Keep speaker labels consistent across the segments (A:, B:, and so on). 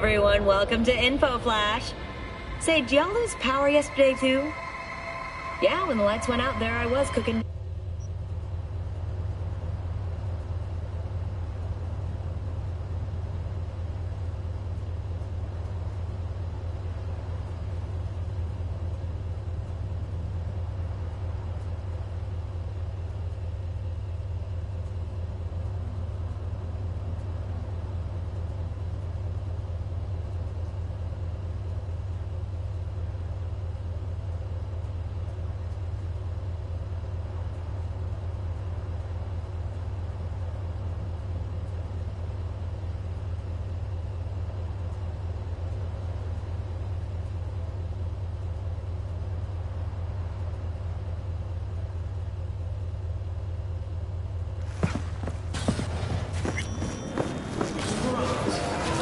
A: everyone, welcome to Info Flash. Say, did y'all lose power yesterday too? Yeah, when the lights went out there I was cooking.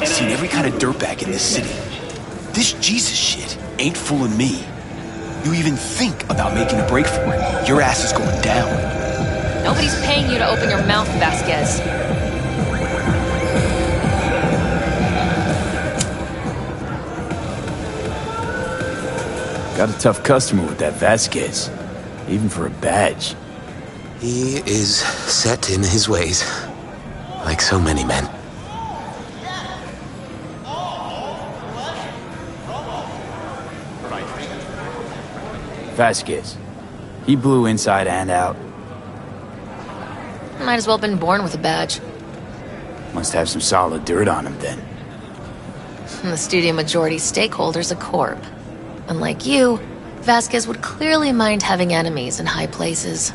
B: I've seen every kind of dirtbag in this city. This Jesus shit ain't fooling me. You even think about making a break for it, your ass is going down.
C: Nobody's paying you to open your mouth, Vasquez.
D: Got a tough customer with that Vasquez, even for a badge.
E: He is set in his ways, like so many men.
D: Vasquez. He blew inside and out.
C: Might as well been born with a badge.
D: Must have some solid dirt on him then.
C: And the studio majority stakeholder's a corp. Unlike you, Vasquez would clearly mind having enemies in high places.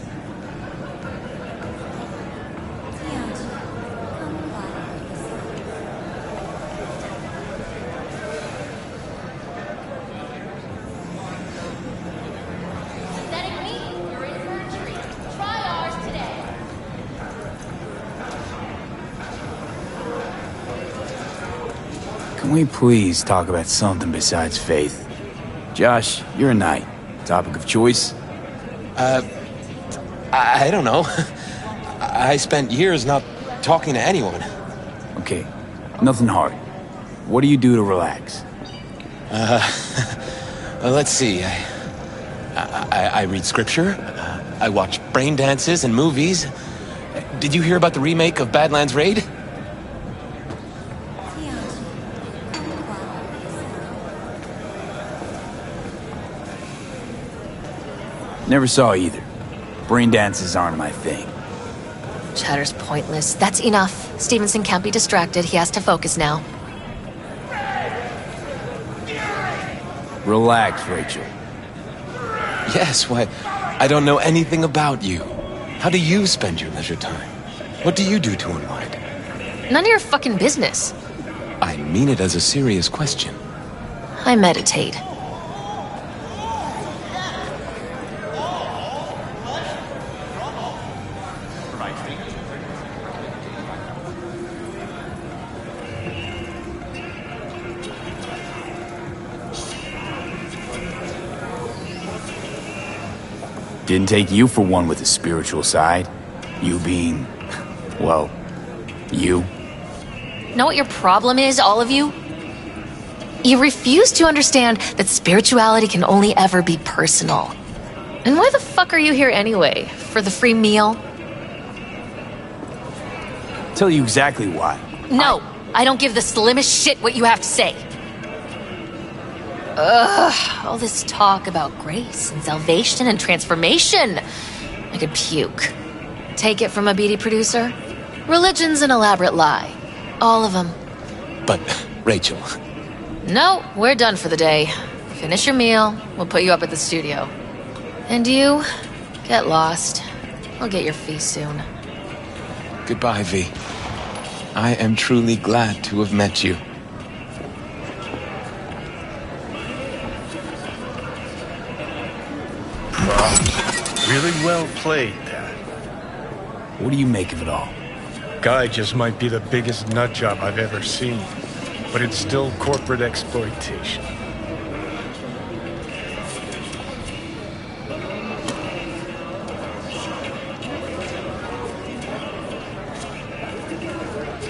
D: Can we please talk about something besides faith? Josh, you're a knight. Topic of choice?
E: I don't know. I spent years not talking to anyone.
D: Okay, nothing hard. What do you do to relax?
E: Let's see. I read scripture. I watch brain dances and movies. Did you hear about the remake of Badlands Raid?
D: Never saw either. Brain dances aren't my thing.
C: Chatter's pointless. That's enough. Stevenson can't be distracted. He has to focus now.
D: Relax, Rachel.
E: Yes, why, I don't know anything about you. How do you spend your leisure time? What do you do to unwind?
C: None of your fucking business.
E: I mean it as a serious question.
C: I meditate.
D: Didn't take you for one with a spiritual side. You being, well, you.
C: Know what your problem is, all of you? You refuse to understand that spirituality can only ever be personal. And why the fuck are you here anyway? For the free meal?
D: Tell you exactly why.
C: No, I don't give the slimmest shit what you have to say. Ugh, all this talk about grace and salvation and transformation. I could puke. Take it from a beady producer? Religion's an elaborate lie. All of them.
E: But, Rachel...
C: No, we're done for the day. Finish your meal, we'll put you up at the studio. And you, get lost. I'll get your fee soon.
E: Goodbye, V. I am truly glad to have met you.
F: Really well played, Dad.
D: What do you make of it all?
F: Guy just might be the biggest nutjob I've ever seen, but it's still corporate exploitation.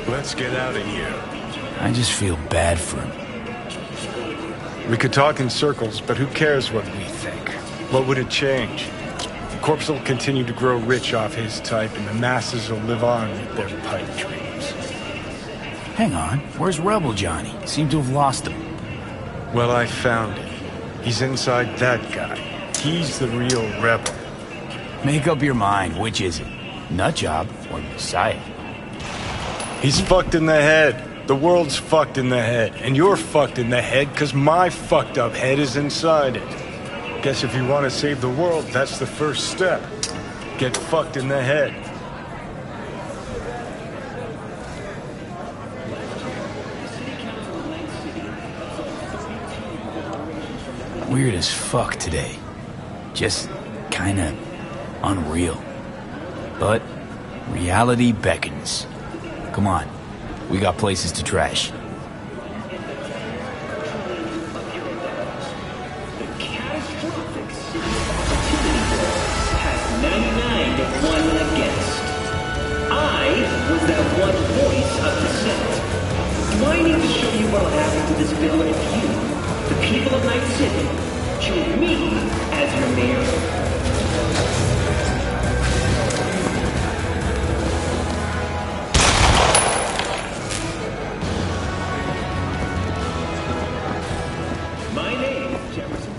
F: Let's get out of here.
D: I just feel bad for him.
F: We could talk in circles, but who cares what we think? What would it change? The corpse will continue to grow rich off his type, and the masses will live on with their pipe dreams.
D: Hang on, where's Rebel Johnny? Seem to have lost him.
F: Well, I found him. He's inside that guy. He's the real rebel.
D: Make up your mind, which is it? Nutjob or Messiah?
F: He's fucked in the head. The world's fucked in the head. And you're fucked in the head because my fucked up head is inside it. Guess if you want to save the world, that's the first step. Get fucked in the head.
D: Weird as fuck today. Just kinda unreal. But reality beckons. Come on, we got places to trash.
G: Do I need to show you what'll happen to this villa if you, the people of Night City, choose me as your mayor? My name is Jefferson.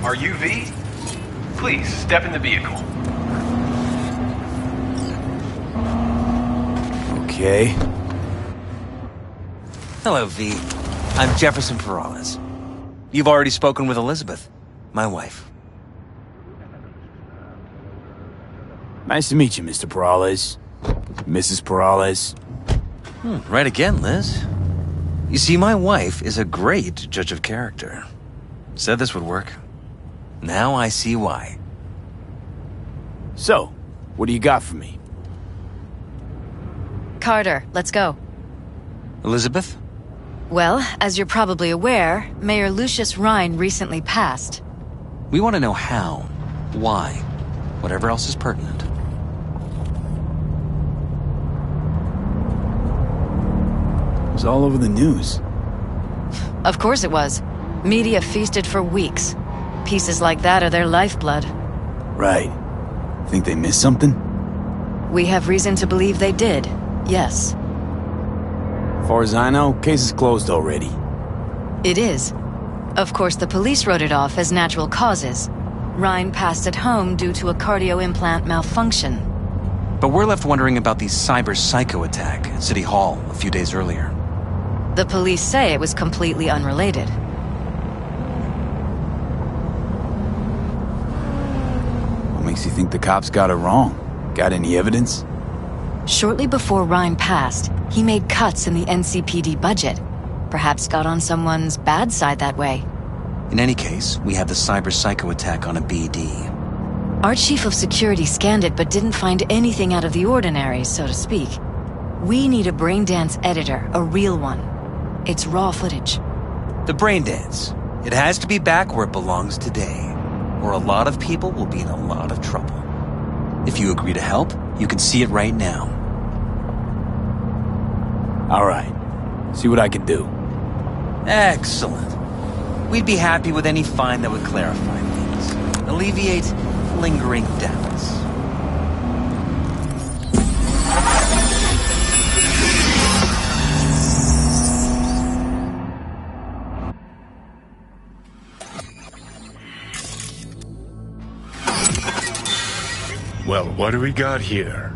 B: Are you V? Please, step in the vehicle.
D: Okay.
H: Hello, V. I'm Jefferson Peralez. You've already spoken with Elizabeth, my wife.
D: Nice to meet you, Mr. Peralez. Mrs. Peralez.
H: Right again, Liz. You see, my wife is a great judge of character. Said this would work. Now I see why.
D: So, what do you got for me?
I: Carter, let's go.
H: Elizabeth?
I: Well, as you're probably aware, Mayor Lucius Rhine recently passed.
H: We want to know how, why, whatever else is pertinent.
D: It was all over the news.
I: Of course it was. Media feasted for weeks. Pieces like that are their lifeblood.
D: Right. Think they missed something?
I: We have reason to believe they did, yes.
D: As far as I know, case is closed already.
I: It is. Of course, the police wrote it off as natural causes. Rhine passed at home due to a cardio implant malfunction.
H: But we're left wondering about the cyber psycho attack at City Hall a few days earlier.
I: The police say it was completely unrelated.
D: What makes you think the cops got it wrong? Got any evidence?
I: Shortly before Rhine passed, he made cuts in the NCPD budget. Perhaps got on someone's bad side that way.
H: In any case, we have the cyber psycho attack on a BD.
I: Our chief of security scanned it but didn't find anything out of the ordinary, so to speak. We need a Braindance editor, a real one. It's raw footage.
H: The Braindance. It has to be back where it belongs today, or a lot of people will be in a lot of trouble. If you agree to help, you can see it right now.
D: All right. See what I can do.
H: Excellent. We'd be happy with any find that would clarify things, alleviate lingering doubts.
F: Well, what do we got here?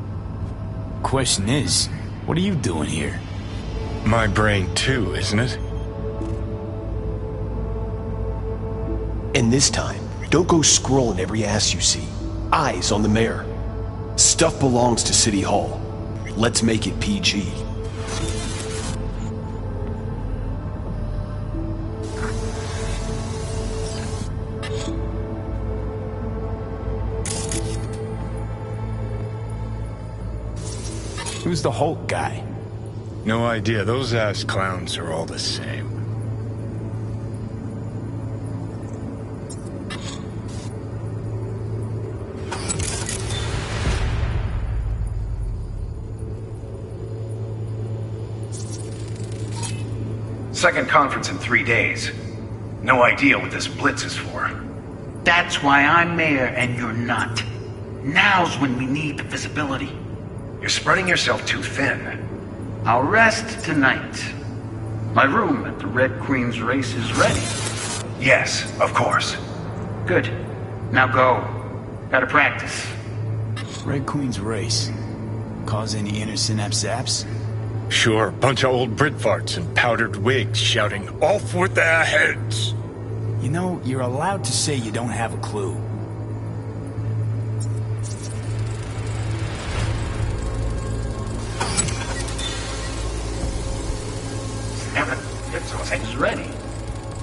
D: Question is, what are you doing here?
F: My brain too, isn't it?
B: And this time, don't go scrolling every ass you see. Eyes on the mayor. Stuff belongs to City Hall. Let's make it PG.
D: Who's the Hulk guy?
F: No idea. Those ass clowns are all the same.
J: Second conference in 3 days. No idea what this blitz is for.
G: That's why I'm mayor and you're not. Now's when we need the visibility.
J: You're spreading yourself too thin.
G: I'll rest tonight. My room at the Red Queen's race is ready.
J: Yes, of course.
G: Good. Now go. Gotta practice.
D: Red Queen's race. Cause any inner synapse zaps?
F: Sure, bunch of old Brit farts in powdered wigs shouting, "Off with their heads!"
D: You know, you're allowed to say you don't have a clue.
G: It's ready.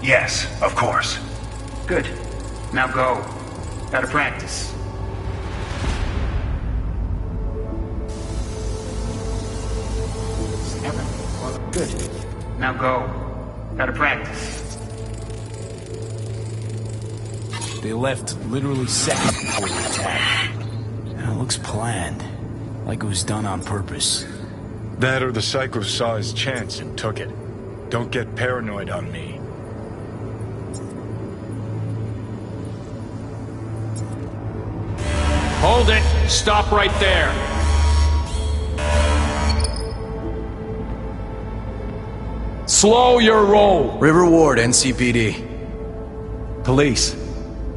J: Yes, of course.
G: Good. Now go. Gotta practice. Good. Now go. Gotta practice.
D: They left literally seconds before the attack. It looks planned. Like it was done on purpose.
F: That or the psycho saw his chance and took it. Don't get paranoid on me.
K: Hold it! Stop right there! Slow your roll!
L: River Ward, NCPD.
K: Police.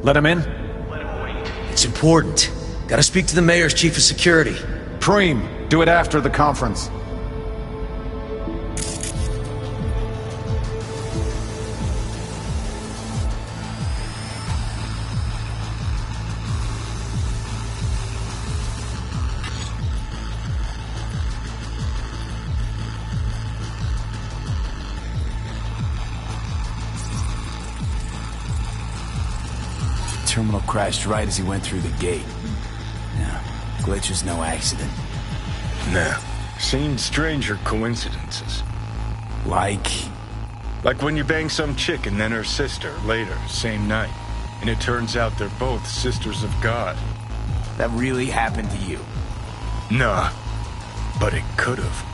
K: Let him in?
L: It's important. Gotta speak to the mayor's chief of security.
K: Preem, do it after the conference.
D: terminal crashed right as he went through the gate. Yeah, glitch was no accident.
F: Nah. Seen stranger coincidences.
D: Like
F: when you bang some chick and then her sister later, same night. And it turns out they're both sisters of God.
D: that really happened to you.
F: Nah, but it could've.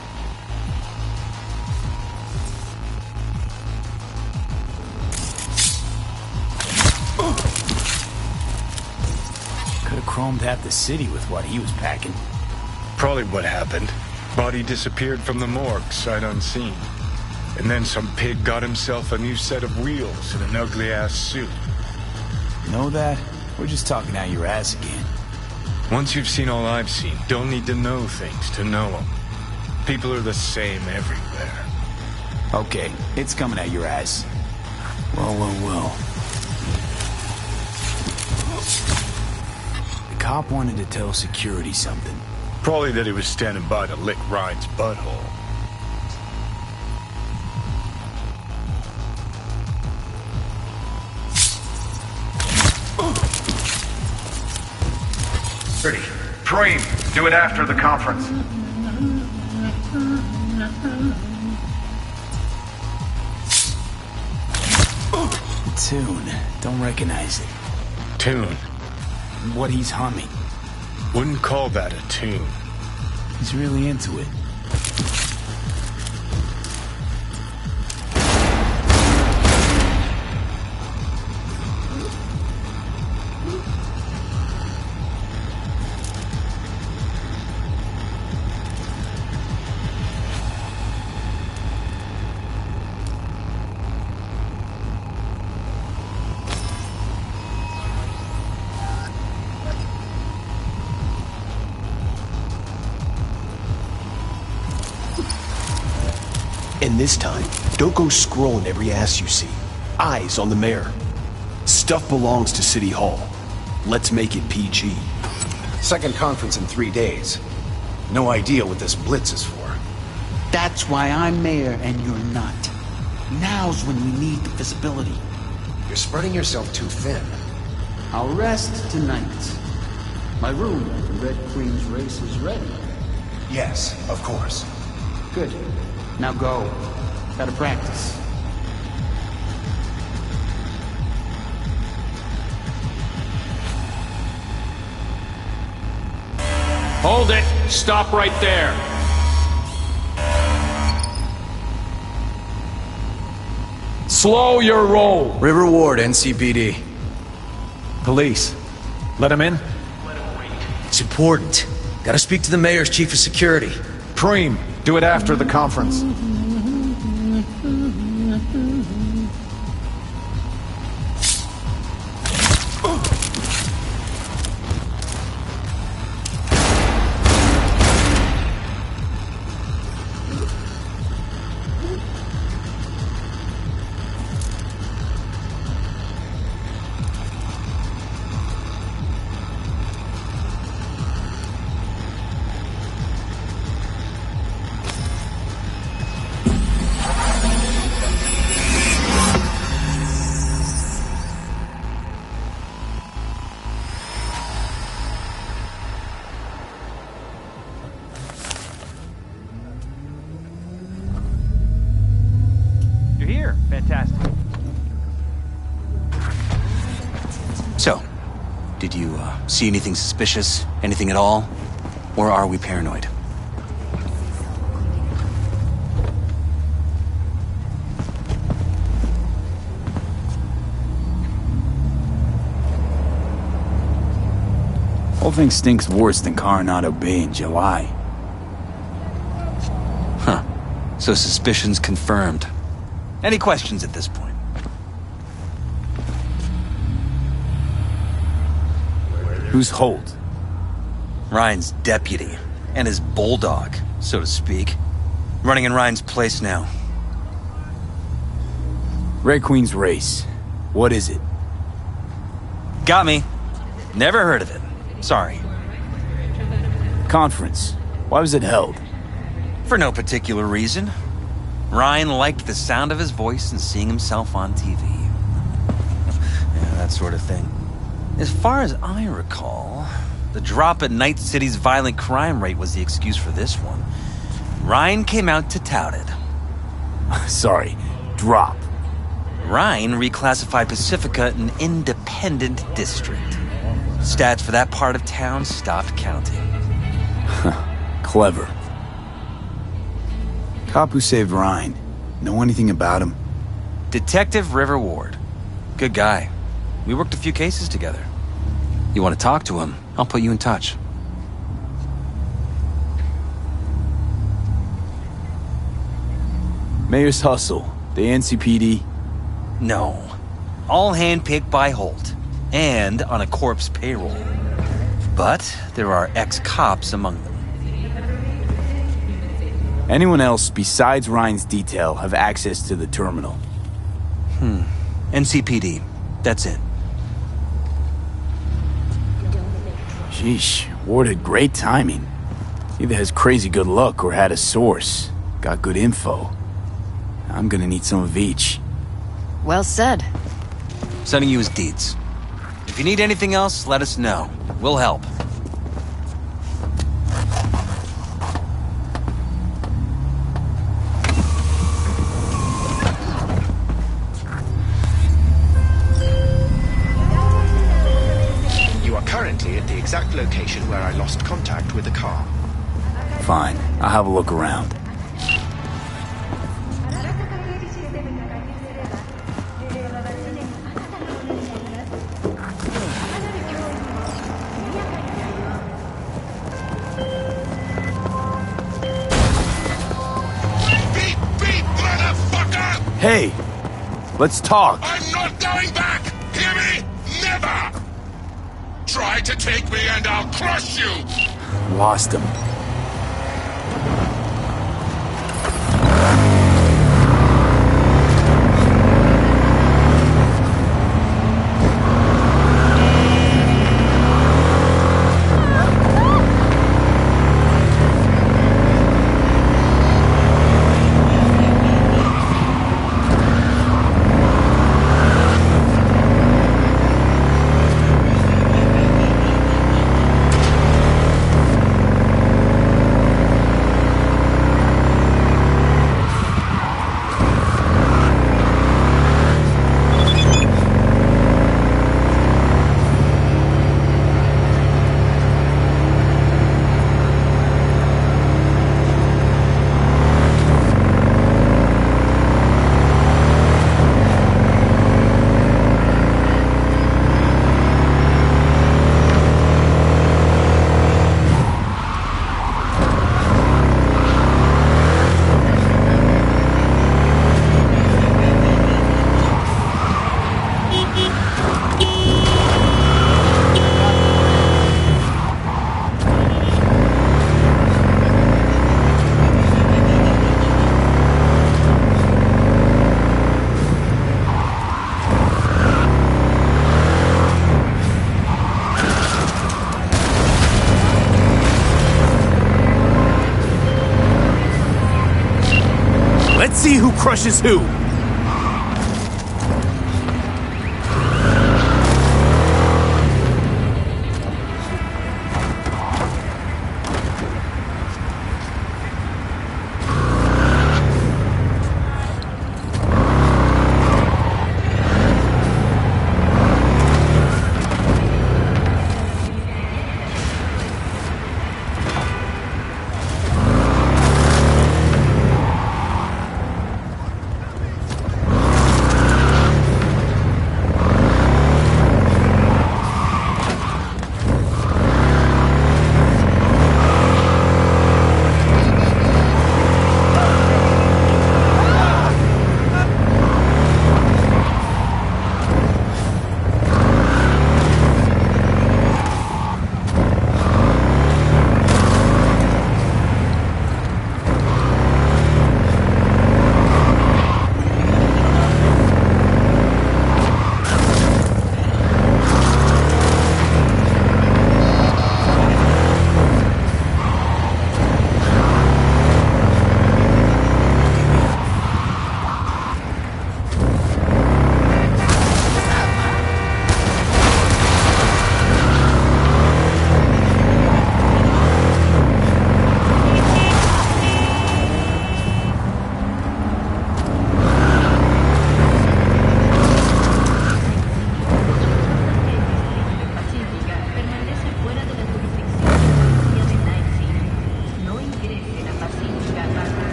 D: Could've chromed half the city with what he was packing.
F: Probably what happened. Body disappeared from the morgue, sight unseen. And then some pig got himself a new set of wheels and an ugly-ass suit.
D: Know that? We're just talking out your ass again.
F: Once you've seen all I've seen, don't need to know things to know them. People are the same everywhere.
D: Okay, it's coming out your ass. Well. The cop wanted to tell security something.
F: Probably that he was standing by to lick Ryan's butthole.
J: Pretty. Preem, do it after the conference.
D: The tune. Don't recognize it.
F: Tune.
D: What he's humming.
F: Wouldn't call that a tune.
D: He's really into it.
B: And this time, don't go scrolling every ass you see. Eyes on the mayor. Stuff belongs to City Hall. Let's make it PG.
M: Second conference in 3 days. No idea what this blitz is for.
N: That's why I'm mayor and you're not. Now's when we need the visibility.
M: You're spreading yourself too thin.
N: I'll rest tonight. My room at the Red Queen's race is ready.
M: Yes, of course.
N: Good. Now go. Gotta practice.
K: Hold it! Stop right there! Slow your roll!
L: River Ward, NCPD.
K: Police. Let him in?
L: It's important. Gotta speak to the mayor's chief of security.
K: Preem, do it after the conference.
H: Fantastic. So, did you see anything suspicious? Anything at all? Or are we paranoid?
D: Whole thing stinks worse than Coronado Bay in July.
H: Huh. So suspicions confirmed. Any questions at this point?
D: Who's Holt?
H: Ryan's deputy. And his bulldog, so to speak. Running in Ryan's place now.
D: Red Queen's race. What is it?
H: Got me. Never heard of it. Sorry.
D: Conference. Why was it held?
H: For no particular reason. Ryan liked the sound of his voice and seeing himself on TV. Yeah, that sort of thing. As far as I recall, the drop at Night City's violent crime rate was the excuse for this one. Ryan came out to tout it.
D: Sorry, drop.
H: Ryan reclassified Pacifica an independent district. Stats for that part of town stopped counting.
D: Clever. Cop who saved Ryan. Know anything about him?
H: Detective River Ward. Good guy. We worked a few cases together. You want to talk to him? I'll put you in touch.
D: Mayor's Hustle. The NCPD?
H: No. All handpicked by Holt. And on a corpse payroll. But there are ex-cops among them.
D: Anyone else besides Ryan's detail have access to the terminal?
H: NCPD. That's it.
D: Sheesh, Ward had great timing. Either has crazy good luck or had a source. Got good info. I'm gonna need some of each.
I: Well said.
H: Sending you his deeds. If you need anything else, let us know. We'll help.
O: You are currently at the exact location where I lost contact with the car.
D: Fine, I'll have a look around. Hey, let's talk.
P: I'm not going back! Hear me? Never! Try to take me and I'll crush you!
D: Lost him. Let's see who crushes who.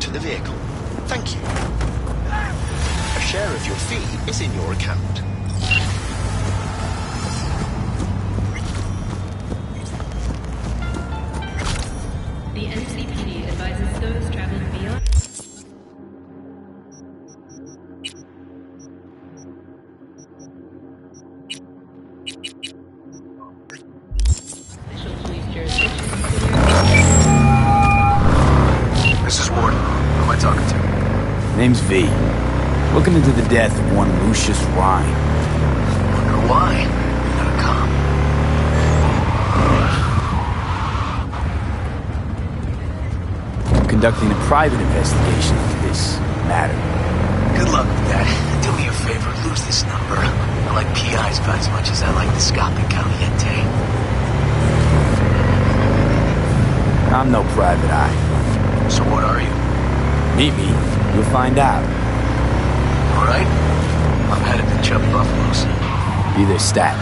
O: to the vehicle. Thank you. A share of your fee is in your account.
Q: The NCPD advises those traveling beyond...
M: This is Ward. Who am I talking to?
D: Name's V. Looking into the death of one Lucius Rhyne.
M: Wonder why? You're not a cop.
D: I'm conducting a private investigation into this matter.
M: Good luck with that. Do me a favor, lose this number. I like PIs about as much as I like the Scopic Caliente.
D: I'm no private eye.
M: So what are you?
D: Meet me. You'll find out.
M: All right. I'm headed to Chubby Buffaloes.
D: Be there stat.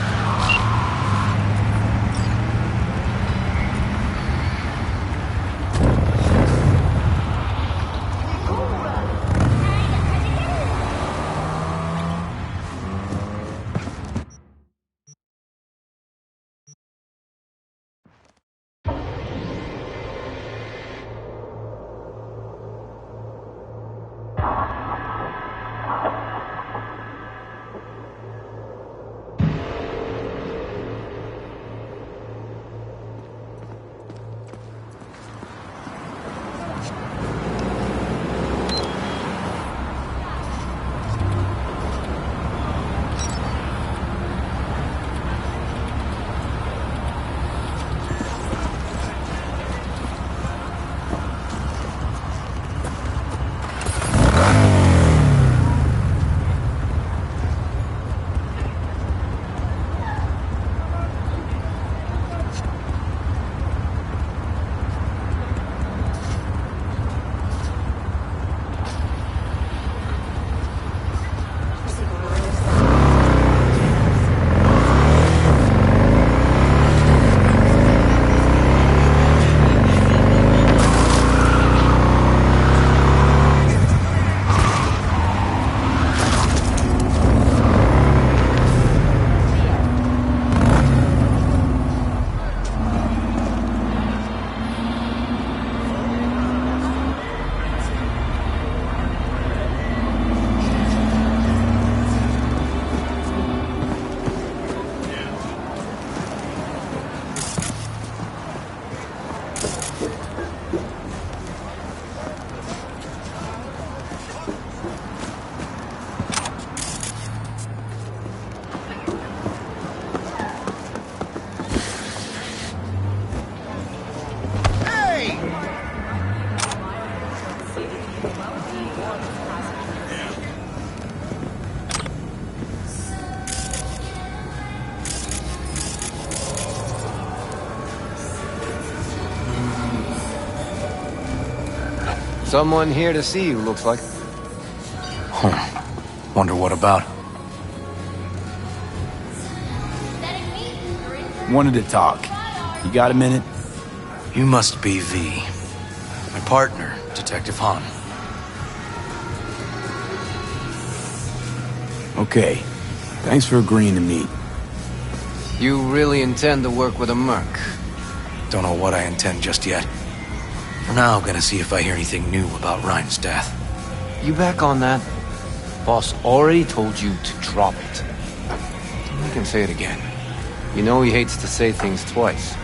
R: Someone here to see you, looks like.
M: Wonder what about?
D: Wanted to talk. You got a minute?
M: You must be V. My partner, Detective Hahn.
D: Okay. Thanks for agreeing to meet.
R: You really intend to work with a merc?
M: Don't know what I intend just yet. For now, gonna see if I hear anything new about Ryan's death.
R: You back on that? Boss already told you to drop it. I can say it again. You know he hates to say things twice.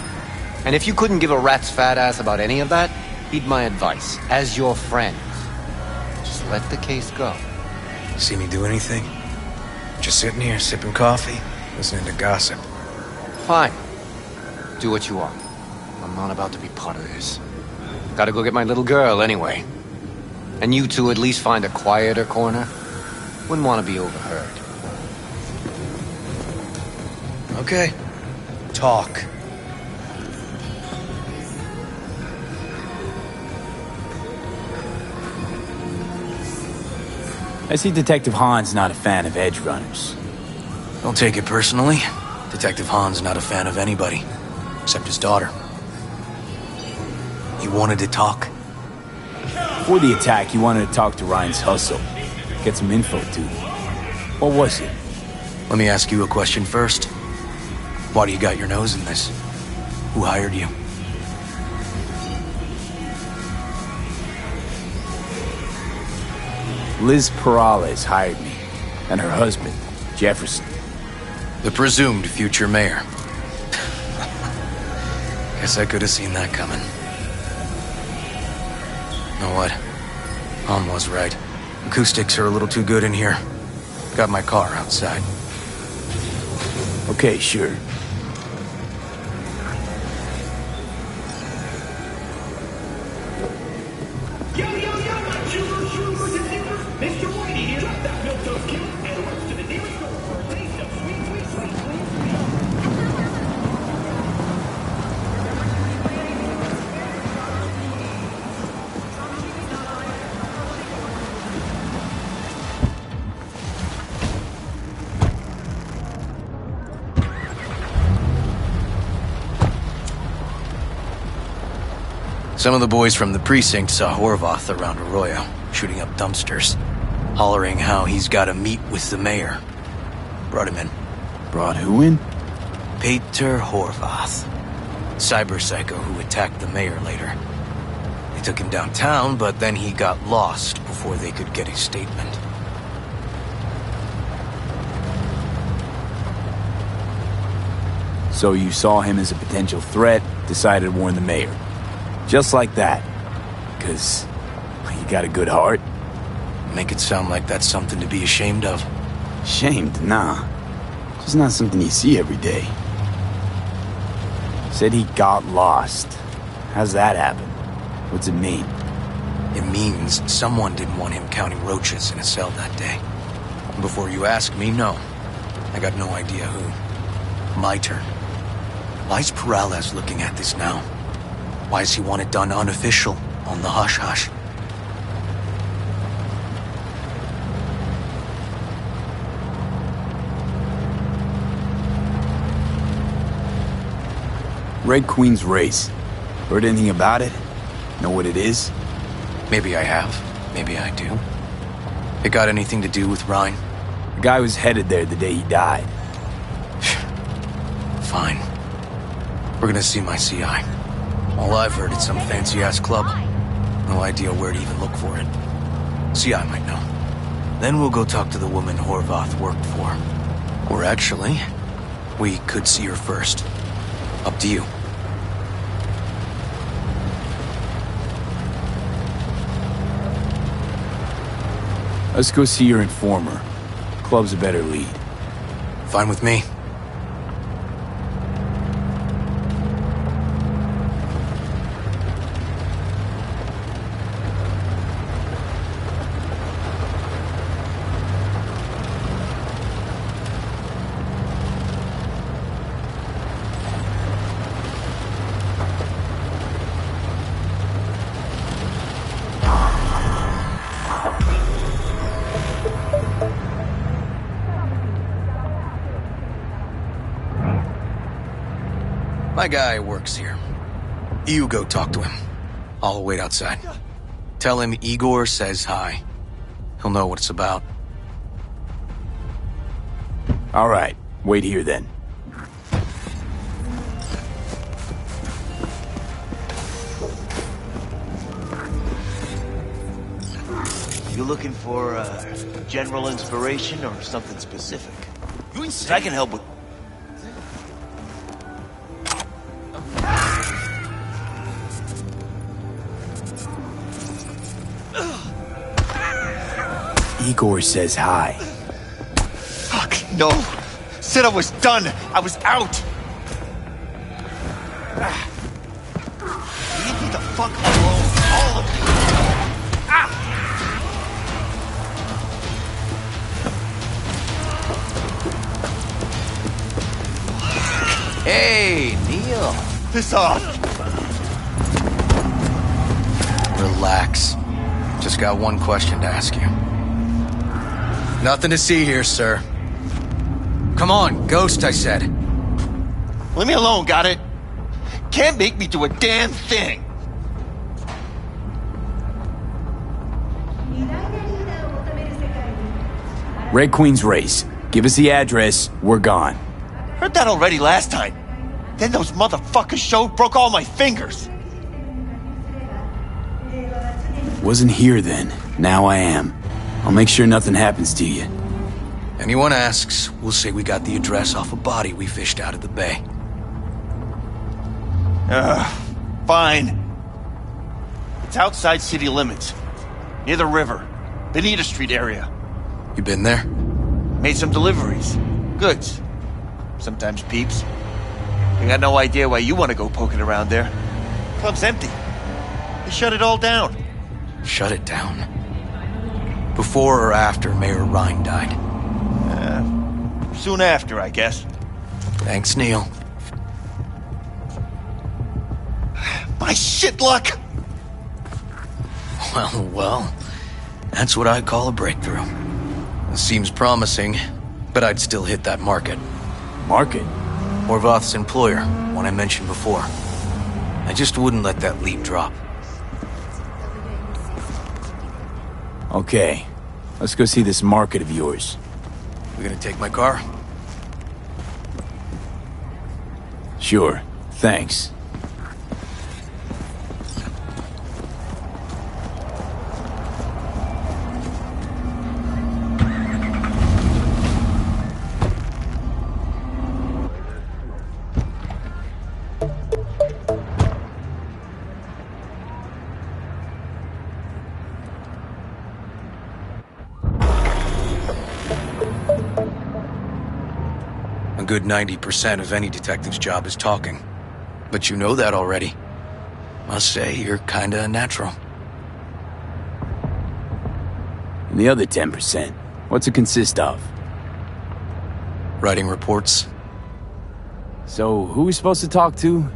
R: And if you couldn't give a rat's fat ass about any of that, heed my advice, as your friend. Just let the case go.
M: See me do anything? Just sitting here, sipping coffee, listening to gossip.
R: Fine. Do what you want. I'm not about to be part of this. Gotta go get my little girl anyway. And you two at least find a quieter corner. Wouldn't want to be overheard.
M: Okay. Talk.
D: I see Detective Hahn's not a fan of edge runners.
M: Don't take it personally. Detective Hahn's not a fan of anybody, except his daughter. You wanted to talk?
D: Before the attack, you wanted to talk to Ryan's hustle. Get some info, too. What was it?
L: Let me ask you a question first. Why do you got your nose in this? Who hired you?
D: Liz Perales hired me, and her husband, Jefferson.
L: The presumed future mayor. Guess I could have seen that coming. You know what? Mom was right. Acoustics are a little too good in here. Got my car outside.
D: Okay, sure.
G: Mr. Whitey here. Drop that milk kill and rush to the nearest store for a taste of sweet, sweet, sweet, sweet.
L: Some of the boys from the precinct saw Horvath around Arroyo, shooting up dumpsters, hollering how he's got to meet with the mayor. Brought him in.
D: Brought who in?
L: Peter Horvath. Cyber psycho who attacked the mayor later. They took him downtown, but then he got lost before they could get his statement.
D: So you saw him as a potential threat, decided to warn the mayor. Just like that. 'Cause you got a good heart.
L: Make it sound like that's something to be ashamed of.
D: Ashamed? Nah. Just not something you see every day. Said he got lost. How's that happen? What's it mean?
L: It means someone didn't want him counting roaches in a cell that day. Before you ask me, no. I got no idea who. My turn. Why's Perales looking at this now? Why does he want it done unofficial, on the hush-hush?
D: Red Queen's race. Heard anything about it? Know what it is?
L: Maybe I have. Maybe I do. It got anything to do with Ryan?
D: The guy was headed there the day he died.
L: Fine. We're gonna see my CI. All I've heard, it's some fancy-ass club. No idea where to even look for it. CI might know. Then we'll go talk to the woman Horvath worked for. Or actually, we could see her first. Up to you.
D: Let's go see your informer. Club's a better lead.
L: Fine with me. My guy works here. You go talk to him. I'll wait outside. Tell him Igor says hi. He'll know what it's about.
D: All right. Wait here then.
S: You looking for general inspiration or something specific? You insane? I can help with.
D: Igor says hi.
S: Fuck, no. Said I was done. I was out. Leave me the fuck alone, all of you.
L: Hey, Neil.
S: Piss off.
L: Relax. Just got one question to ask you. Nothing to see here, sir. Come on, Ghost, I said.
S: Leave me alone, got it? Can't make me do a damn thing.
D: Red Queen's race. Give us the address, we're gone.
S: Heard that already last time. Then those motherfuckers showed, broke all my fingers.
D: Wasn't here then. Now I am. I'll make sure nothing happens to you.
L: Anyone asks, we'll say we got the address off a body we fished out of the bay.
S: Fine. It's outside city limits. Near the river. Benita Street area.
L: You been there?
S: Made some deliveries. Goods. Sometimes peeps. I got no idea why you want to go poking around there. Club's empty. They shut it all down.
L: Shut it down? Before or after Mayor Rhine died?
S: Soon after, I guess.
L: Thanks, Neil.
S: My shit luck!
L: Well, that's what I call a breakthrough. It seems promising, but I'd still hit that market.
D: Market?
L: Horvath's employer, one I mentioned before. I just wouldn't let that lead drop.
D: Okay, let's go see this market of yours.
L: You gonna take my car?
D: Sure, thanks.
L: A good 90% of any detective's job is talking. But you know that already. Must say, you're kinda a natural.
D: And the other 10%, what's it consist of?
L: Writing reports.
D: So, who are we supposed to talk to?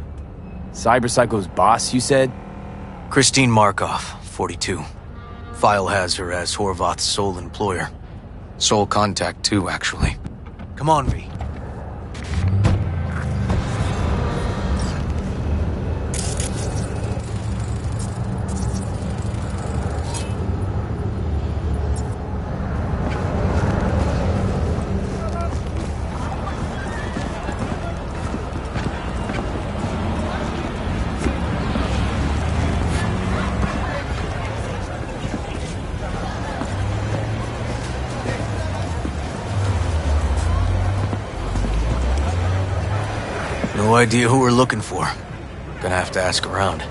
D: Cyberpsycho's boss, you said?
L: Christine Markov, 42. File has her as Horvath's sole employer. Sole contact, too, actually. Come on, V. No idea who we're looking for. Gonna have to ask around.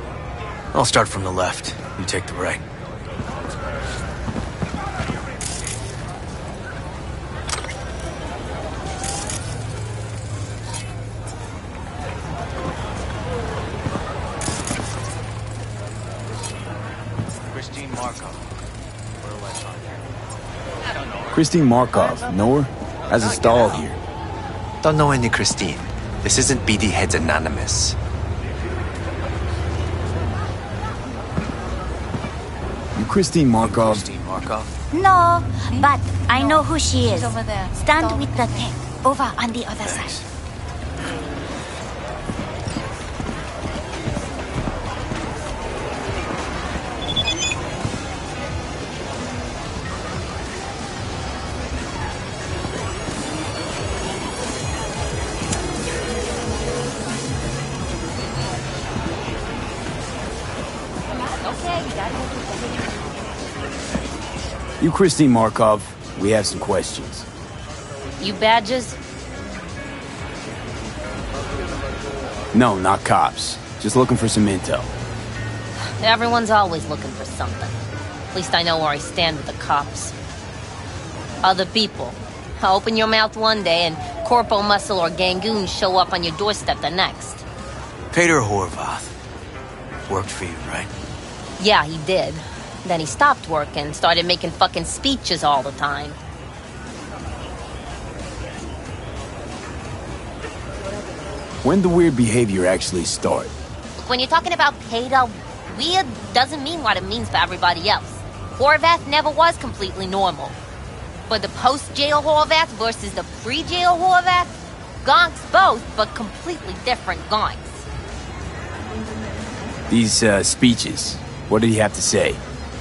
L: I'll start from the left. You take the right. Christine Markov. Where do I find her? I don't know.
D: Christine Markov, know her? Has a stall here.
E: Don't know any Christine. This isn't BD Heads Anonymous.
D: You Christine Markov?
L: Christine Markov?
T: No, but I know who she is.
I: over there.
T: Stand with the tech, over on the other side.
D: You Christine Markov, we have some questions.
C: You badges?
D: No, not cops. Just looking for some intel.
C: Everyone's always looking for something. At least I know where I stand with the cops. Other people. Open your mouth one day and Corpo Muscle or Gangoon show up on your doorstep the next.
L: Peter Horvath. Worked for you, right?
C: Yeah, he did. Then he stopped working, started making fucking speeches all the time.
D: When did the weird behavior actually start?
C: When you're talking about Peter, weird doesn't mean what it means for everybody else. Horvath never was completely normal. But the post-jail Horvath versus the pre-jail Horvath, gonks both, but completely different gonks.
D: These, speeches, what did he have to say?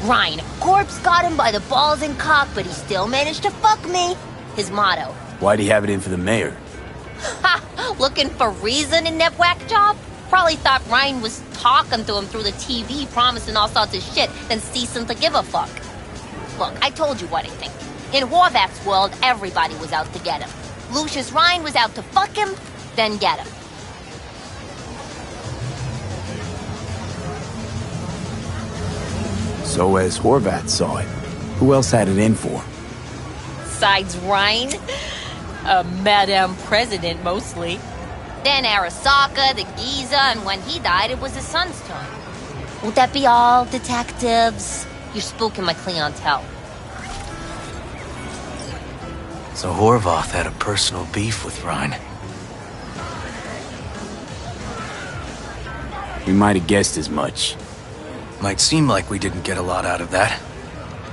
U: Ryan, corpse got him by the balls and cock, but he still managed to fuck me. His motto.
D: Why'd he have it in for the mayor?
U: Ha! Looking for reason in that whack job? Probably thought Ryan was talking to him through the TV, promising all sorts of shit, then ceasing to give a fuck. Look, I told you what I think. In Horvath's world, everybody was out to get him. Lucius Ryan was out to fuck him, then get him.
D: So as Horvath saw it, who else had it in for?
U: Besides Ryan, a Madame President mostly. Then Arasaka, the Giza, and when he died, it was his son's turn. Would that be all, detectives? You're spooking my clientele.
L: So Horvath had a personal beef with Ryan.
D: We might have guessed as much.
L: Might seem like we didn't get a lot out of that.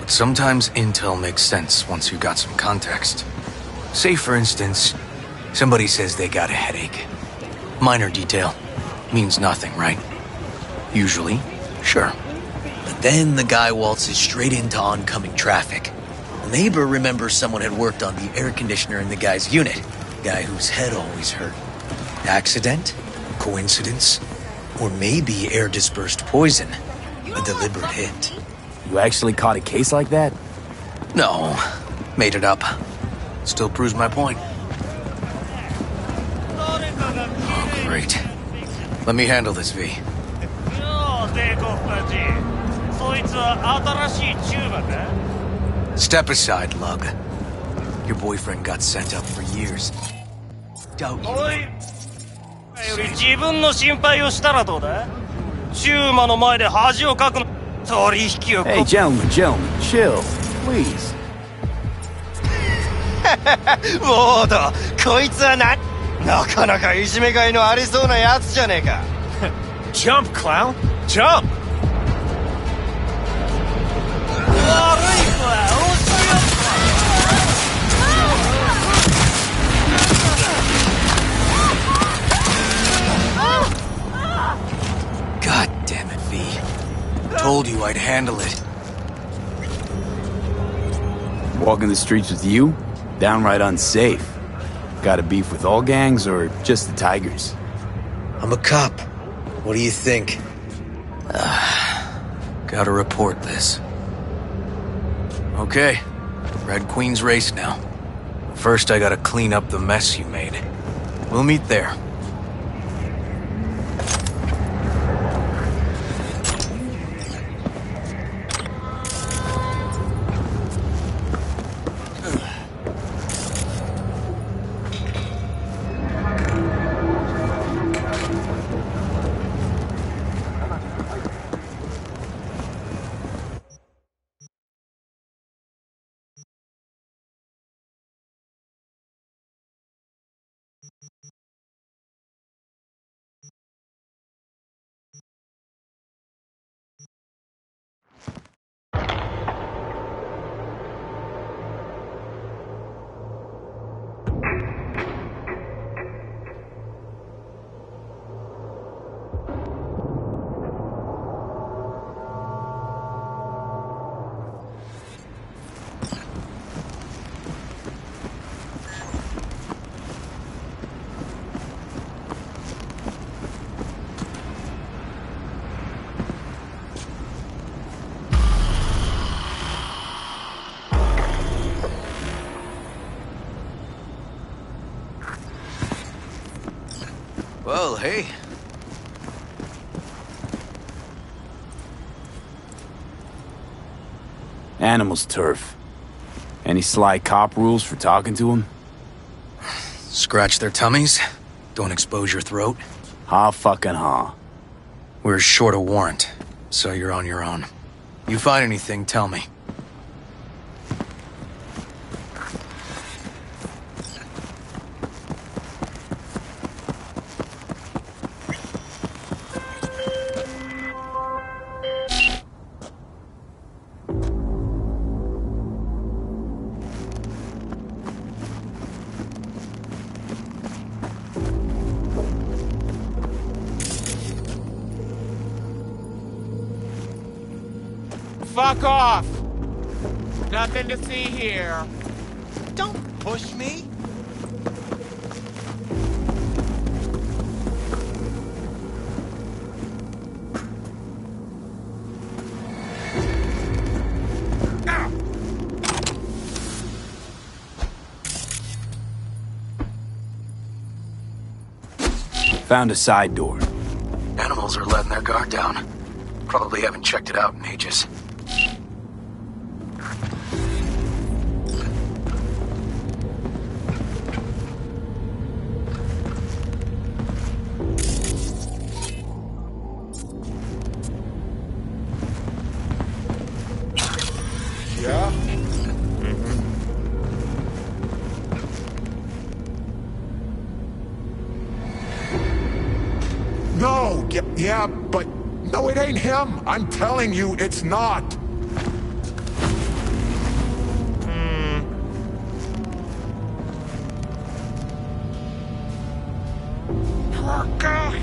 L: But sometimes intel makes sense once you got some context. Say, for instance, somebody says they got a headache. Minor detail. Means nothing, right? Usually, sure.
M: But then the guy waltzes straight into oncoming traffic. The neighbor remembers someone had worked on the air conditioner in the guy's unit. The guy whose head always hurt. Accident? Coincidence? Or maybe air-dispersed poison. A deliberate hit.
D: You actually caught a case like that?
L: No. Made it up. Still proves my point. Oh, great. Let me handle this, V. Step aside, Lug. Your boyfriend got sent up for years. Doubt you.
V: Hey,
D: gentlemen, chill, please.
V: ウォード、こいつはなかなかいじめがいのありそうなやつじゃねえか。
K: Jump, clown! Jump!
V: 悪い子は押しよっ
L: God damn it, V. Told you I'd handle it.
D: Walking the streets with you? Downright unsafe. Got a beef with all gangs or just the Tigers?
M: I'm a cop. What do you think?
L: Gotta report this. Okay. Red Queen's race now. First, I gotta clean up the mess you made. We'll meet there. Well, hey.
D: Animals turf. Any sly cop rules for talking to him?
L: Scratch their tummies. Don't expose your throat.
D: Ha fucking ha.
L: We're short a warrant, so you're on your own. You find anything, tell me.
P: Fuck off! Nothing to see here.
S: Don't push me.
D: Found a side door.
L: Animals are letting their guard down. Probably haven't checked it out in ages.
P: Yeah? No, yeah, but no, it ain't him. I'm telling you, it's not. Oh, God.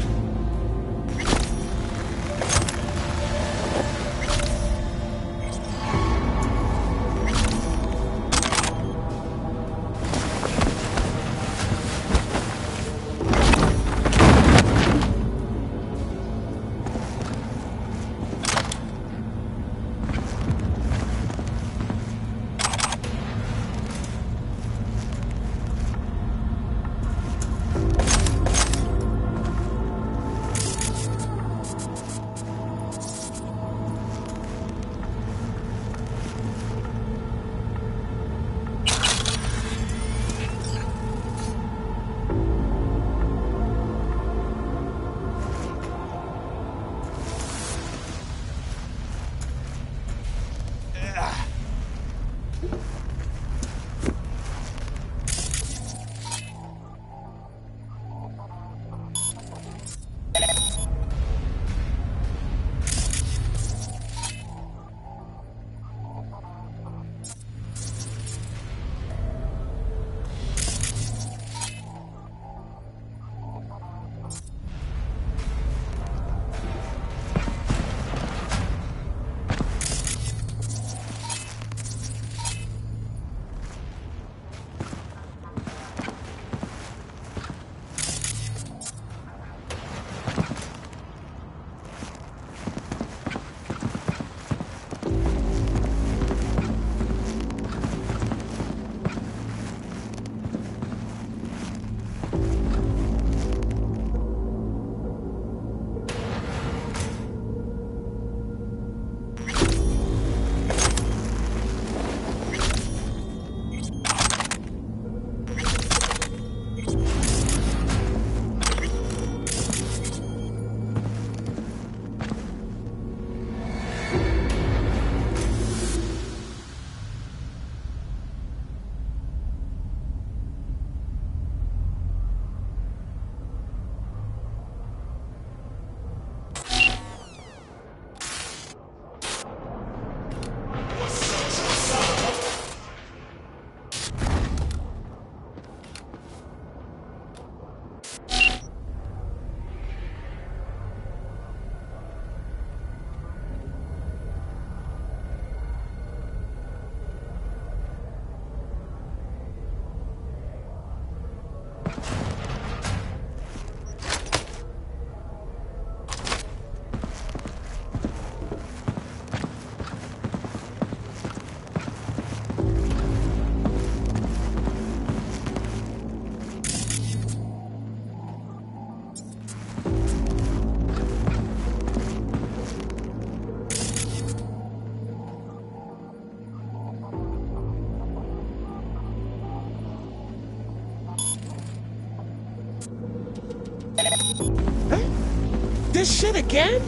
P: This shit again?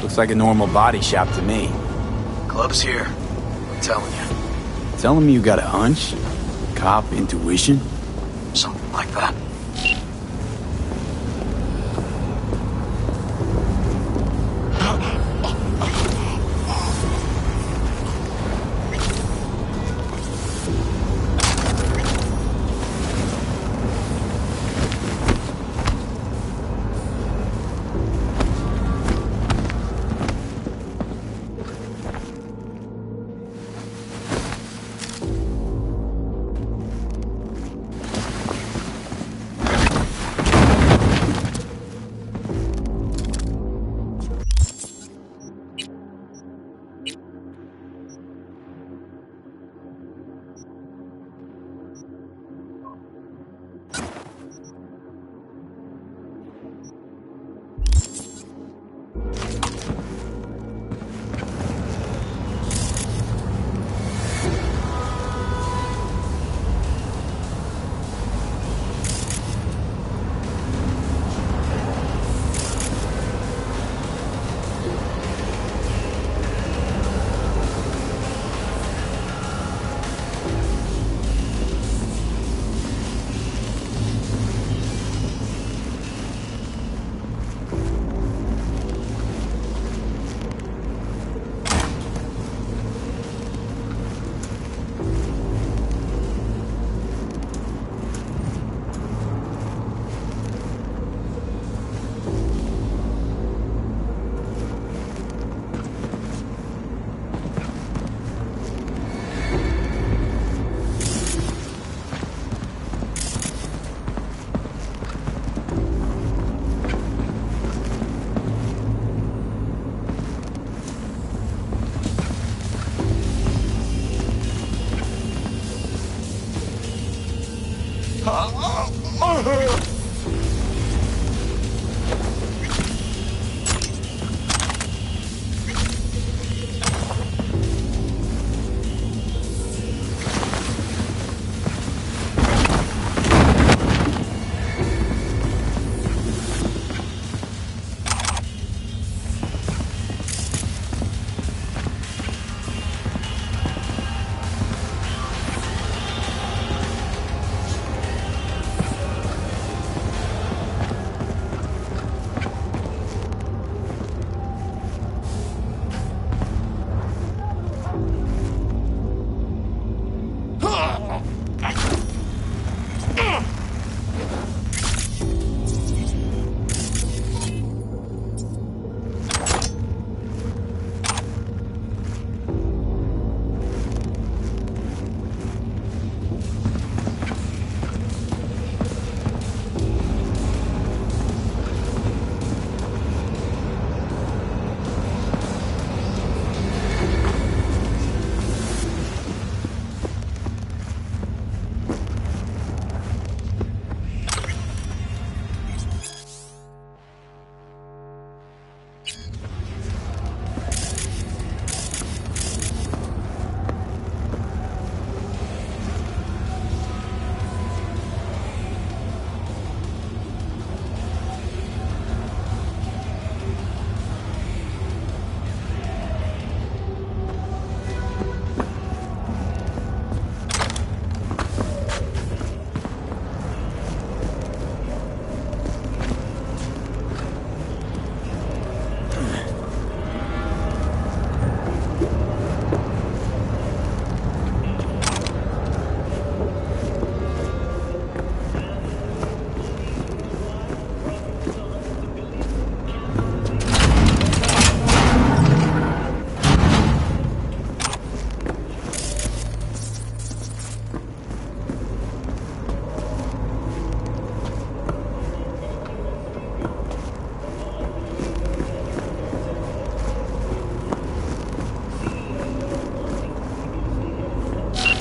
D: Looks like a normal body shop to me.
L: Club's here. I'm telling you.
D: Telling me you got a hunch? Cop intuition?
L: Something like that.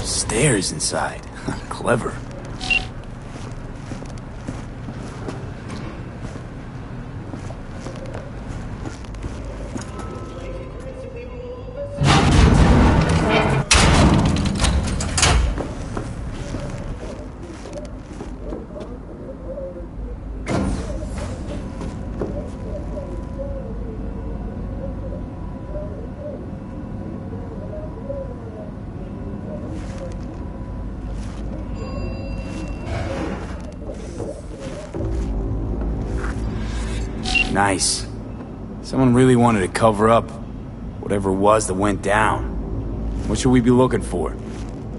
D: Stairs inside. Clever. Nice. Someone really wanted to cover up whatever it was that went down. What should we be looking for?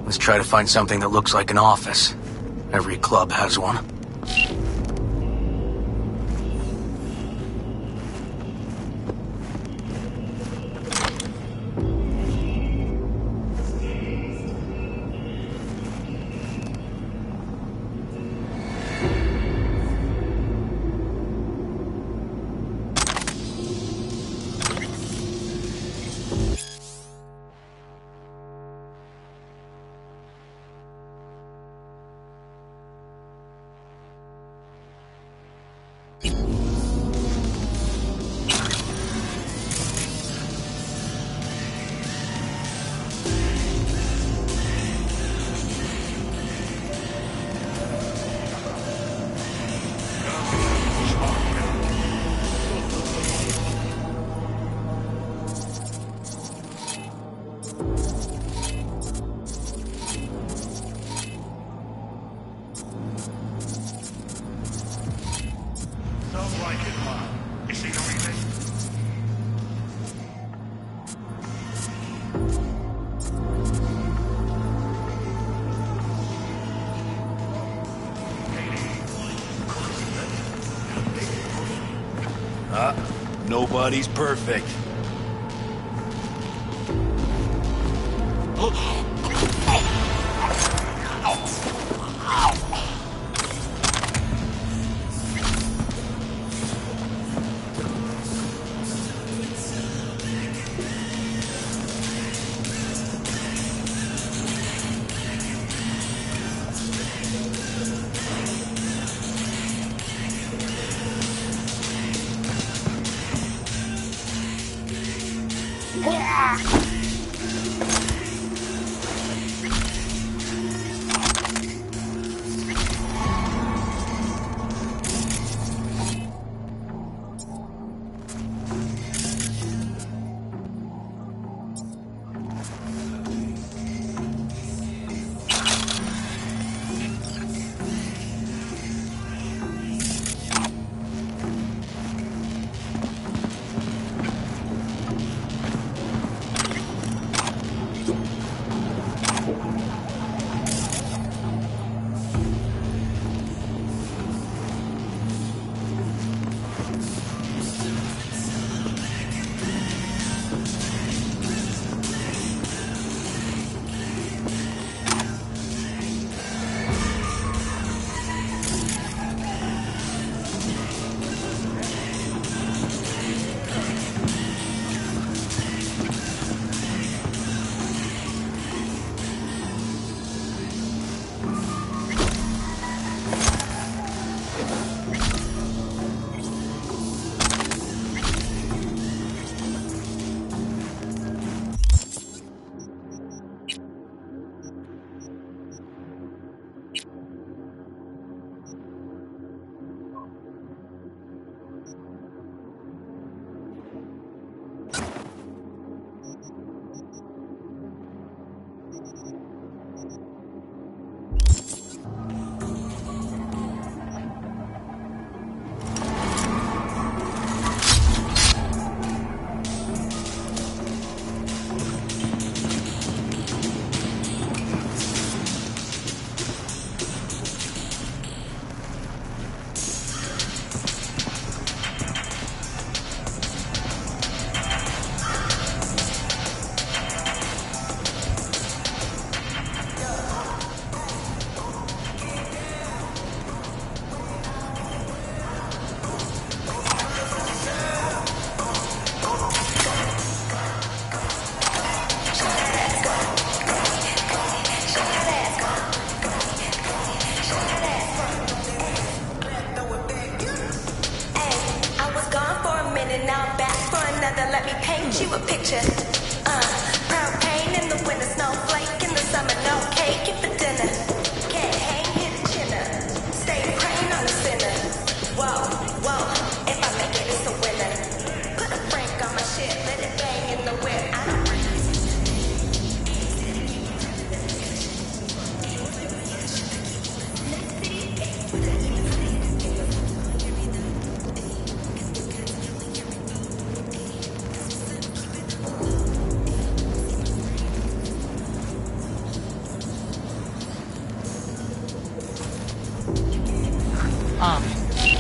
L: Let's try to find something that looks like an office. Every club has one.
A: Nobody's perfect.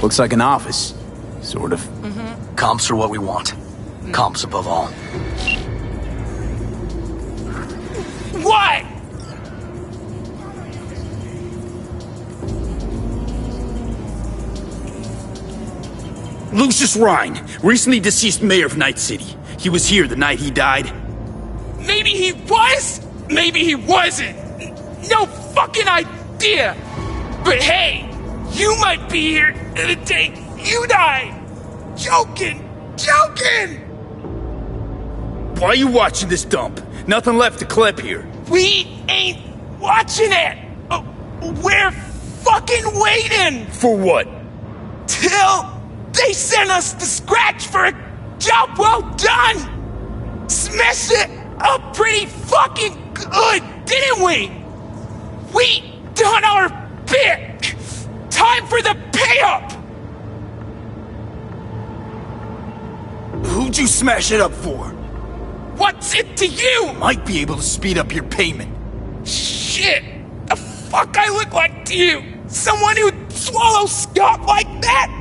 D: Looks like an office. Sort of.
L: Comps are what we want. Comps above all.
K: What?
D: Lucius Rhine, recently deceased mayor of Night City. He was here the night he died.
K: Maybe he was, maybe he wasn't. No fucking idea. But hey, you might be here the day you die. Joking.
D: Why are you watching this dump? Nothing left to clip here.
K: We ain't watching it. We're fucking waiting.
D: For what?
K: Till they send us the scratch for a job well done. Smashed it up pretty fucking good, didn't we? We done our bit. Time for the pay-up.
D: Who'd you smash it up for?
K: What's it to you?
D: Might be able to speed up your payment.
K: Shit! The fuck I look like to you? Someone who'd swallow Scott like that?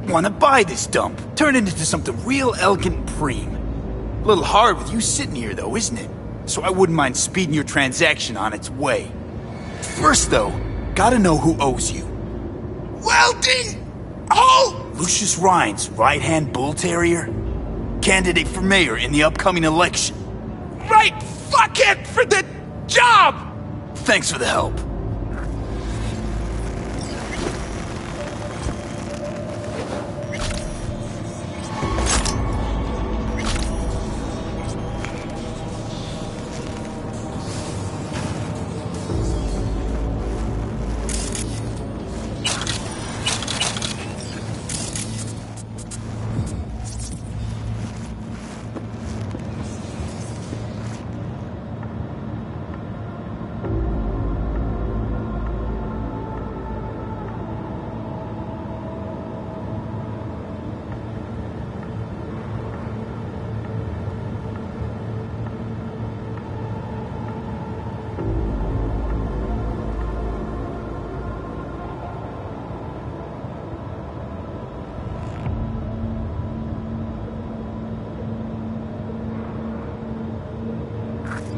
D: Want to buy this dump? Turn it into something real elegant and preem. A little hard with you sitting here though, isn't it? So I wouldn't mind speeding your transaction on its way. First though, gotta know who owes you.
K: Weldon! Oh!
D: Lucius Rhine's right-hand bull terrier? Candidate for mayor in the upcoming election.
K: Right fuckhead for the job!
D: Thanks for the help.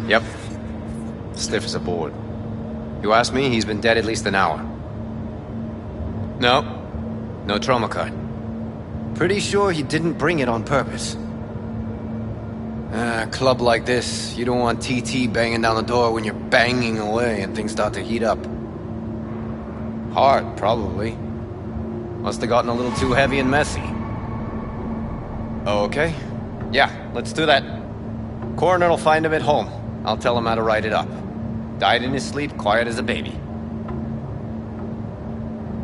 R: Yep. Stiff as a board. You ask me, he's been dead at least an hour. No trauma card. Pretty sure he didn't bring it on purpose. A club like this, you don't want TT banging down the door when you're banging away and things start to heat up. Hard, probably. Must have gotten a little too heavy and messy. Okay. Yeah, let's do that. Coroner will find him at home. I'll tell him how to write it up. Died in his sleep, quiet as a baby.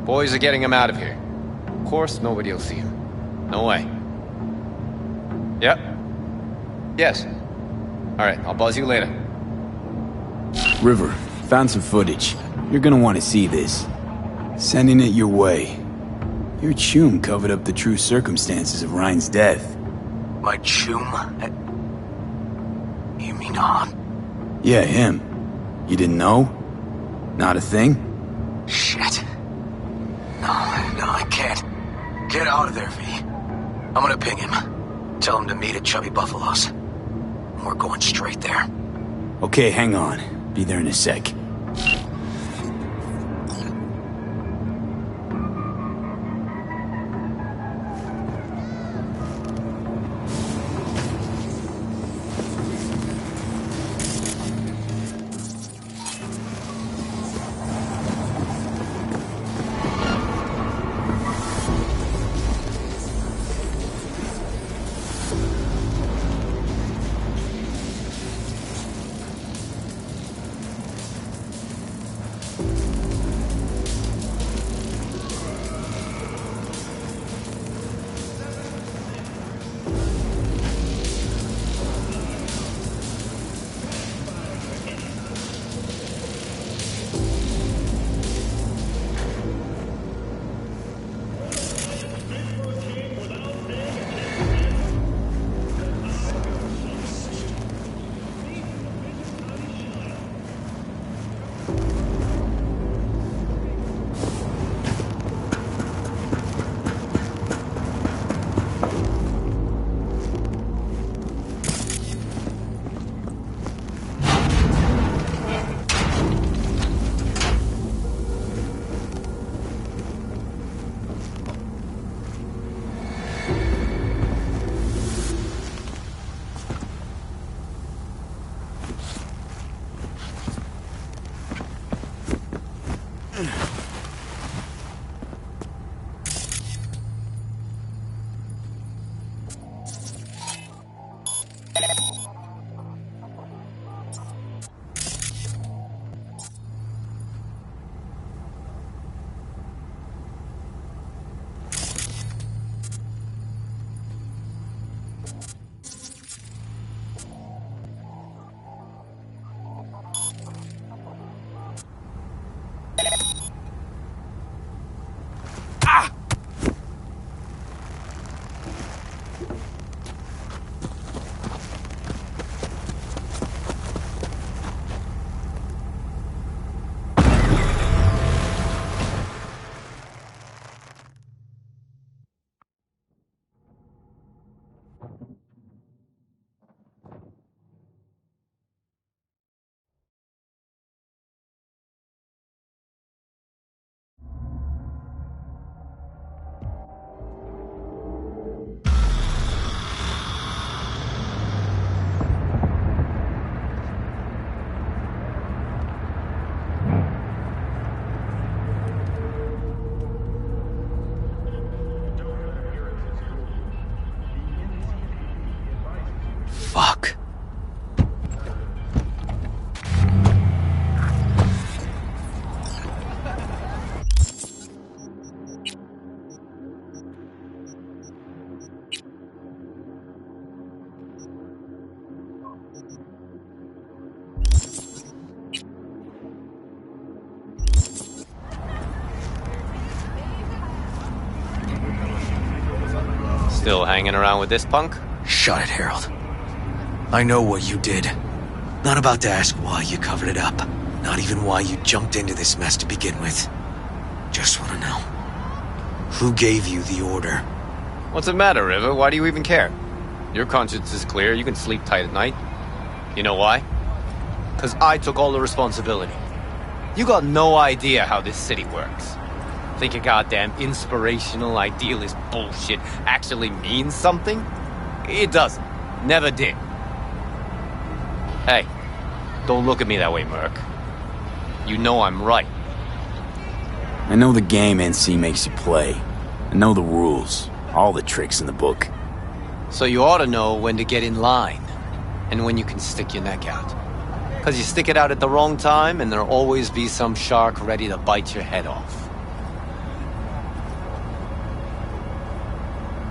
R: Boys are getting him out of here. Of course, nobody will see him. No way. Yep. Yes. Alright, I'll buzz you later.
D: River, found some footage. You're gonna want to see this. Sending it your way. Your chum covered up the true circumstances of Ryan's death.
L: My chum? You mean Han?
D: Yeah, him. You didn't know? Not a thing?
L: Shit. No, I can't. Get out of there, V. I'm gonna ping him. Tell him to meet at Chubby Buffalo's. We're going straight there.
D: Okay, hang on. Be there in a sec.
L: Fuck.
R: Still hanging around with this punk?
L: Shut it, Harold. I know what you did. Not about to ask why you covered it up. Not even why you jumped into this mess to begin with. Just want to know. Who gave you the order?
R: What's the matter, River? Why do you even care? Your conscience is clear, you can sleep tight at night. You know why? Because I took all the responsibility. You got no idea how this city works. Think your goddamn inspirational, idealist bullshit actually means something? It doesn't. Never did. Hey, don't look at me that way, Merc. You know I'm right.
D: I know the game NC makes you play. I know the rules. All the tricks in the book.
R: So you ought to know when to get in line. And when you can stick your neck out. Because you stick it out at the wrong time, and there'll always be some shark ready to bite your head off.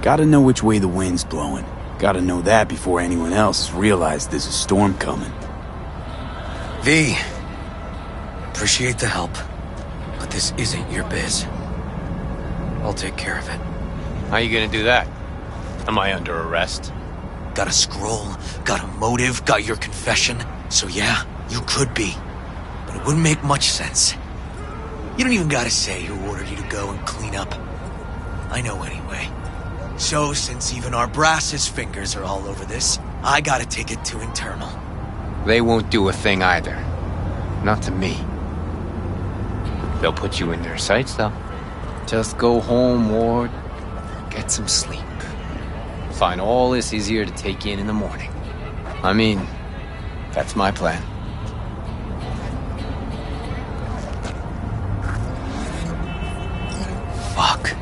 D: Gotta know which way the wind's blowing. Gotta know that before anyone else realizes there's a storm coming.
L: V, appreciate the help, but this isn't your biz. I'll take care of it.
R: How you gonna do that? Am I under arrest?
L: Got a scroll, got a motive, got your confession. So yeah, you could be. But it wouldn't make much sense. You don't even gotta say who ordered you to go and clean up. I know anyway. So, since even our brass's fingers are all over this, I gotta take it to internal.
R: They won't do a thing either. Not to me. They'll put you in their sights, though. Just go home, Ward. Get some sleep. Find all this easier to take in the morning. I mean, that's my plan.
L: Fuck.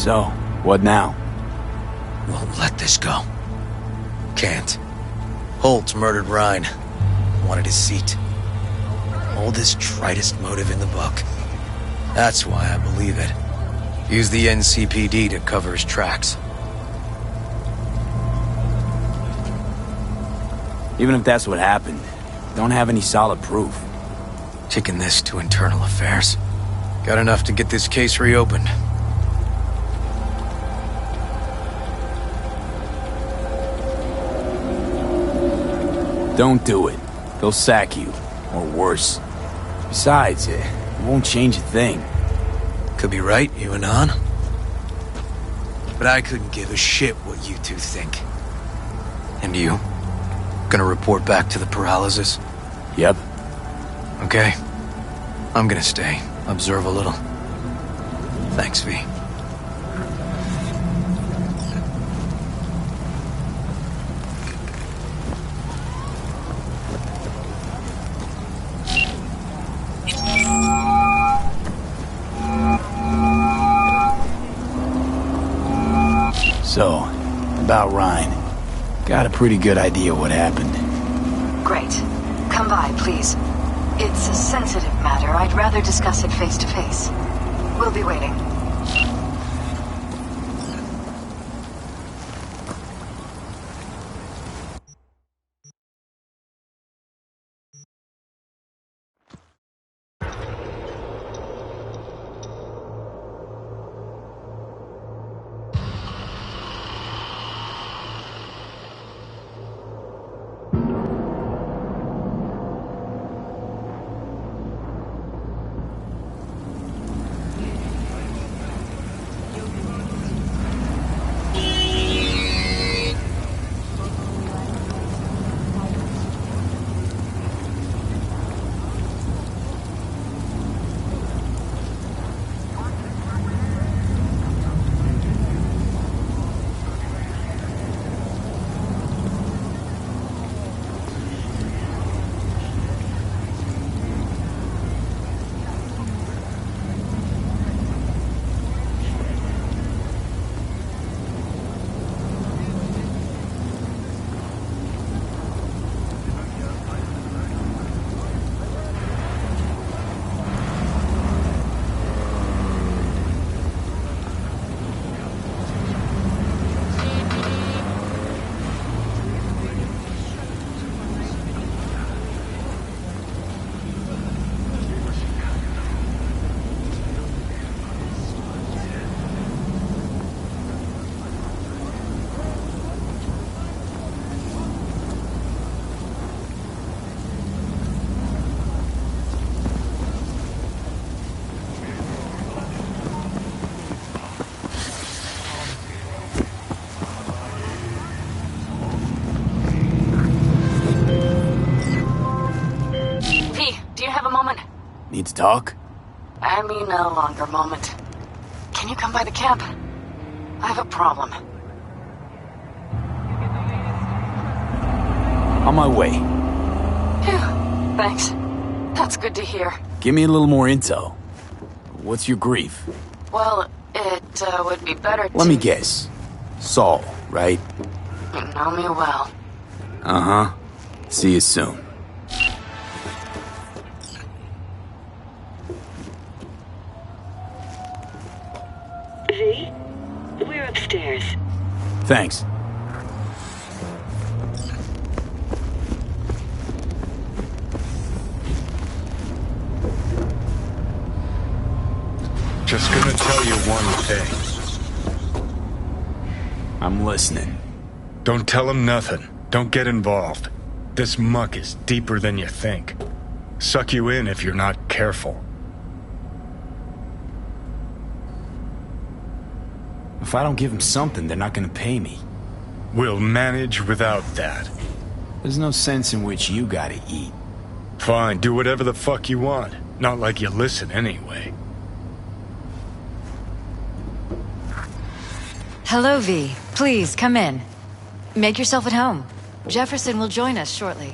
D: So, what now?
L: Won't let this go. Can't. Holt murdered Ryan. Wanted his seat. Oldest, tritest motive in the book. That's why I believe it. Use the NCPD to cover his tracks.
D: Even if that's what happened, don't have any solid proof.
L: Taking this to internal affairs. Got enough to get this case reopened.
D: Don't do it. They'll sack you. Or worse. Besides, it won't change a thing.
L: Could be right, you and An. But I couldn't give a shit what you two think. And you? Gonna report back to the paralysis?
D: Yep.
L: Okay. I'm gonna stay. Observe a little. Thanks, V.
D: So, about Ryan. Got a pretty good idea what happened.
I: Great. Come by, please. It's a sensitive matter. I'd rather discuss it face to face. We'll be waiting.
D: Need to talk?
I: I mean a longer moment. Can you come by the camp? I have a problem.
D: On my way.
I: Phew, thanks. That's good to hear.
D: Give me a little more intel. What's your grief?
I: Well, it would be better to...
D: Let me guess. Saul, right?
I: You know me well.
D: Uh-huh. See you soon.
A: V? We're upstairs.
D: Thanks.
F: Just gonna tell you one thing.
D: I'm listening.
F: Don't tell him nothing. Don't get involved. This muck is deeper than you think. Suck you in if you're not careful.
D: If I don't give them something, they're not gonna pay me.
F: We'll manage without that.
D: There's no sense in which you gotta eat.
F: Fine, do whatever the fuck you want. Not like you listen anyway.
I: Hello, V. Please, come in. Make yourself at home. Jefferson will join us shortly.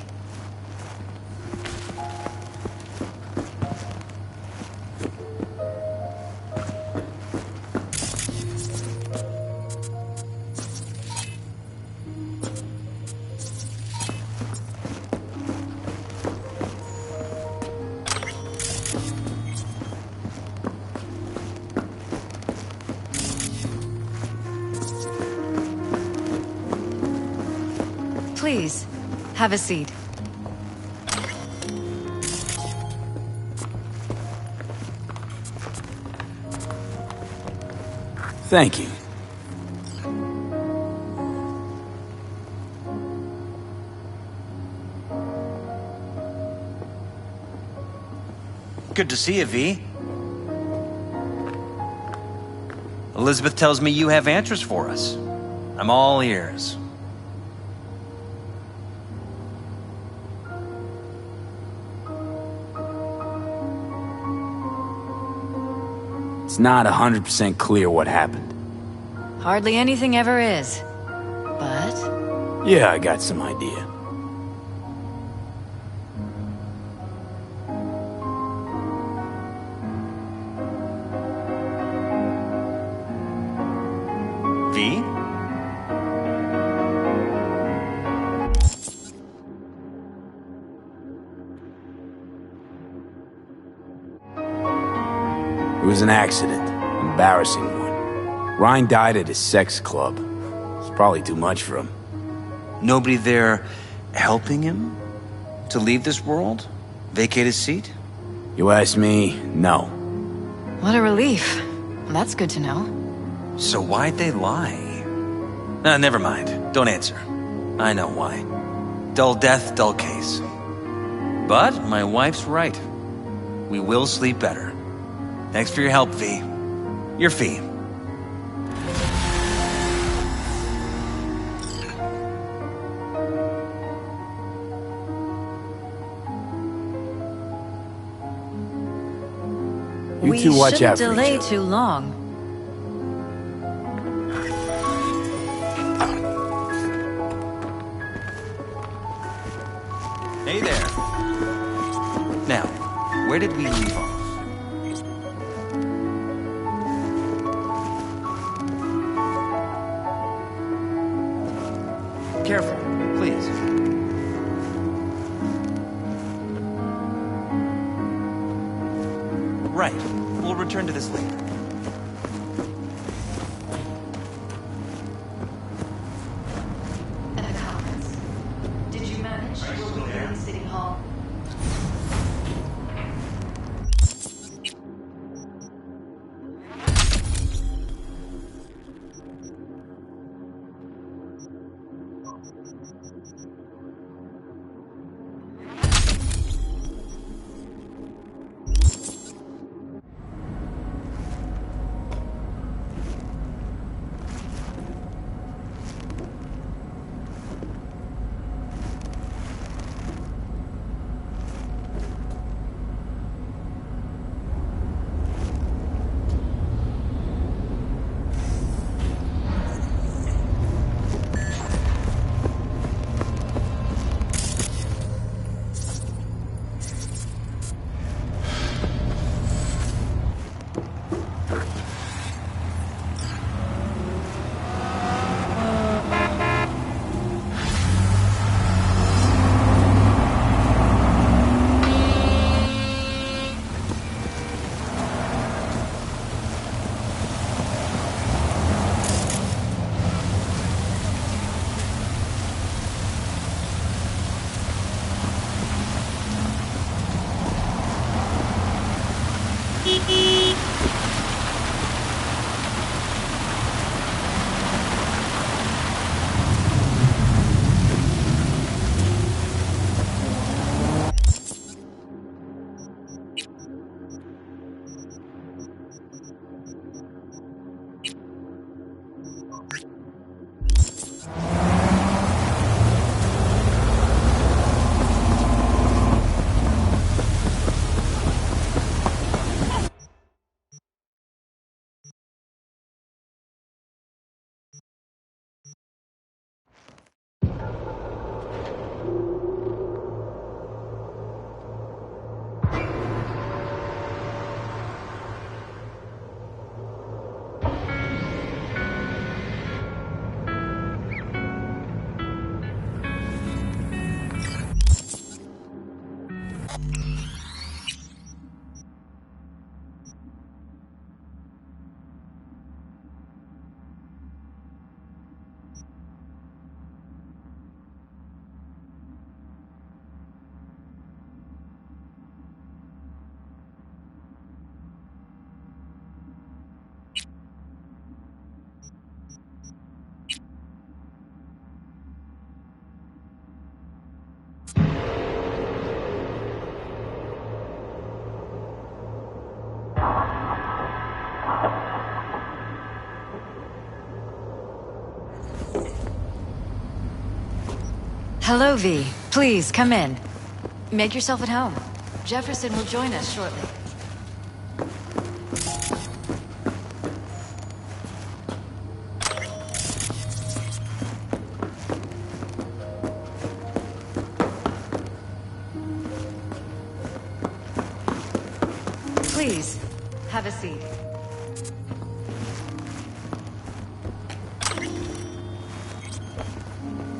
I: Please, have a seat.
D: Thank you.
H: Good to see you, V. Elizabeth tells me you have answers for us. I'm all ears.
D: It's not 100% clear what happened.
I: Hardly anything ever is. But...
D: Yeah, I got some idea.
H: V?
D: It was an accident. Embarrassing one. Ryan died at his sex club. It's probably too much for him.
H: Nobody there helping him to leave this world? Vacate his seat?
D: You ask me, no.
I: What a relief. That's good to know.
H: So why'd they lie? Never mind. Don't answer. I know why. Dull death, dull case. But my wife's right. We will sleep better. Thanks for your help, V. Your fee.
D: You two watch out for each
I: delay
D: other.
I: too long.
H: Hey there. Now, where did we leave off? Careful, please. Right. We'll return to this later.
I: Did you manage to locate City Hall? Hello, V. Please, come in. Make yourself at home. Jefferson will join us shortly. Please, have a seat.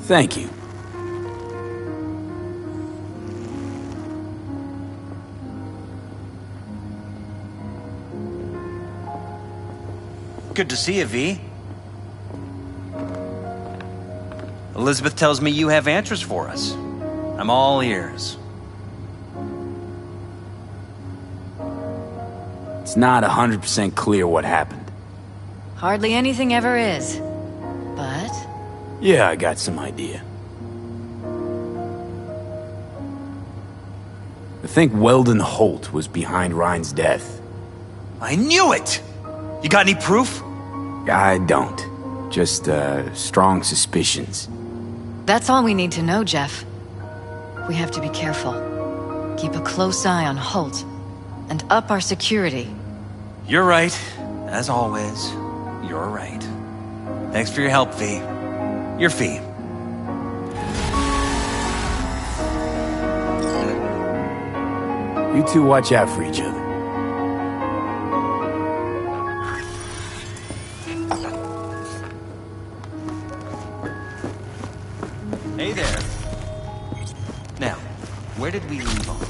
D: Thank you.
H: Good to see you, V. Elizabeth tells me you have answers for us. I'm all ears.
D: It's not 100% clear what happened.
I: Hardly anything ever is. But...
D: Yeah, I got some idea. I think Weldon Holt was behind Ryan's death.
H: I knew it! You got any proof?
D: I don't. Just, strong suspicions.
I: that's all we need to know, Jeff. We have to be careful. Keep a close eye on Holt. And up our security.
H: You're right. As always, you're right. Thanks for your help, V. Your fee.
D: You two watch out for each other.
H: Hey there. Now, where did we leave off?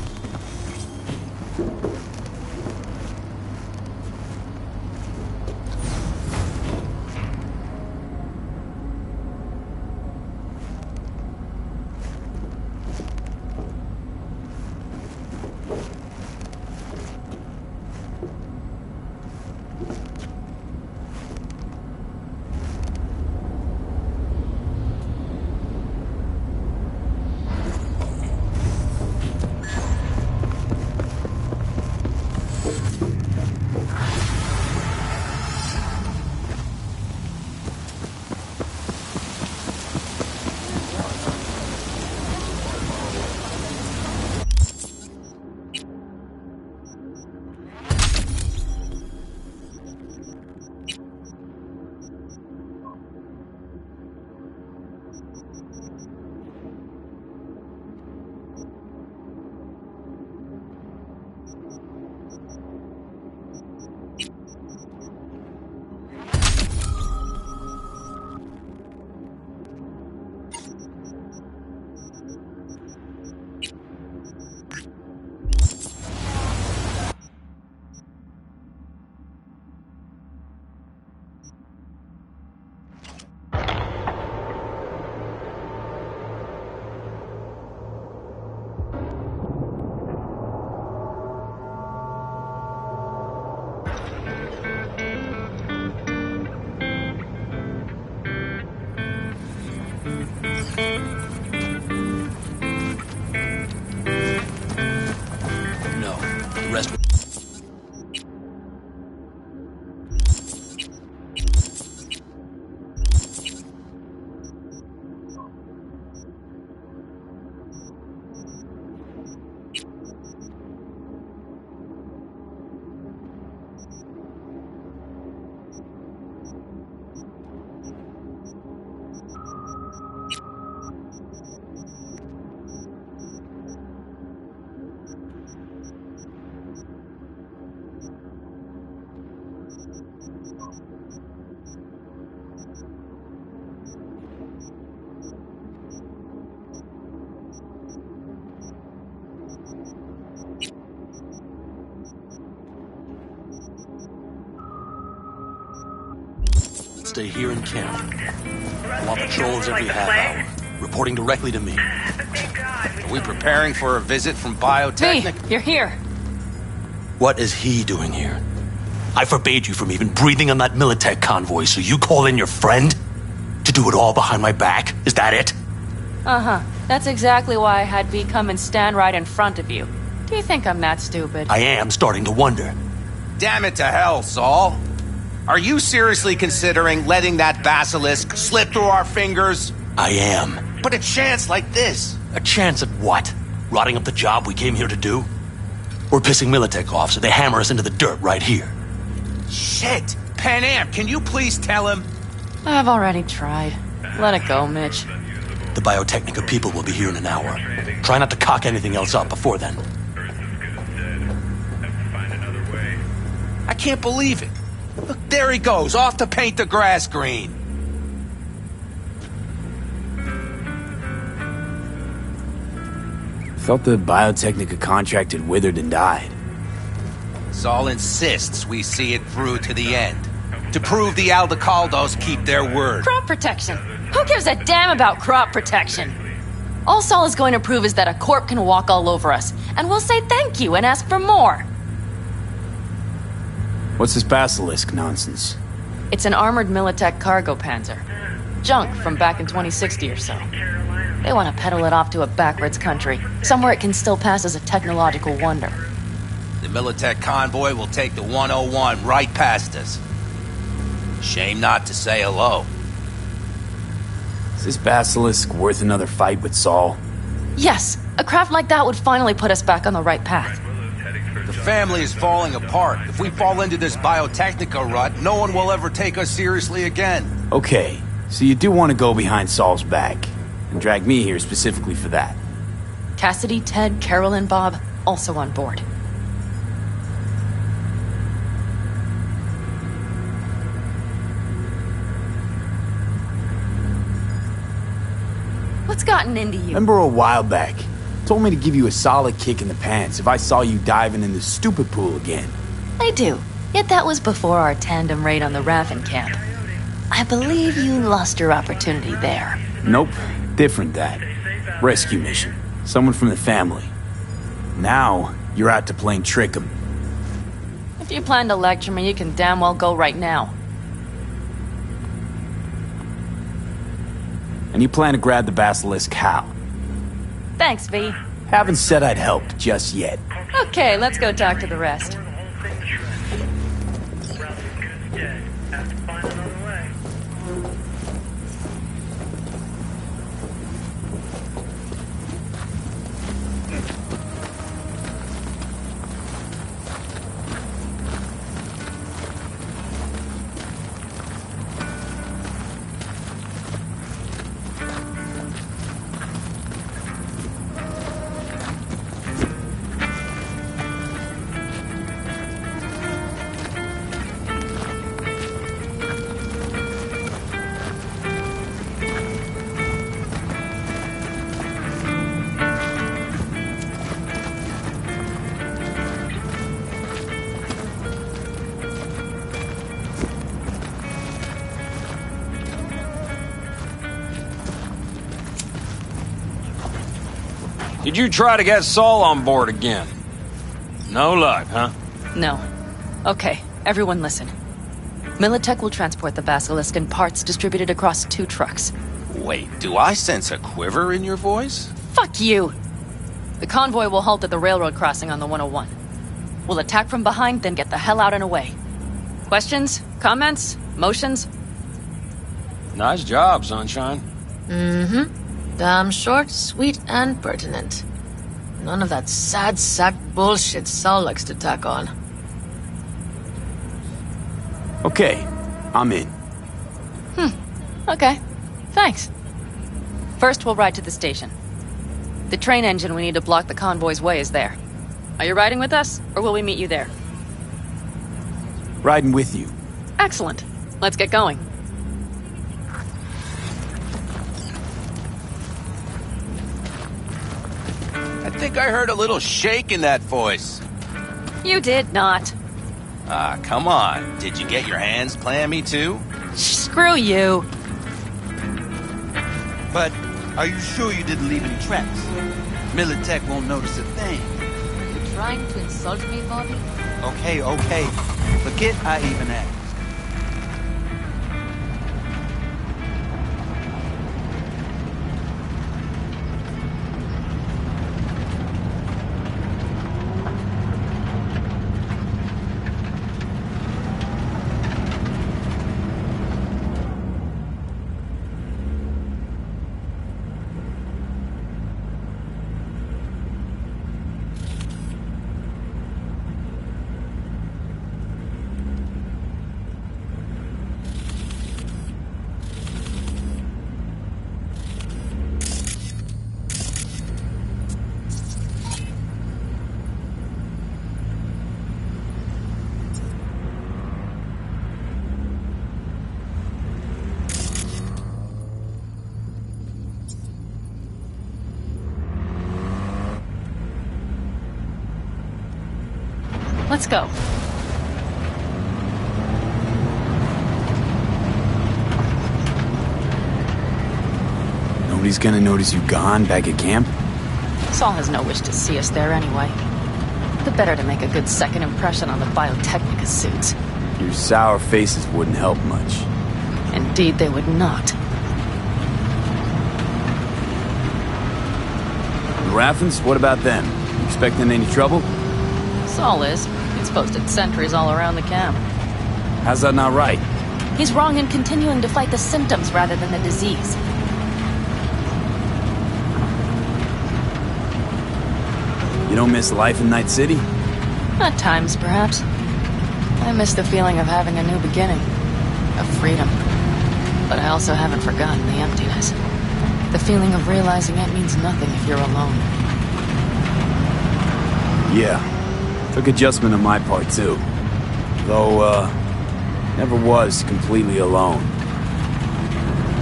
L: stay here in camp. I want patrols every half hour, reporting directly to me.
B: Are we preparing for a visit from Biotechnic?
I: V, you're here.
L: What is he doing here? I forbade you from even breathing on that Militech convoy, so you call in your friend? To do it all behind my back? Is that it?
J: Uh-huh. That's exactly why I had V come and stand right in front of you. Do you think I'm that stupid?
L: I am starting to wonder.
B: Damn it to hell, Saul. Are you seriously considering letting that basilisk slip through our fingers?
L: I am.
B: But a chance like this.
L: A chance at what? Rotting up the job we came here to do? We're pissing Militech off so they hammer us into the dirt right here.
B: Shit! Pan Am, can you please tell him?
J: I've already tried. Let it go, Mitch.
L: The Biotechnica people will be here in an hour. Try not to cock anything else up before then.
B: I can't believe it. Look, there he goes, off to paint the grass green.
W: Thought the Biotechnica contract had withered and died.
B: Saul insists we see it through to the end. To prove the Aldecaldos keep their word.
J: Crop protection. Who gives a damn about crop protection? All Saul is going to prove is that a corp can walk all over us, and we'll say thank you and ask for more.
W: What's this basilisk nonsense?
J: It's an armored Militech cargo panzer. Junk from back in 2060 or so. They want to peddle it off to a backwards country, somewhere it can still pass as a technological wonder.
B: The Militech convoy will take the 101 right past us. Shame not to say hello.
W: Is this basilisk worth another fight with Saul?
J: Yes, a craft like that would finally put us back on the right path.
B: The family is falling apart. If we fall into this Biotechnica rut, no one will ever take us seriously again.
W: Okay, so you do want to go behind Saul's back, and drag me here specifically for that.
J: Cassidy, Ted, Carol, and Bob also on board. What's gotten into you?
W: Remember a while back, told me to give you a solid kick in the pants if I saw you diving in the stupid pool again.
J: I do. Yet that was before our tandem raid on the Raffen camp. I believe you lost your opportunity there.
W: Nope, different that. Rescue mission. Someone from the family. Now, you're out to plain trick 'em.
J: If you plan to lecture me, you can damn well go right now.
W: And you plan to grab the basilisk how?
J: Thanks, V.
W: Haven't said I'd help just yet.
J: Okay, let's go talk to the rest.
R: Did you try to get Saul on board again? No luck, huh?
J: No. Okay, everyone listen. Militech will transport the basilisk in parts distributed across 2 trucks.
B: Wait, do I sense a quiver in your voice?
J: Fuck you! The convoy will halt at the railroad crossing on the 101. We'll attack from behind, then get the hell out and away. Questions? Comments? Motions?
R: Nice job, Sunshine.
C: Mm-hmm. Damn short, sweet, and pertinent. None of that sad sack bullshit Saul likes to tack on.
W: Okay, I'm in.
J: Okay. Thanks. First, we'll ride to the station. The train engine we need to block the convoy's way is there. Are you riding with us, or will we meet you there?
W: Riding with you.
J: Excellent. Let's get going.
B: I think I heard a little shake in that voice.
J: You did not.
B: Come on. Did you get your hands clammy too?
J: Screw you.
N: But are you sure you didn't leave any tracks? Militech won't notice a thing.
J: You're trying to insult me, Bobby?
N: Okay. Forget I even asked.
J: Let's go.
W: Nobody's gonna notice you gone back at camp?
J: Saul has no wish to see us there anyway. The better to make a good second impression on the Biotechnica suits.
W: Your sour faces wouldn't help much.
J: Indeed, they would not.
W: The Raffens, what about them? You expecting any trouble?
J: Saul is. He's posted sentries all around the camp.
W: How's that not right?
J: He's wrong in continuing to fight the symptoms rather than the disease.
W: You don't miss life in Night City?
J: At times, perhaps. I miss the feeling of having a new beginning. Of freedom. But I also haven't forgotten the emptiness. The feeling of realizing it means nothing if you're alone.
W: Yeah. Took adjustment on my part, too. Though, never was completely alone.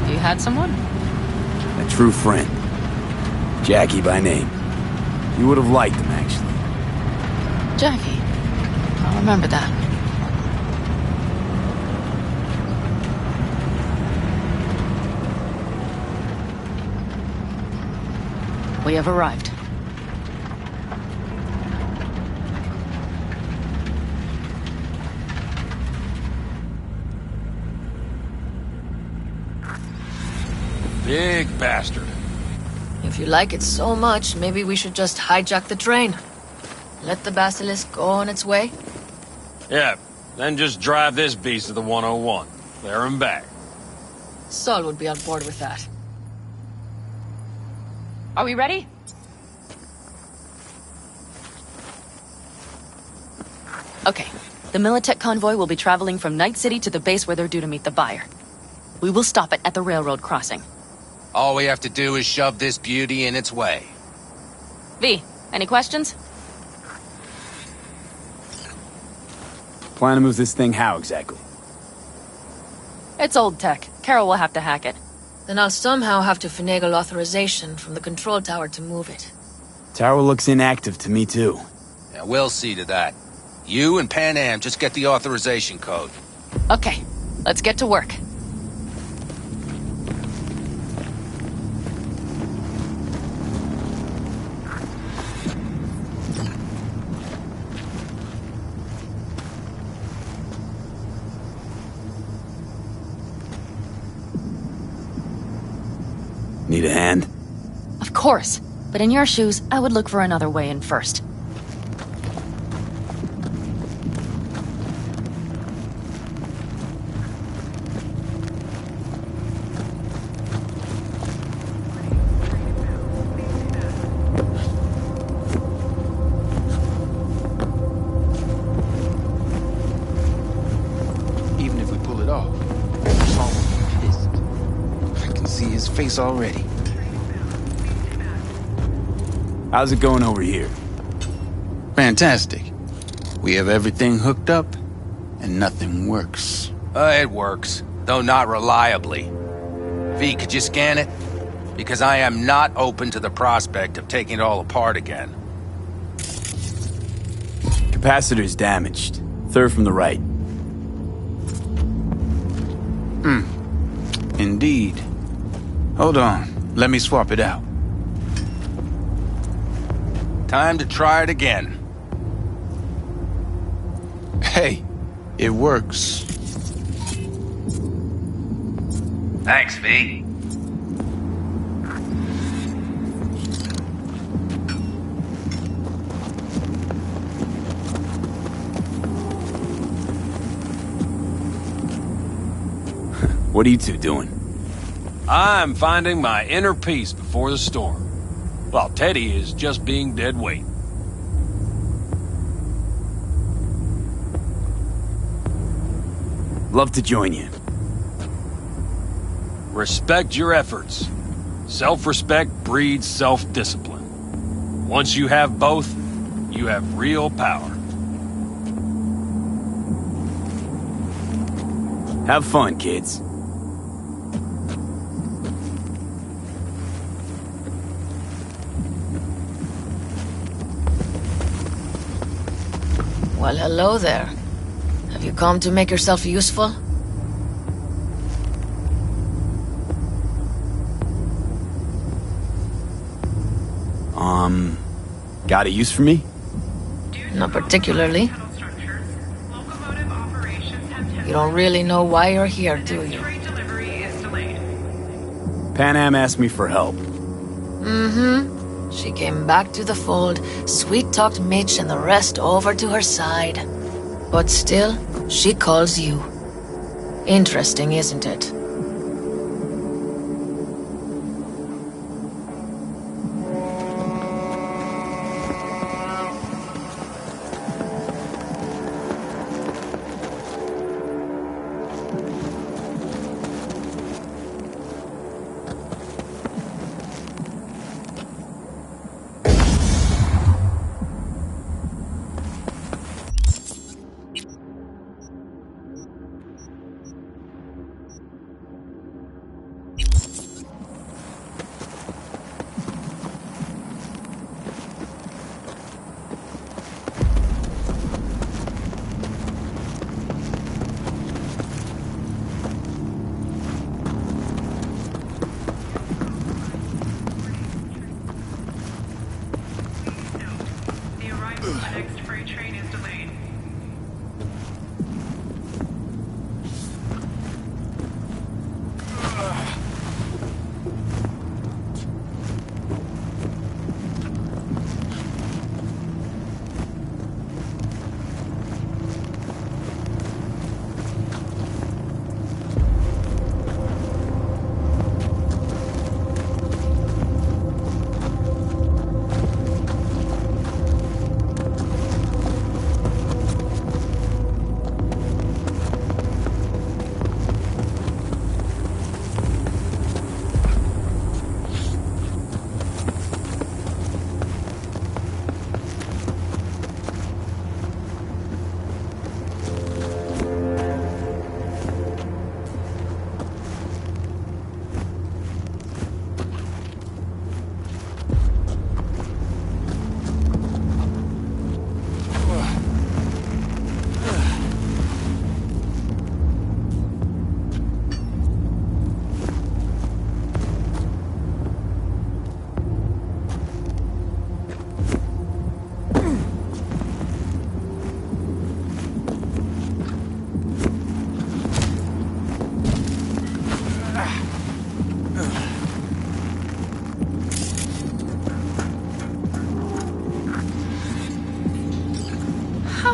J: You had someone?
W: A true friend. Jackie by name. You would have liked him, actually.
J: Jackie. I'll remember that. We have arrived.
R: Big bastard.
C: If you like it so much, maybe we should just hijack the train. Let the basilisk go on its way.
R: Yeah, then just drive this beast to the 101. There and back.
C: Saul would be on board with that.
J: Are we ready? Okay. The Militech convoy will be traveling from Night City to the base where they're due to meet the buyer. We will stop it at the railroad crossing.
B: All we have to do is shove this beauty in its way.
J: V, any questions?
W: Plan to move this thing how exactly?
J: It's old tech. Carol will have to hack it.
C: Then I'll somehow have to finagle authorization from the control tower to move it.
W: Tower looks inactive to me, too.
B: Yeah, we'll see to that. You and Pan Am just get the authorization code.
J: Okay, let's get to work.
W: Need a hand?
J: Of course. But in your shoes, I would look for another way in first.
N: Even if we pull it off, Saul will be pissed. I can see his face already.
W: How's it going over here?
N: Fantastic. We have everything hooked up, and nothing works.
B: It works, though not reliably. V, could you scan it? Because I am not open to the prospect of taking it all apart again.
W: Capacitor's damaged. Third from the right.
N: Indeed. Hold on. Let me swap it out.
B: Time to try it again.
N: Hey, it works.
B: Thanks, V.
W: What are you two doing?
G: I'm finding my inner peace before the storm, while Teddy is just being dead weight.
W: Love to join you.
G: Respect your efforts. Self-respect breeds self-discipline. Once you have both, you have real power.
W: Have fun, kids.
J: Well, hello there. Have you come to make yourself useful?
W: Got a use for me?
J: Not particularly. You don't really know why you're here, do you?
W: Pan Am asked me for help.
J: Mm-hmm. She came back to the fold, sweet-talked Mitch and the rest over to her side. But still, she calls you. Interesting, isn't it?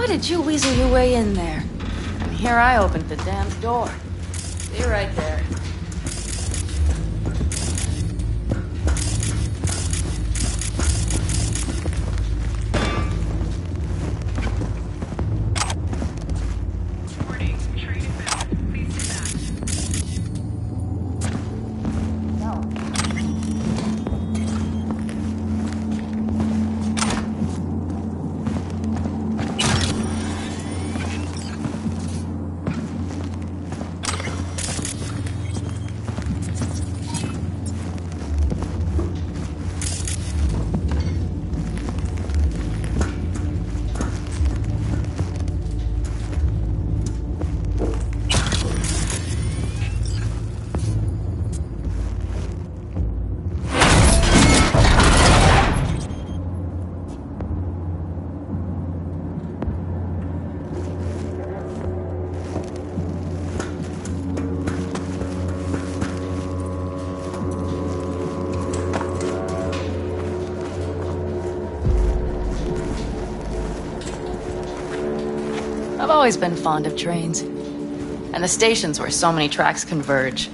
J: How did you weasel your way in there? And here I opened the damn door. Be right there. I've always been fond of trains. And the stations where so many tracks converge.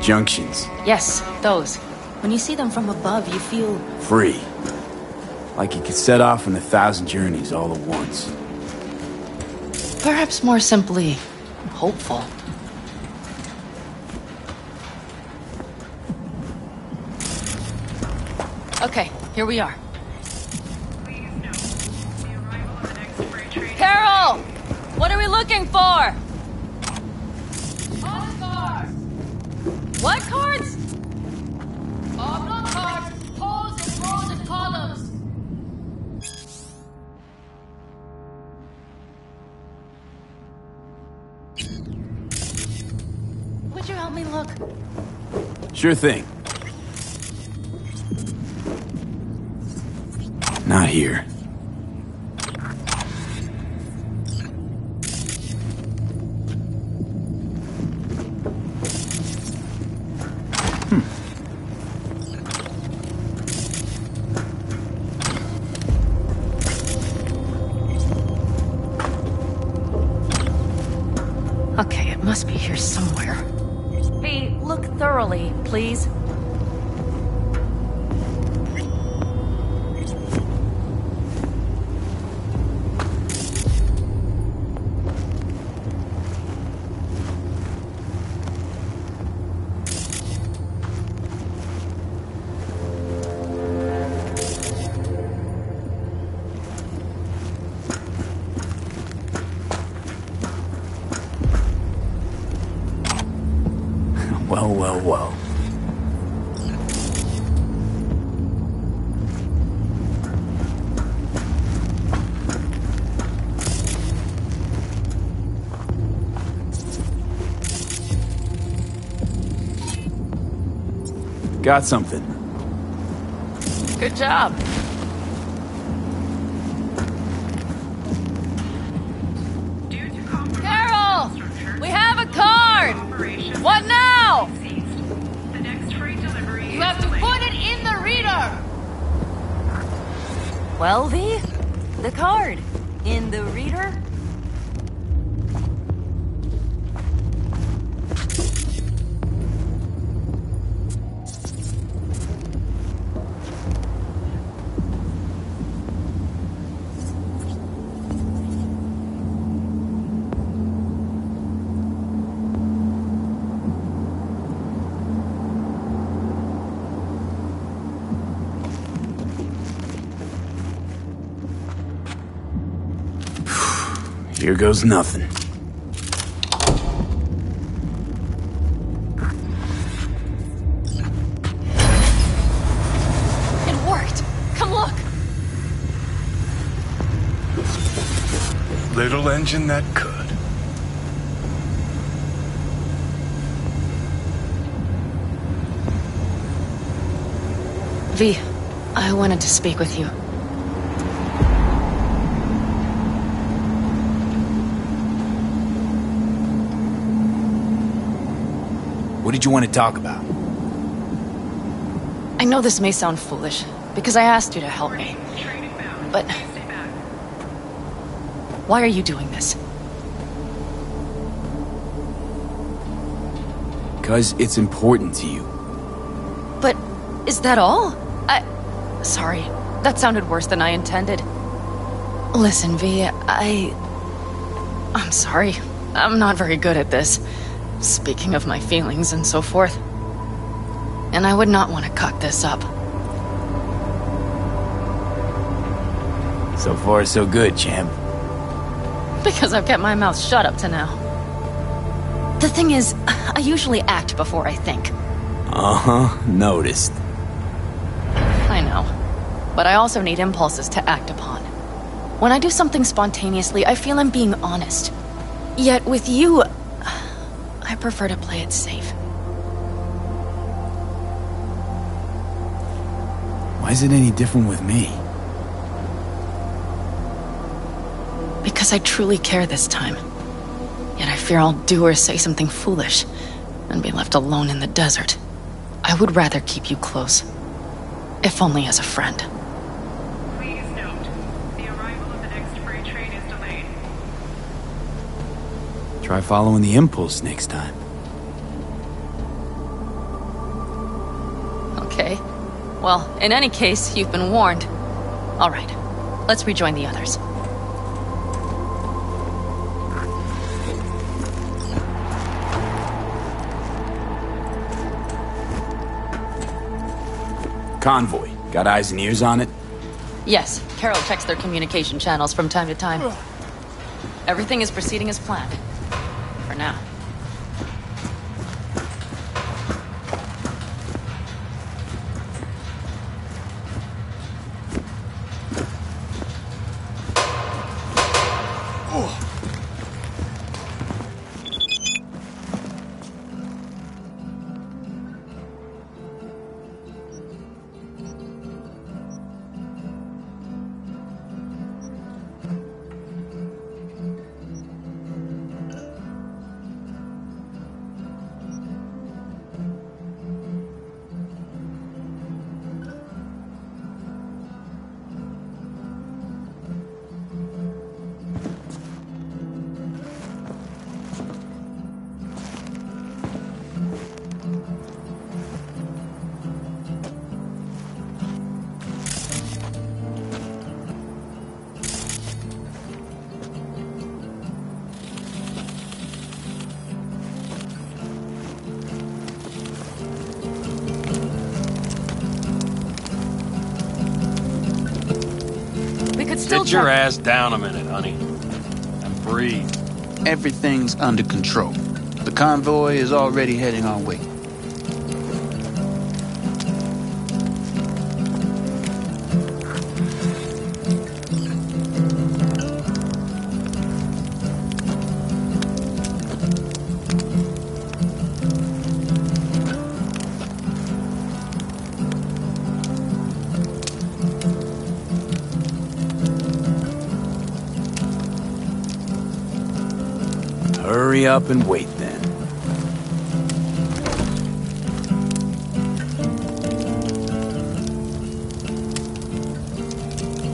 W: Junctions.
J: Yes, those. When you see them from above, you feel...
W: Free. Like you could set off on 1,000 journeys all at once.
J: Perhaps more simply, hopeful. Okay, here we are. Carol! What are we looking for? On cards! What cards? Not cards. Poles and rows and columns. Would you help me look?
W: Sure thing. Not here.
J: Okay, it must be here somewhere. V, look thoroughly, please.
W: Well. Got something.
J: Good job. Carol! We have a card! What now? You have to put it in the reader! Well, V? The card. In the reader?
W: Here goes nothing.
J: It worked! Come look!
F: Little engine that could.
J: V, I wanted to speak with you.
W: What did you want to talk about?
J: I know this may sound foolish, because I asked you to help me. But... why are you doing this?
W: Because it's important to you.
J: But... is that all? Sorry, that sounded worse than I intended. Listen, V, I'm sorry. I'm not very good at this. Speaking of my feelings and so forth. And I would not want to cock this up.
W: So far, so good, champ.
J: Because I've kept my mouth shut up to now. The thing is, I usually act before I think.
W: Uh-huh, noticed.
J: I know. But I also need impulses to act upon. When I do something spontaneously, I feel I'm being honest. Yet with you... I prefer to play it safe.
W: Why is it any different with me?
J: Because I truly care this time. Yet I fear I'll do or say something foolish and be left alone in the desert. I would rather keep you close. If only as a friend.
E: Please note, the arrival of the next freight train is delayed.
W: Try following the impulse next time.
J: Okay. Well, in any case, you've been warned. All right. Let's rejoin the others.
W: Convoy. Got eyes and ears on it?
J: Yes, Carol checks their communication channels from time to time. Everything is proceeding as planned. For now.
G: Sit your ass down a minute, honey. And breathe.
N: Everything's under control. The convoy is already heading our way.
W: Hurry up and wait then.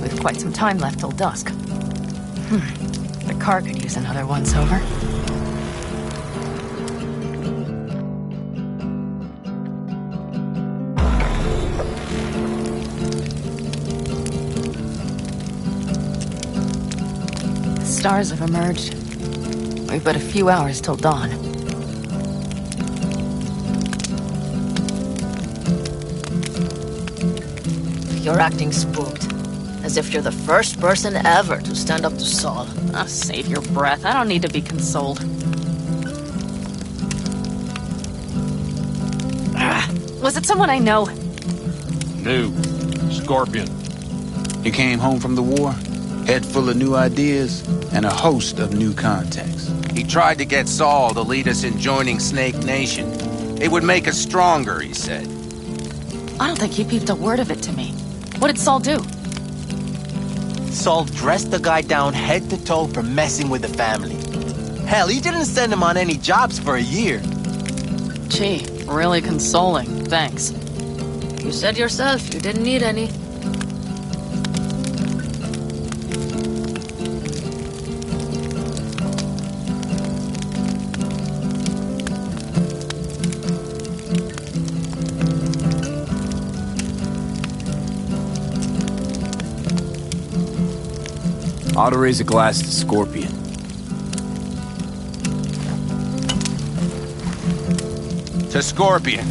J: We've quite some time left till dusk. The car could use another once-over. The stars have emerged. We've but a few hours till dawn.
C: You're acting spooked. As if you're the first person ever to stand up to Saul.
J: Oh, save your breath. I don't need to be consoled. Was it someone I know?
G: New. Scorpion.
N: He came home from the war, head full of new ideas, and a host of new contacts.
B: He tried to get Saul to lead us in joining Snake Nation. It would make us stronger, he said.
J: I don't think he peeped a word of it to me. What did Saul do?
K: Saul dressed the guy down head to toe for messing with the family. Hell, he didn't send him on any jobs for a year.
J: Gee, really consoling. Thanks.
C: You said yourself you didn't need any.
W: Ought to raise a glass to Scorpion.
B: To Scorpion.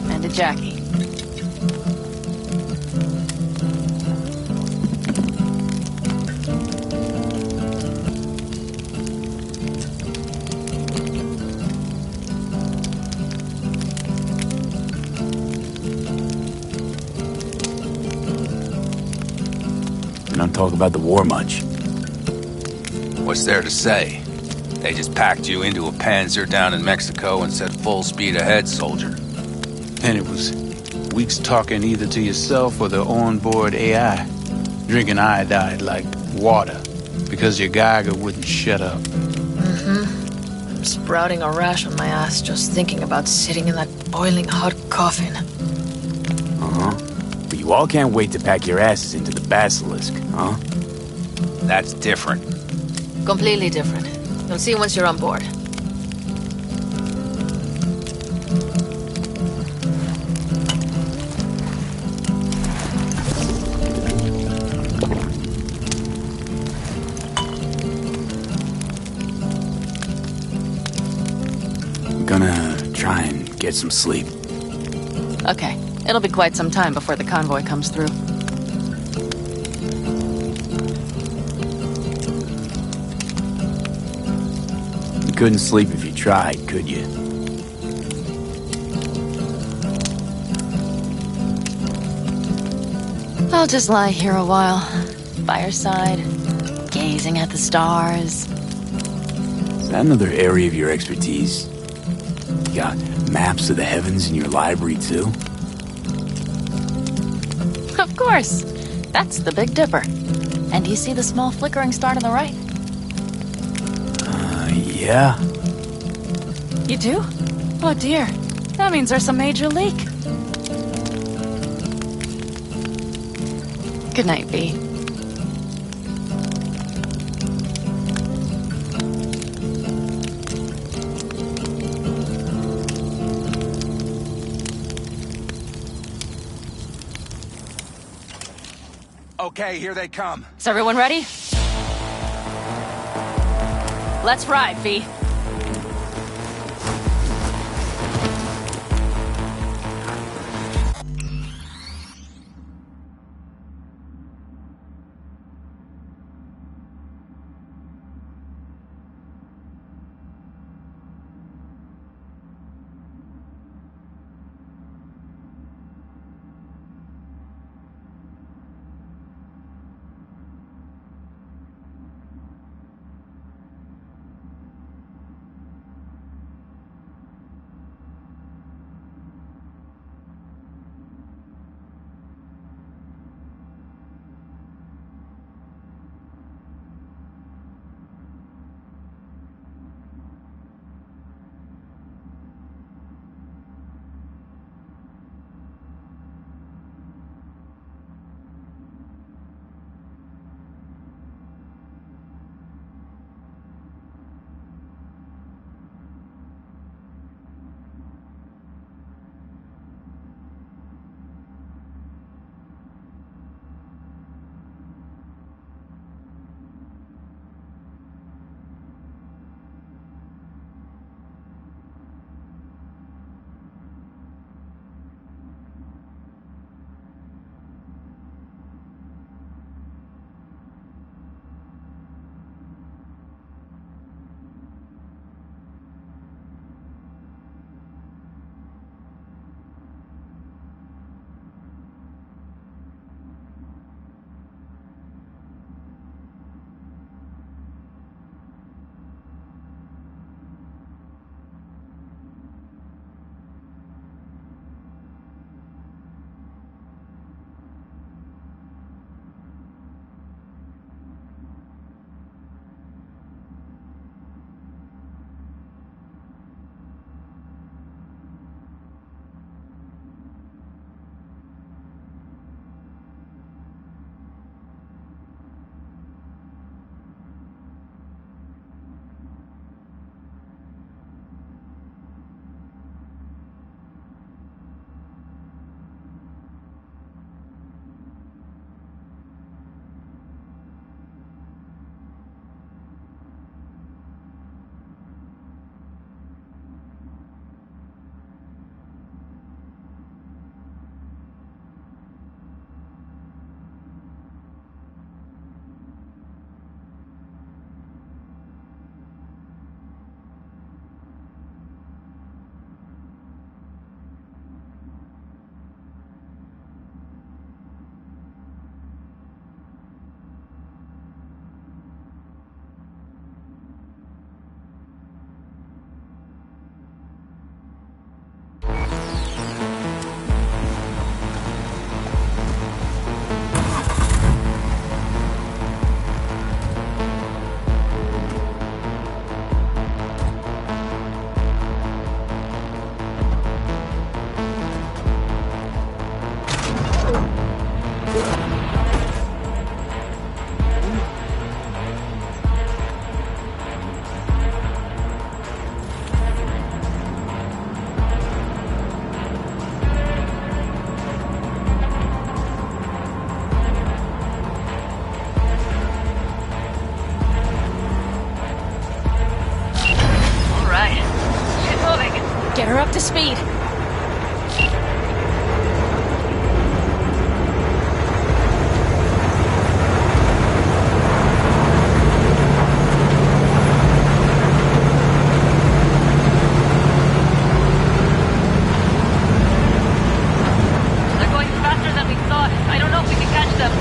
J: And to Jackie.
W: Don't talk about the war much.
B: What's there to say? They just packed you into a Panzer down in Mexico and said full speed ahead, soldier.
N: And it was weeks talking either to yourself or the onboard AI, drinking iodide like water, because your Geiger wouldn't shut up.
C: I'm sprouting a rash on my ass just thinking about sitting in that boiling hot coffin.
W: But you all can't wait to pack your asses into the Basilisk, huh?
B: That's different.
C: Completely different. You'll see once you're on board.
W: I'm gonna try and get some sleep.
J: Okay. It'll be quite some time before the convoy comes through.
W: You couldn't sleep if you tried, could you?
J: I'll just lie here a while, by your side, gazing at the stars.
W: Is that another area of your expertise? You got maps of the heavens in your library, too?
J: Of course. That's the Big Dipper. And you see the small flickering star to the right?
W: Yeah.
J: You do? Oh dear. That means there's a major leak. Good night, V.
B: Okay, here they come.
J: Is everyone ready? Let's ride, V. speed.
E: They're going faster than we thought. I don't know if we can catch them.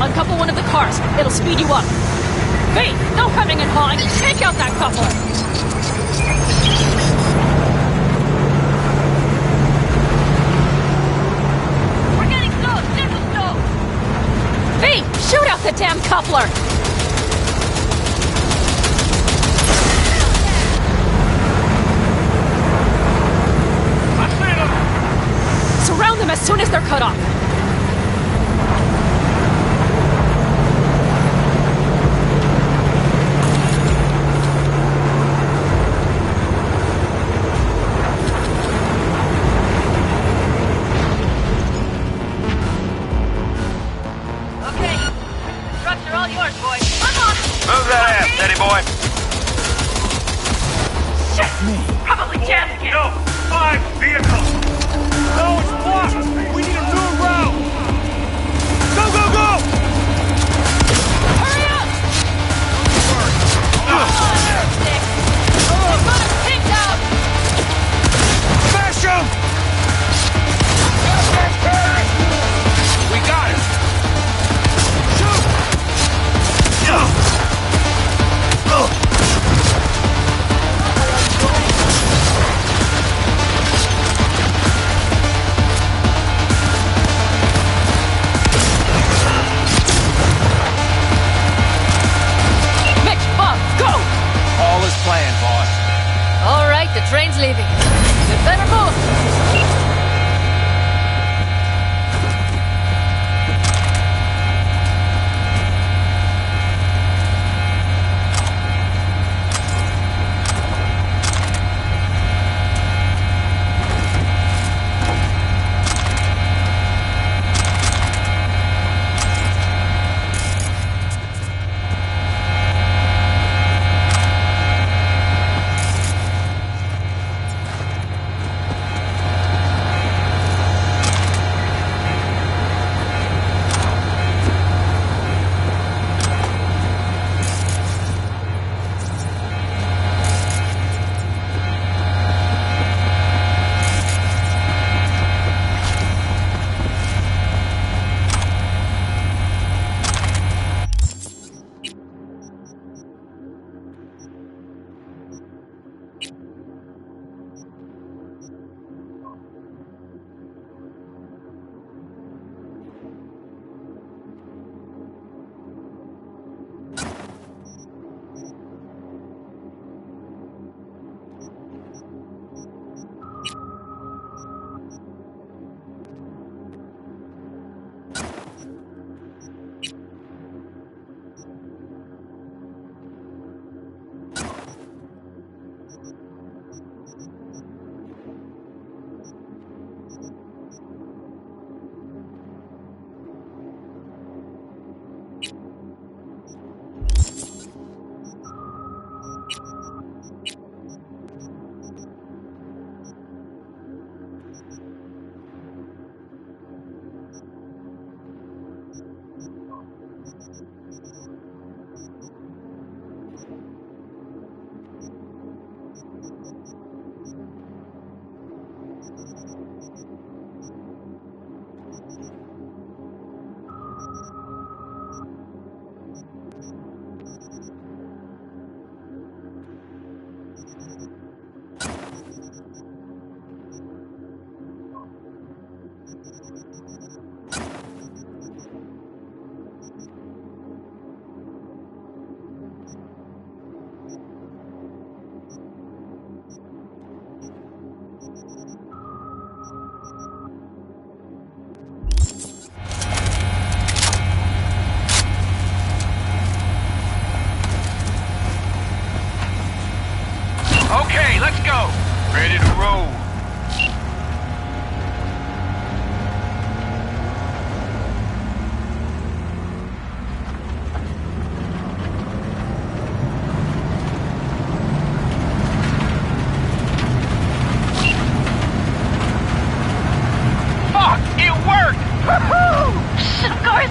J: Uncouple one of the cars. It'll speed you up. Hey, no hemming and hawing. Take out that coupler.
E: We're getting slow. Super slow.
J: Hey, shoot out the damn coupler. Surround them as soon as they're cut off.
E: Okay. Trucks are all yours, boy. Come on.
O: Move that ass, steady boy.
E: Shit. Probably jammed again.
O: No, 5 vehicles. No, it's blocked. We need a new route. Go, go, go!
E: Hurry up! Come on, Stick. They've got us picked out.
O: Smash him! We got it. Shoot!
J: Mitch, Bob, go!
B: All is planned, boss.
J: All right, the train's leaving. You better move.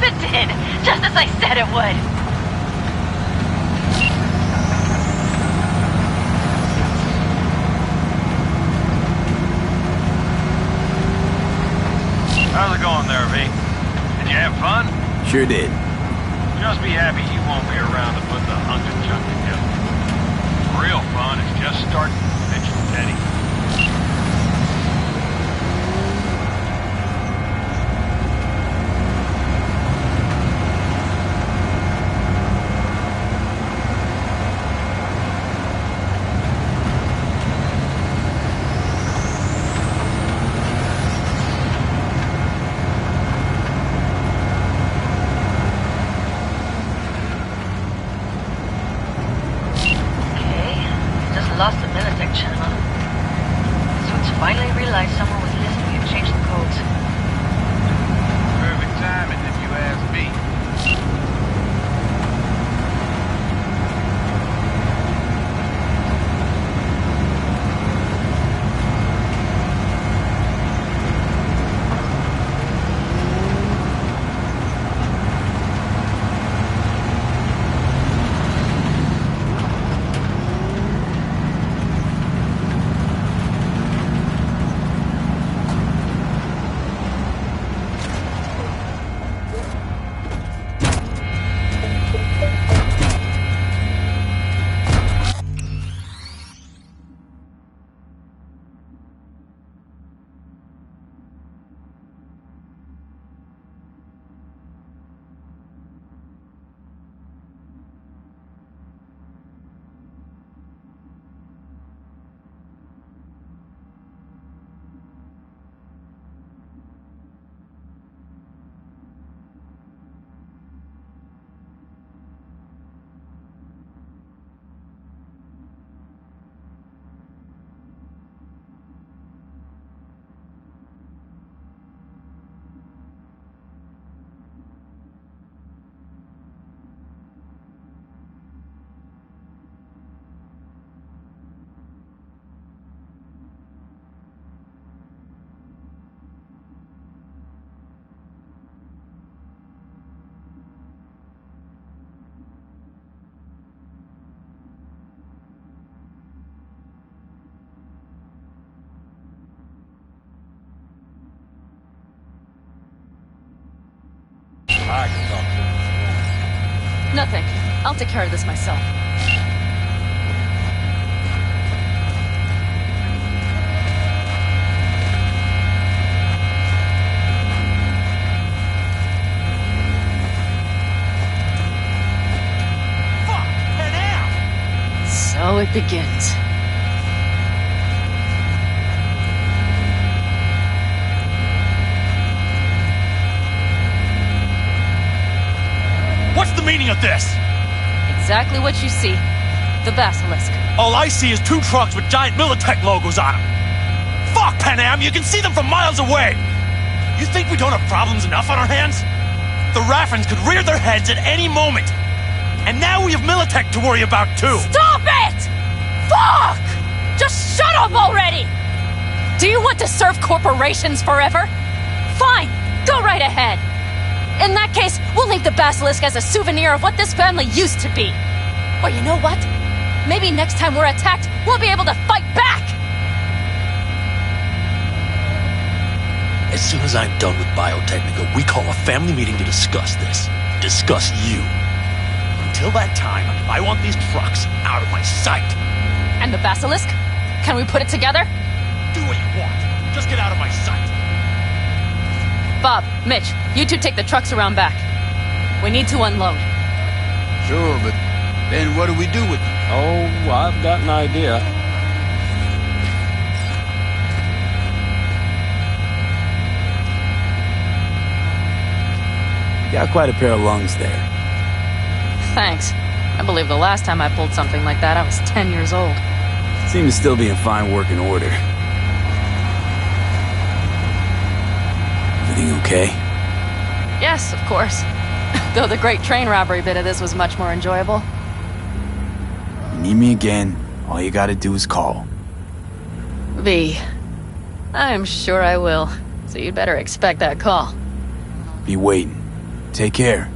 E: It did, just as I said it would.
G: How's it going there, V? Did you have fun?
W: Sure did.
G: Just be happy you won't be around to put the hunk of junk together. Real fun is just starting, Mitch and Teddy.
E: Lost the Militech channel. Suits finally realized someone was listening and changed the codes.
G: Perfect timing if you ask me. I can talk to him.
J: No, thank you. I'll take care of this myself. So it begins.
O: What's the meaning of this?
J: Exactly what you see. The Basilisk.
O: All I see is 2 trucks with giant Militech logos on them. Fuck, Panam, you can see them from miles away! You think we don't have problems enough on our hands? The Raffens could rear their heads at any moment. And now we have Militech to worry about, too.
J: Stop it! Fuck! Just shut up already! Do you want to serve corporations forever? Fine, go right ahead. In that case, we'll leave the Basilisk as a souvenir of what this family used to be. Or you know what? Maybe next time we're attacked, we'll be able to fight back!
Q: As soon as I'm done with Biotechnica, we call a family meeting to discuss this. Discuss you. Until that time, I want these trucks out of my sight.
J: And the Basilisk? Can we put it together?
O: Do what you want. Just get out of my sight.
J: Bob, Mitch, you two take the trucks around back. We need to unload.
N: Sure, but then what do we do with them?
G: Oh, I've got an idea.
W: You got quite a pair of lungs there.
J: Thanks. I believe the last time I pulled something like that, I was 10 years old.
W: Seem to still be in fine working order. Everything okay?
J: Yes, of course. Though the great train robbery bit of this was much more enjoyable.
W: You need me again, all you gotta do is call.
J: V. I'm sure I will. So you'd better expect that call.
W: Be waiting. Take care.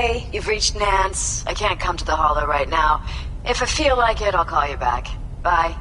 I: Hey, you've reached Nance. I can't come to the Hollow right now. If I feel like it, I'll call you back. Bye.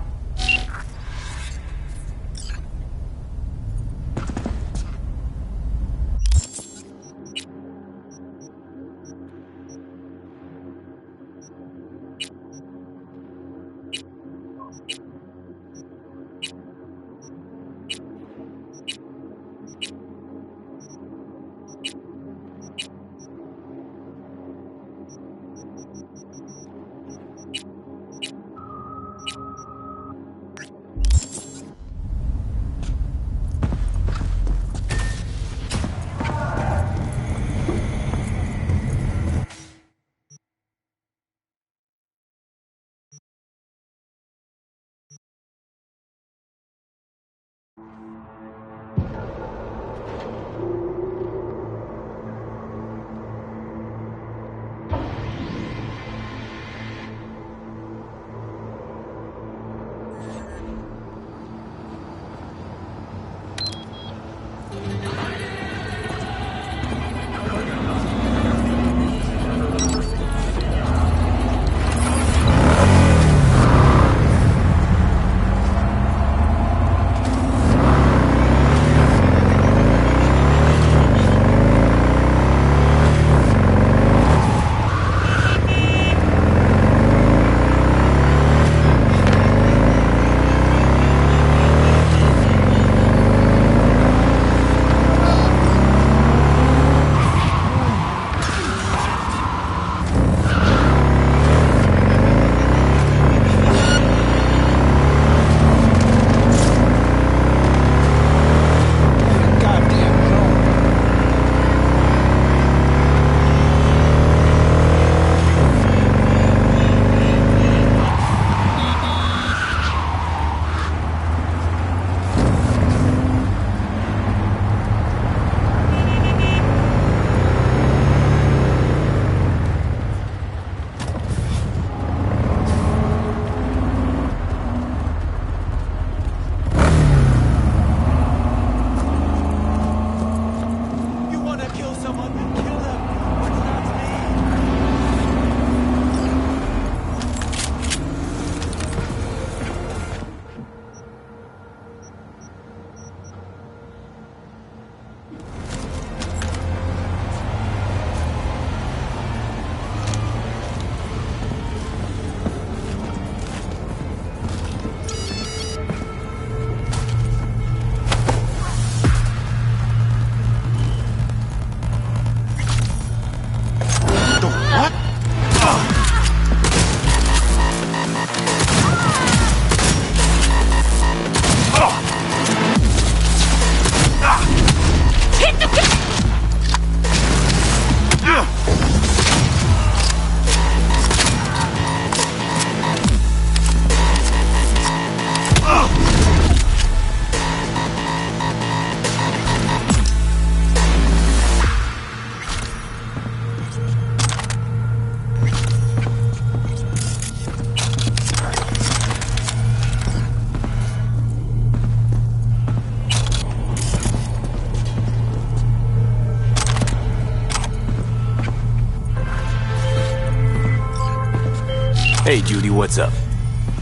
W: Hey, Judy, what's up?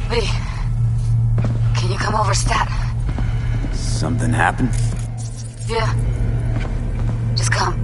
I: V, can you come over stat?
W: Something happened?
I: Yeah. Just come.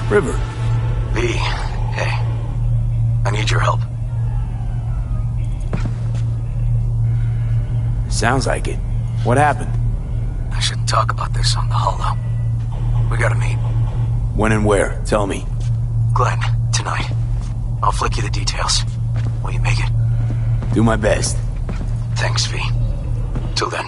W: River.
L: V, hey. I need your help.
W: Sounds like it. What happened?
L: I shouldn't talk about this on the holo. We gotta meet.
W: When and where? Tell me.
L: Glenn, tonight. I'll flick you the details. Will you make it?
W: Do my best.
L: Thanks, V. Till then.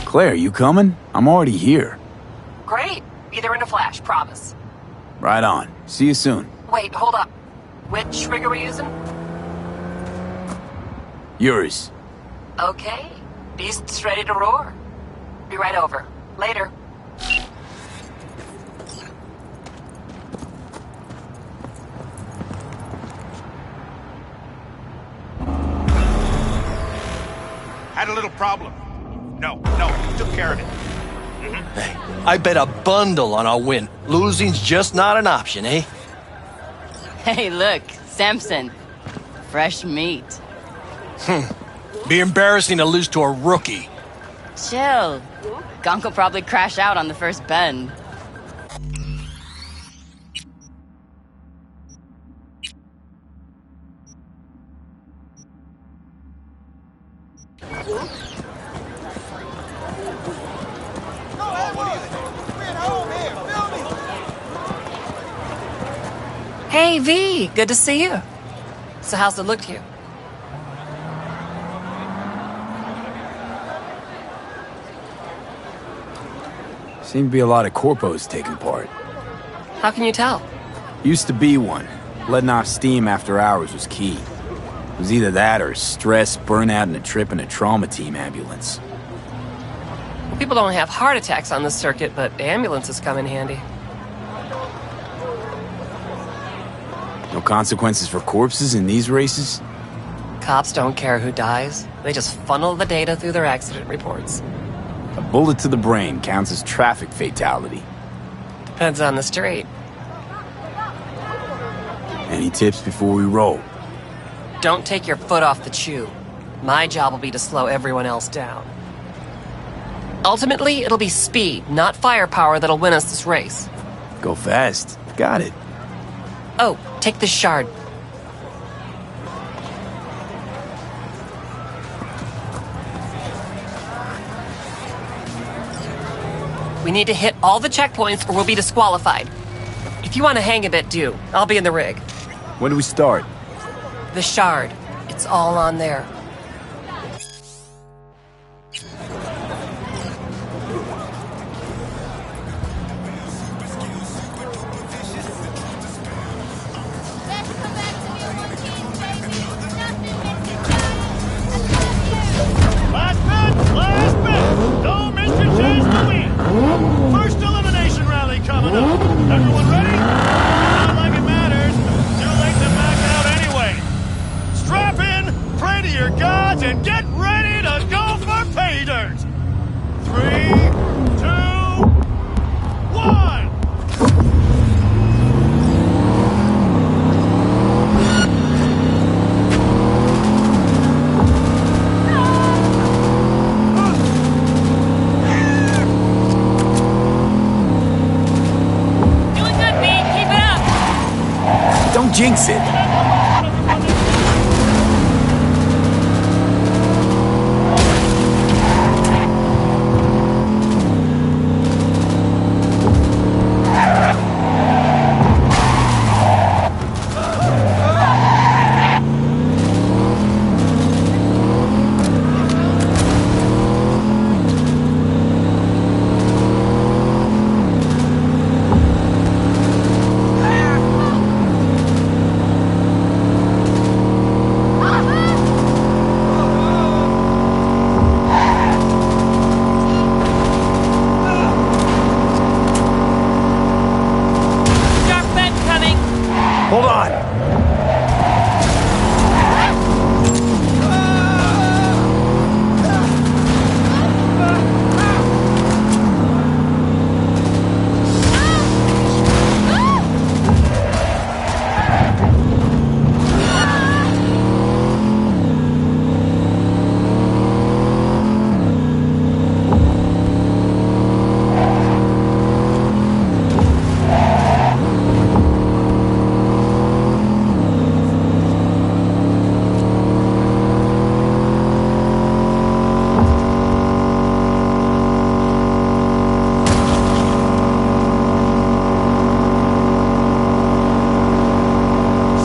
W: Claire, you coming? I'm already here.
T: Great. Be there in a flash, promise.
W: Right on. See you soon.
T: Wait, hold up. Which rig are we using?
W: Yours.
T: Okay. Beast's ready to roar. Be right over. Later.
B: Had a little problem. No, took care of it.
Q: Hey, I bet a bundle on our win. Losing's just not an option, eh?
J: Hey, look, Samson. Fresh meat.
Q: Be embarrassing to lose to a rookie.
J: Chill. Gonk will probably crash out on the first bend.
T: Hey, V. Good to see you. So how's it look to you?
W: Seem to be a lot of corpos taking part.
T: How can you tell?
W: Used to be one. Letting off steam after hours was key. It was either that or stress, burnout, and a trip in a trauma team ambulance.
T: Well, people don't have heart attacks on this circuit, but ambulances come in handy.
W: No consequences for corpses in these races?
T: Cops don't care who dies. They just funnel the data through their accident reports.
W: A bullet to the brain counts as traffic fatality.
T: Depends on the street.
W: Any tips before we roll?
T: Don't take your foot off the chew. My job will be to slow everyone else down. Ultimately, it'll be speed, not firepower, that'll win us this race.
W: Go fast. Got it.
T: Oh, take this shard. We need to hit all the checkpoints or we'll be disqualified. If you want to hang a bit, do. I'll be in the rig.
W: When do we start?
T: The shard. It's all on there.
O: Last bit! Don't miss your chance to win! First elimination rally coming up. Everyone ready? Not like it matters. Too late to back out anyway. Strap in, pray to your gods, and get ready to go for pay dirt! 3, 2, 1!
W: Don't jinx it. on!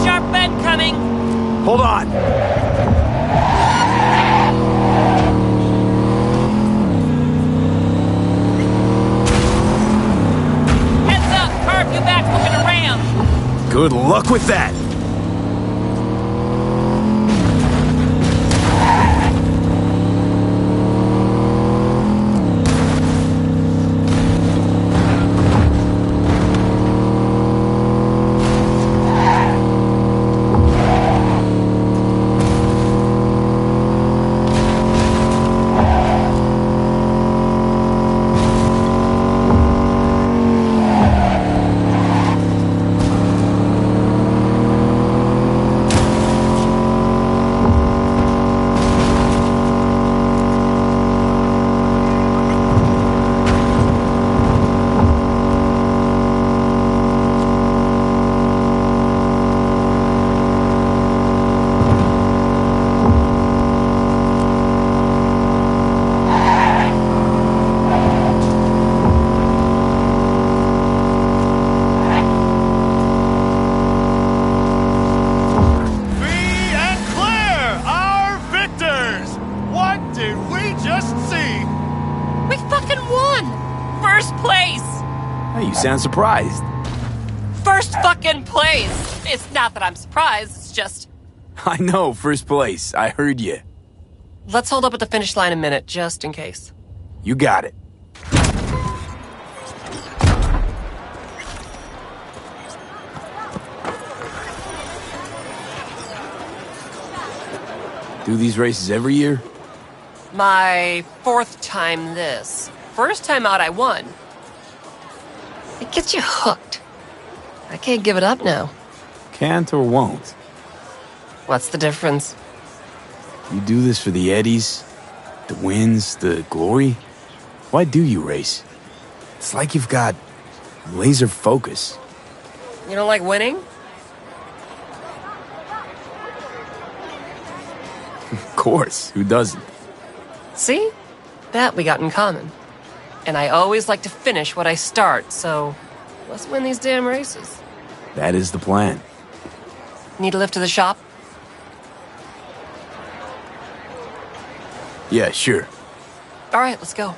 T: Sharp bend coming!
W: Hold on!
T: Heads up! Car view back, we're gonna ram!
W: Good luck with that!
T: We fucking won! First place!
W: Hey, you sound surprised.
T: First fucking place! It's not that I'm surprised, it's just...
W: I know, first place. I heard you.
T: Let's hold up at the finish line a minute, just in case.
W: You got it. Do these races every year?
T: My fourth time this. First time out, I won. It gets you hooked. I can't give it up now.
W: Can't or won't?
T: What's the difference?
W: You do this for the eddies, the wins, the glory? Why do you race? It's like you've got laser focus.
T: You don't like winning?
W: Of course, who doesn't?
T: See? That we got in common. And I always like to finish what I start, so let's win these damn races.
W: That is the plan.
T: Need a lift to the shop?
W: Yeah, sure.
T: All right, let's go.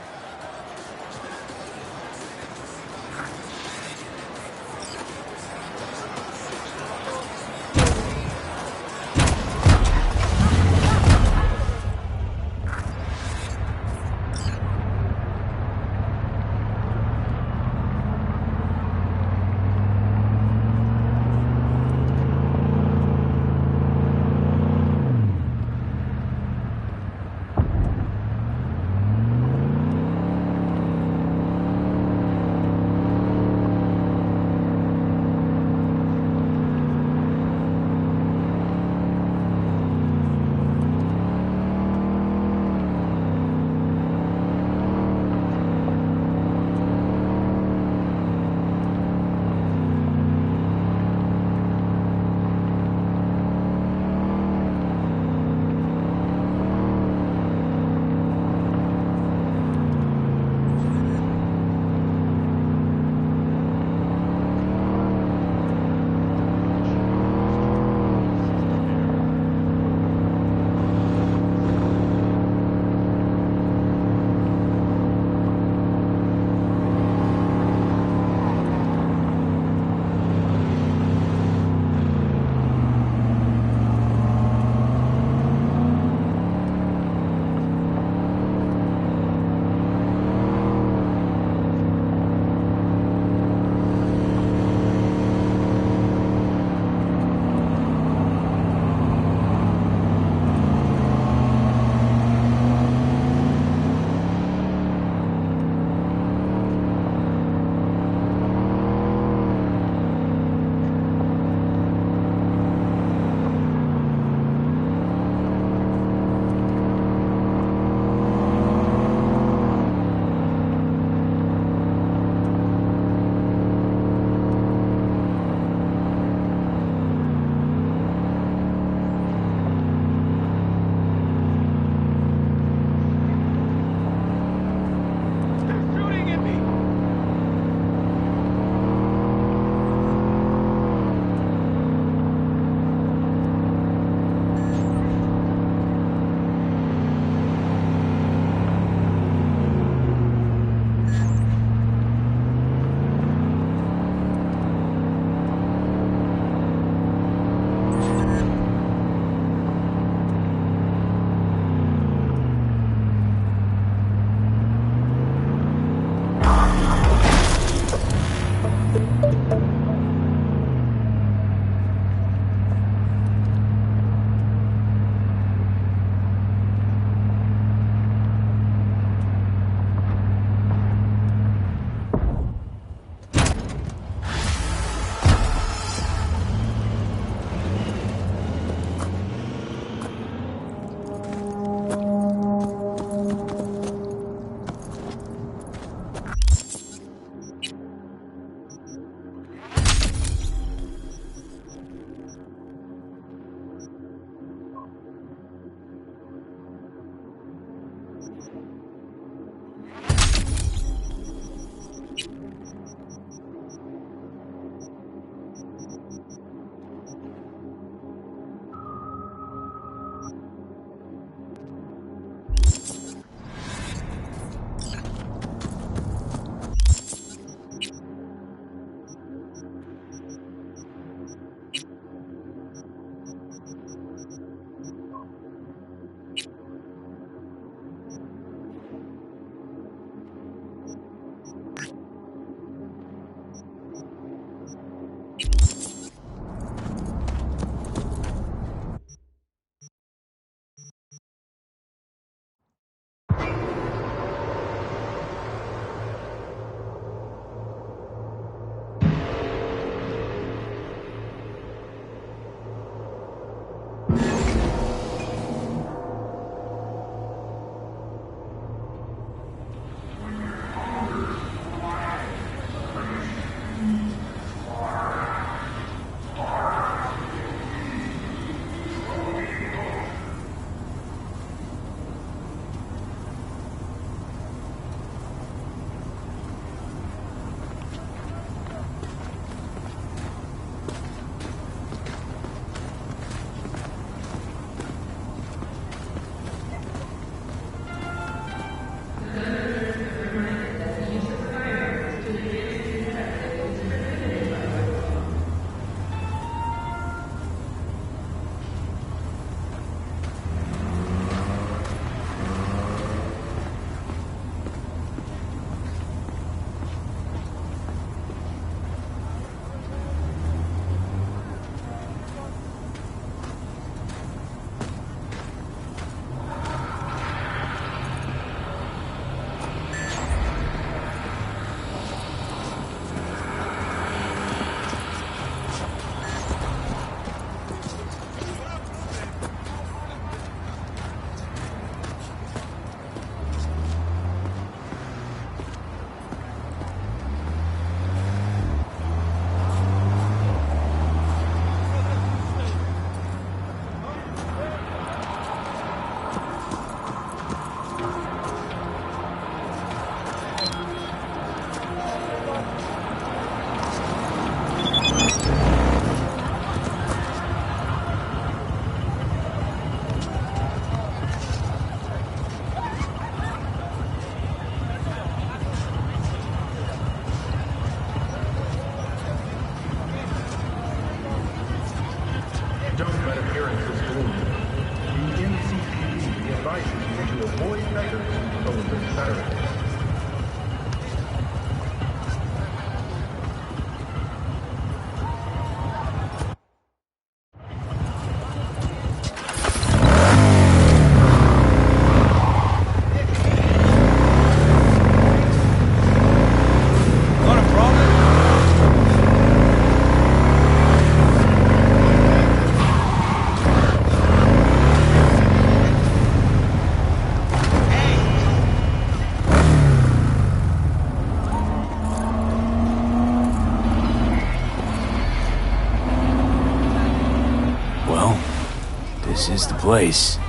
W: This is the place.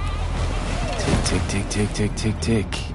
W: Tick, tick, tick, tick, tick, tick, tick.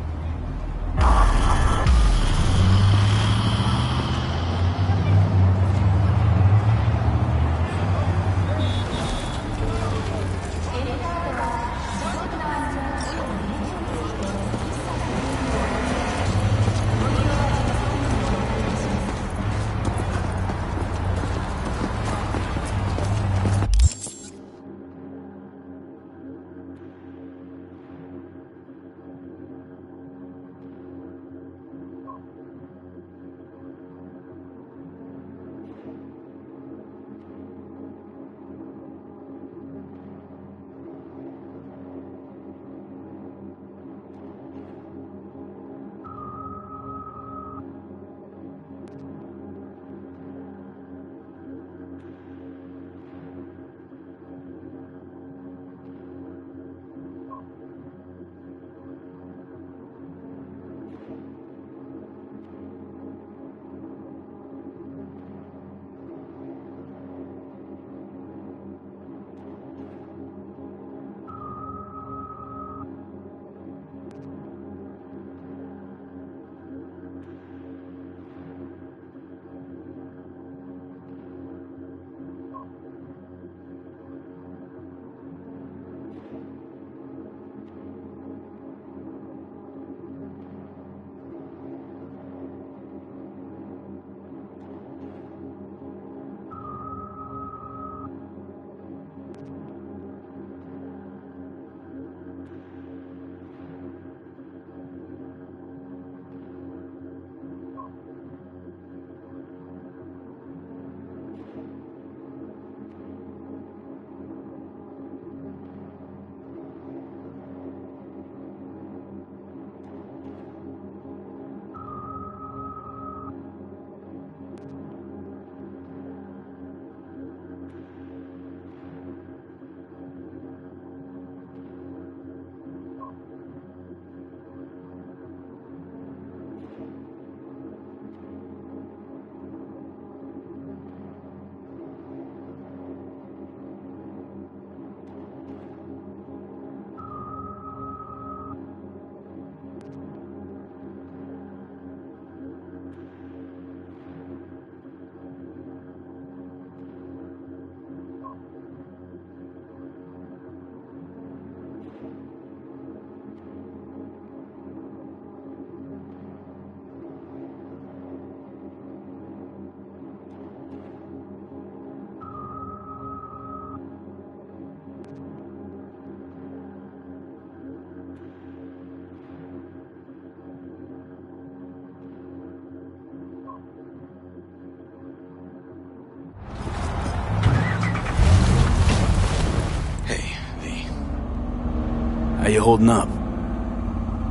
W: How you holding up?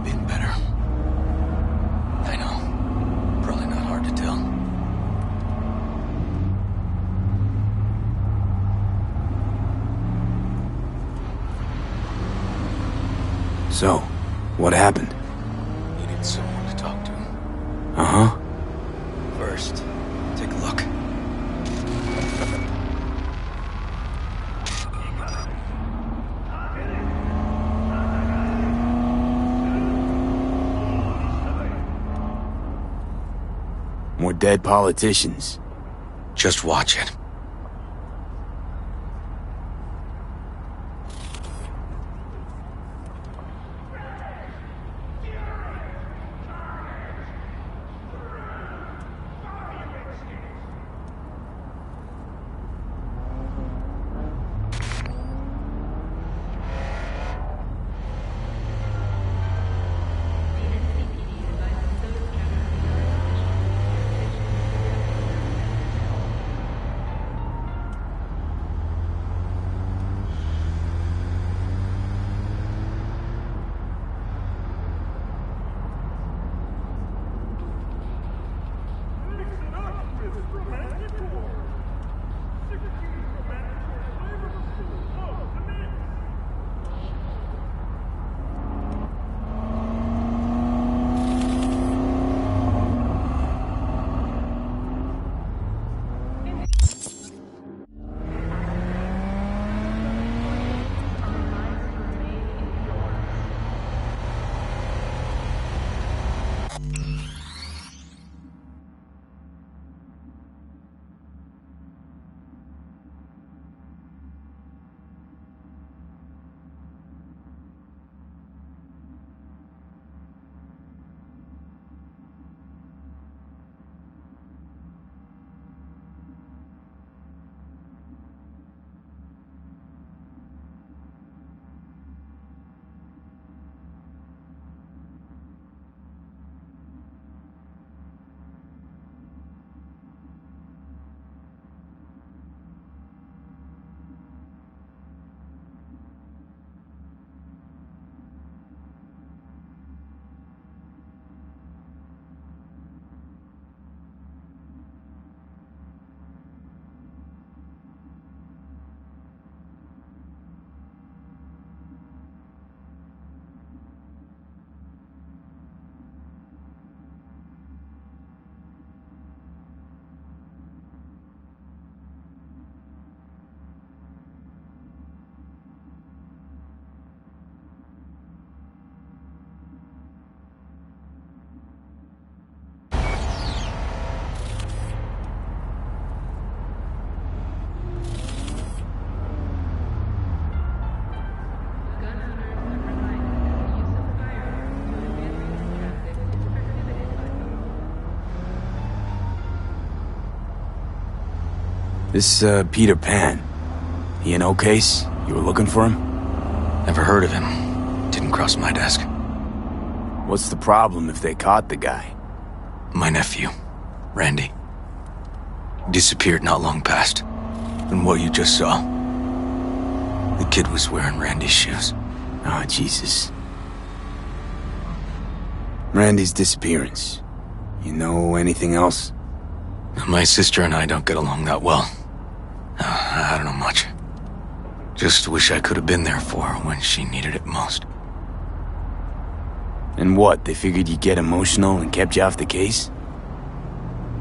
L: Been better. I know. Probably not hard to tell.
W: So, what happened?
L: Needed someone to talk to.
W: Uh-huh.
L: First, take a look.
W: More dead politicians.
L: Just watch it.
W: This, Peter Pan. He an old case? You were looking for him?
L: Never heard of him. Didn't cross my desk.
W: What's the problem if they caught the guy?
L: My nephew, Randy. Disappeared not long past. And what you just saw. The kid was wearing Randy's shoes.
W: Oh, Jesus. Randy's disappearance. You know anything else?
L: My sister and I don't get along that well. I don't know much. Just wish I could have been there for her when she needed it most.
W: And what, they figured you'd get emotional and kept you off the case?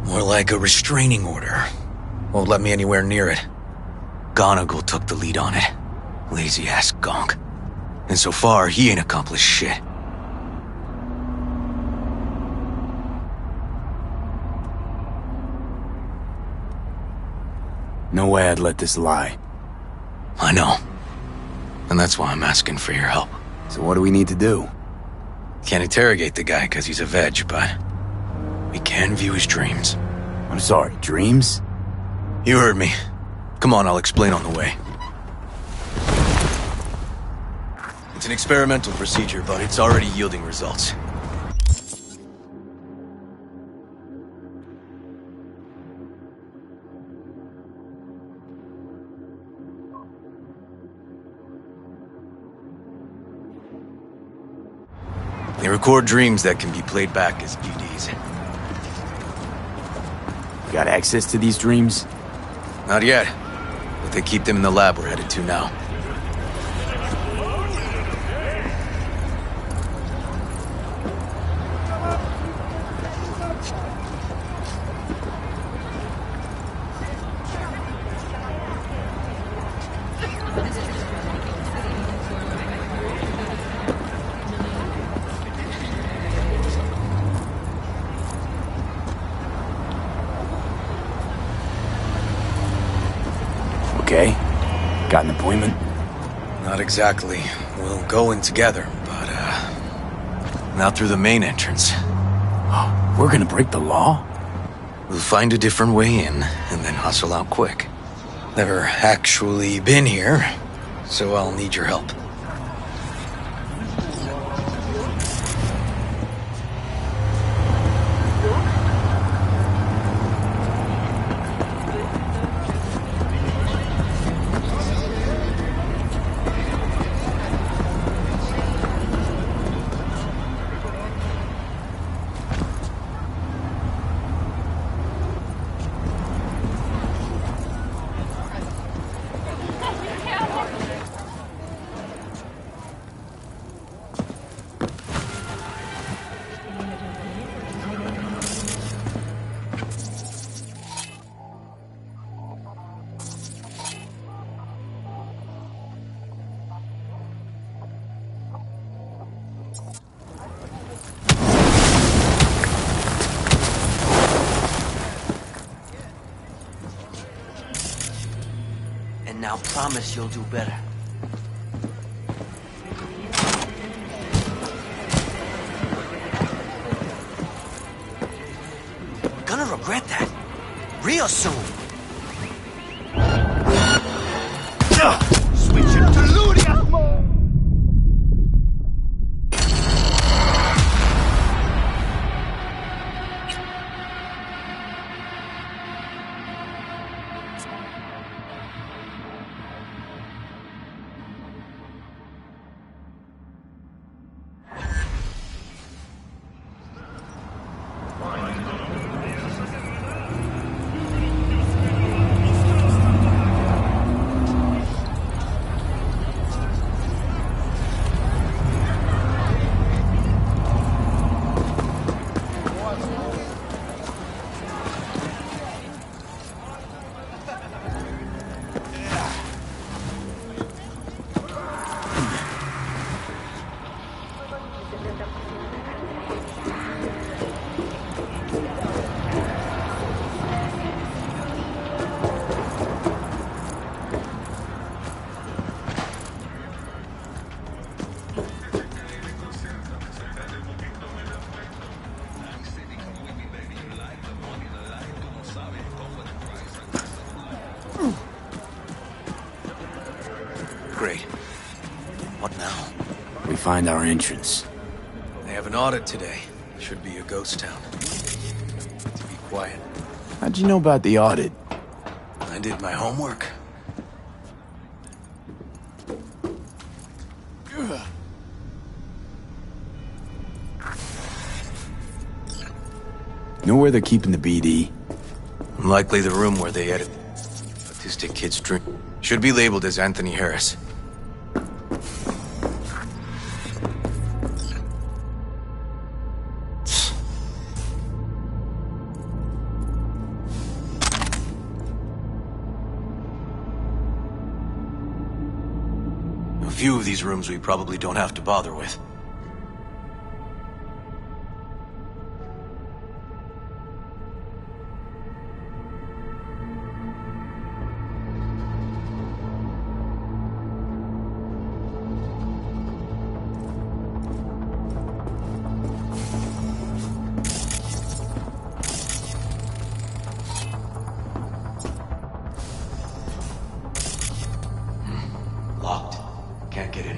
L: More like a restraining order. Won't let me anywhere near it. Gonigal took the lead on it. Lazy-ass gonk. And so far, he ain't accomplished shit.
W: No way I'd let this lie.
L: I know. And that's why I'm asking for your help.
W: So what do we need to do?
L: Can't interrogate the guy because he's a veg, but we can view his dreams.
W: I'm sorry, dreams?
L: You heard me. Come on, I'll explain on the way. It's an experimental procedure, but it's already yielding results. They record dreams that can be played back as DVDs.
W: You got access to these dreams?
L: Not yet, but they keep them in the lab we're headed to now.
W: Okay. Got an appointment?
L: Not exactly. We'll go in together, but, not through the main entrance.
W: We're gonna break the law?
L: We'll find a different way in, and then hustle out quick. Never actually been here, so I'll need your help.
K: Now promise you'll do better. Gonna regret that. Real soon. Switch it to Ludia mode.
L: Great. What now?
W: We find our entrance.
L: They have an audit today. Should be a ghost town. To be quiet.
W: How'd you know about the audit?
L: I did my homework.
W: Know where they're keeping the BD?
L: Likely the room where they edit autistic kids' drink. Should be labeled as Anthony Harris. A few of these rooms we probably don't have to bother with. Locked. Can't get in.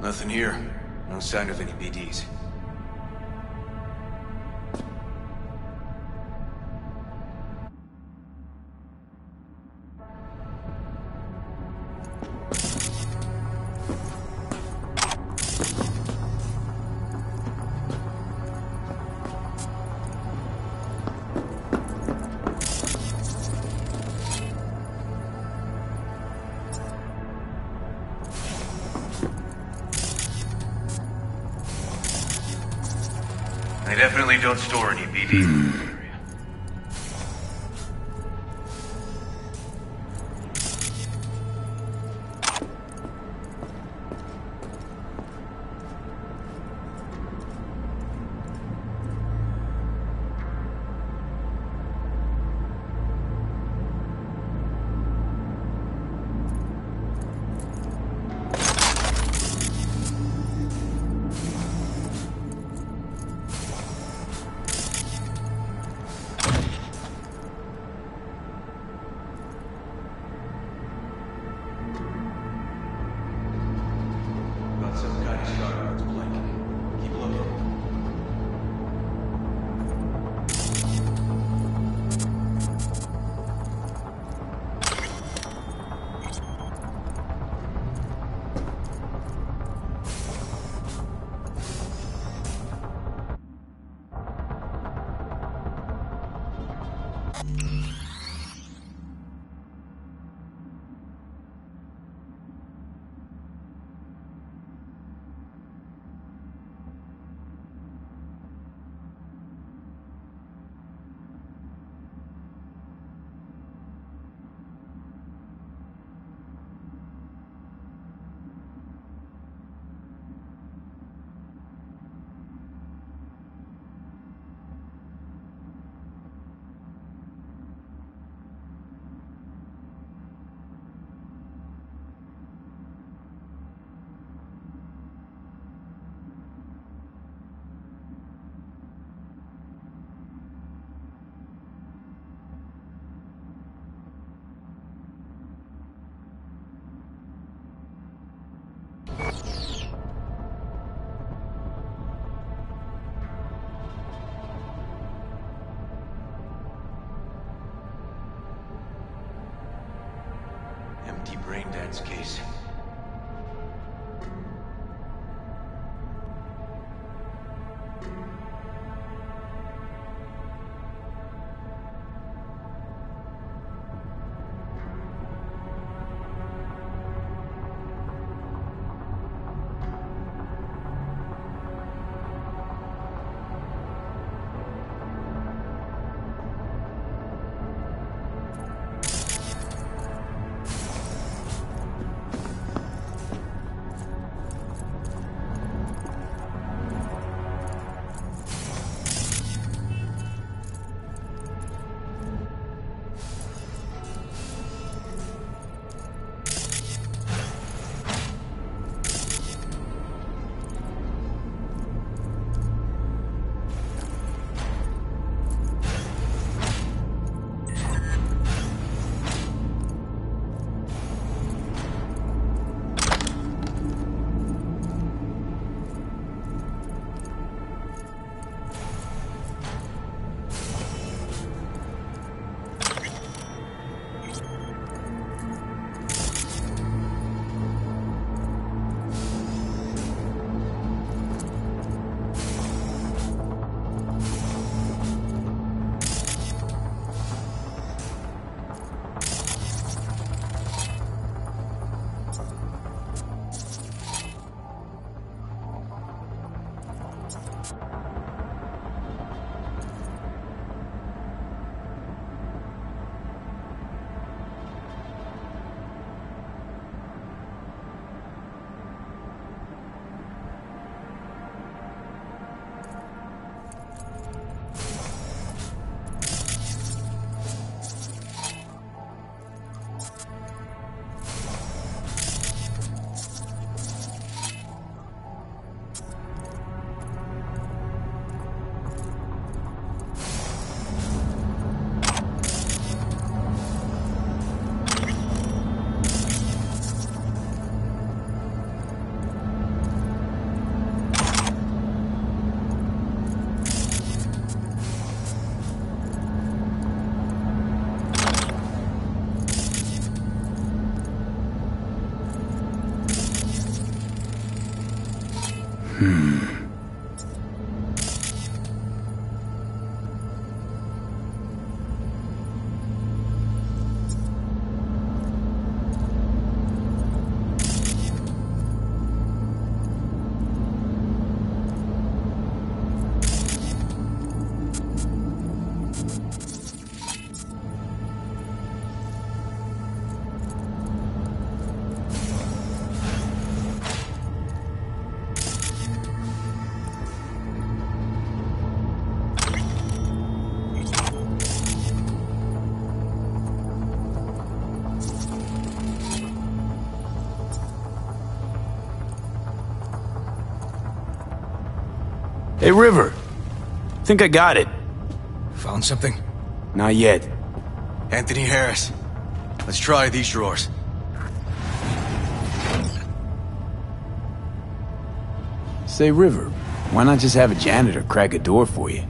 L: Nothing here. No sign of any BDs. They definitely don't store any BDs. Got some kind of sharp that's blinking. Keep looking. Empty brain dance case.
W: Hey, River. Think I got it.
L: Found something?
W: Not yet.
L: Anthony Harris. Let's try these drawers.
W: Say, River, why not just have a janitor crack a door for you?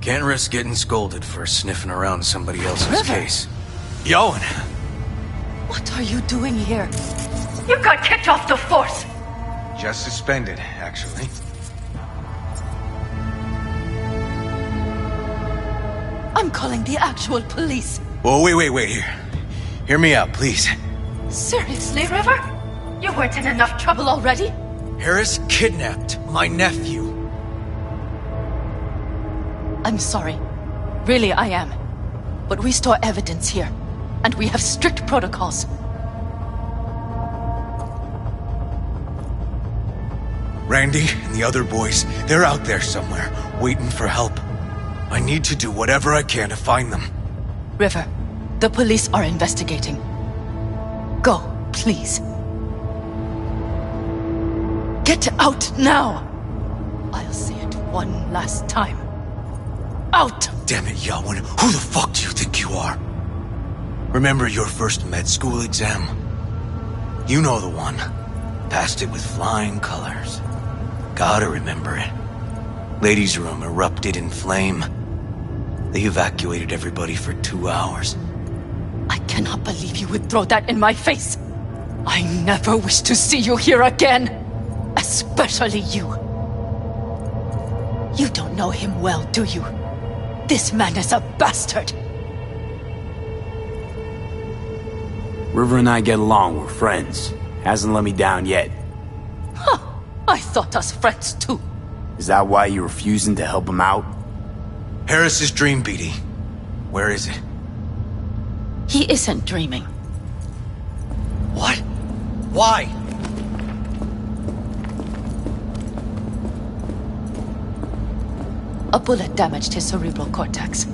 L: Can't risk getting scolded for sniffing around somebody else's
I: River.
L: case. Yoan!
I: What are you doing here? You got kicked off the force!
L: Just suspended, actually.
I: I'm calling the actual police.
L: Oh, wait here. Hear me out, please.
I: Seriously, River? You weren't in enough trouble already?
L: Harris kidnapped my nephew.
I: I'm sorry. Really, I am. But we store evidence here, and we have strict protocols.
L: Randy and the other boys, they're out there somewhere, waiting for help. I need to do whatever I can to find them.
I: River, the police are investigating. Go, please. Get out now! I'll see it one last time. Out!
L: Damn it, Yoan, who the fuck do you think you are? Remember your first med school exam? You know the one. Passed it with flying colors. Gotta remember it. Ladies' room erupted in flame. They evacuated everybody for 2 hours.
I: I cannot believe you would throw that in my face. I never wish to see you here again. Especially you. You don't know him well, do you? This man is a bastard.
W: River and I get along, we're friends. Hasn't let me down yet.
I: Huh. I thought us friends too.
W: Is that why you're refusing to help him out?
L: Harris's dream, BD. Where is it?
I: He isn't dreaming.
L: What? Why?
I: A bullet damaged his cerebral cortex.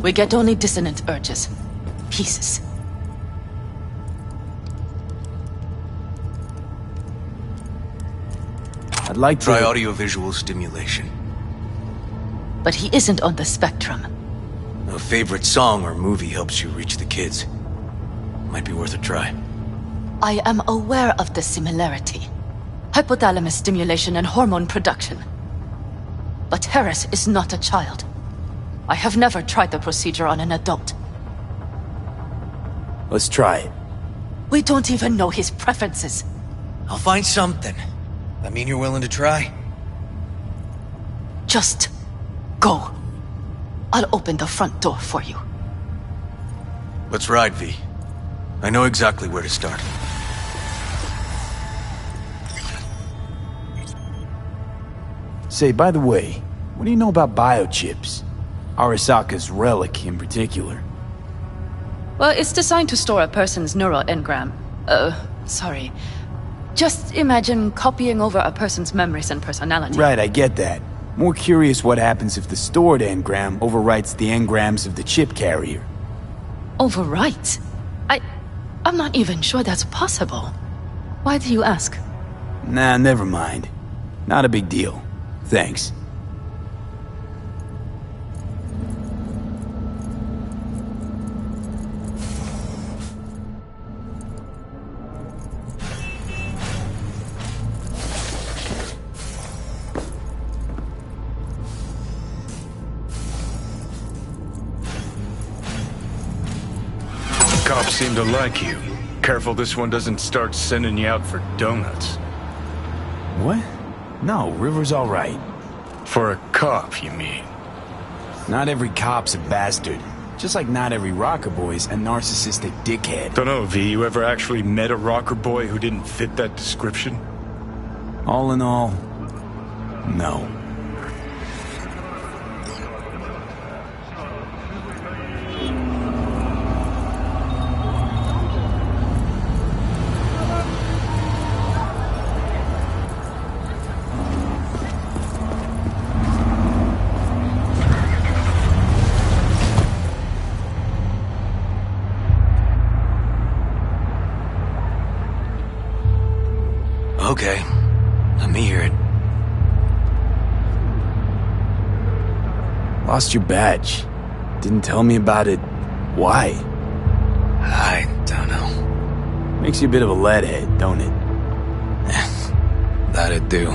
I: We get only dissonant urges. Pieces.
W: I'd like to...
L: Try audiovisual stimulation.
I: But he isn't on the spectrum.
L: A favorite song or movie helps you reach the kids. Might be worth a try.
I: I am aware of the similarity. Hypothalamus stimulation and hormone production. But Harris is not a child. I have never tried the procedure on an adult.
W: Let's try it.
I: We don't even know his preferences.
L: I'll find something. That mean you're willing to try?
I: Just go. I'll open the front door for you.
L: Let's ride, V. I know exactly where to start.
W: Say, by the way, what do you know about biochips? Arasaka's relic in particular.
J: Well, it's designed to store a person's neural engram. Sorry. Just imagine copying over a person's memories and personality.
W: Right, I get that. More curious what happens if the stored engram overwrites the engrams of the chip carrier.
I: Overwrites? I'm not even sure that's possible. Why do you ask?
W: Nah, never mind. Not a big deal. Thanks.
F: Cops seem to like you. Careful this one doesn't start sending you out for donuts.
W: What? No, River's all right.
F: For a cop, you mean?
W: Not every cop's a bastard. Just like not every rocker boy's a narcissistic dickhead.
F: Dunno, V, you ever actually met a rocker boy who didn't fit that description?
W: All in all, no.
L: Okay, let me hear it.
W: Lost your badge. Didn't tell me about it. Why?
L: I don't know.
W: Makes you a bit of a leadhead, don't it?
L: That it do.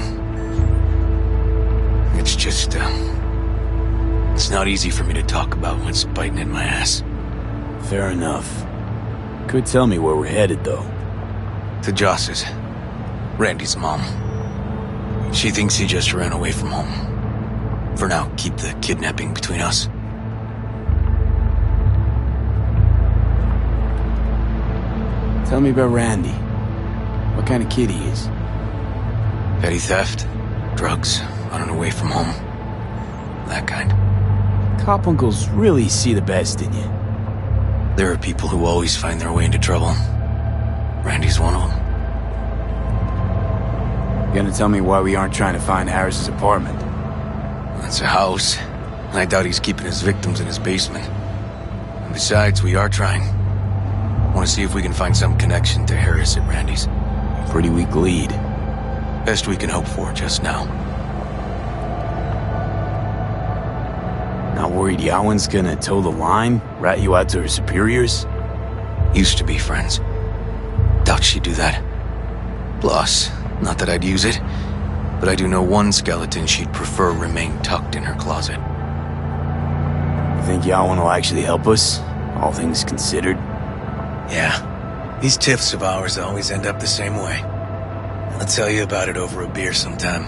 L: It's just, it's not easy for me to talk about what's biting in my ass.
W: Fair enough. Could tell me where we're headed, though.
L: To Joss's. Randy's mom. She thinks he just ran away from home. For now, keep the kidnapping between us.
W: Tell me about Randy. What kind of kid he is?
L: Petty theft, drugs, running away from home. That kind.
W: Cop uncles really see the best in you.
L: There are people who always find their way into trouble. Randy's one of them.
W: Gonna tell me why we aren't trying to find Harris's apartment?
L: That's a house. And I doubt he's keeping his victims in his basement. And besides, we are trying. Want to see if we can find some connection to Harris at Randy's.
W: Pretty weak lead.
L: Best we can hope for just now.
W: Not worried Yawen's gonna toe the line? Rat you out to her superiors?
L: Used to be friends. Doubt she'd do that. Plus, not that I'd use it, but I do know one skeleton she'd prefer remain tucked in her closet.
W: You think Yawen will actually help us? All things considered?
L: Yeah. These tiffs of ours always end up the same way. I'll tell you about it over a beer sometime.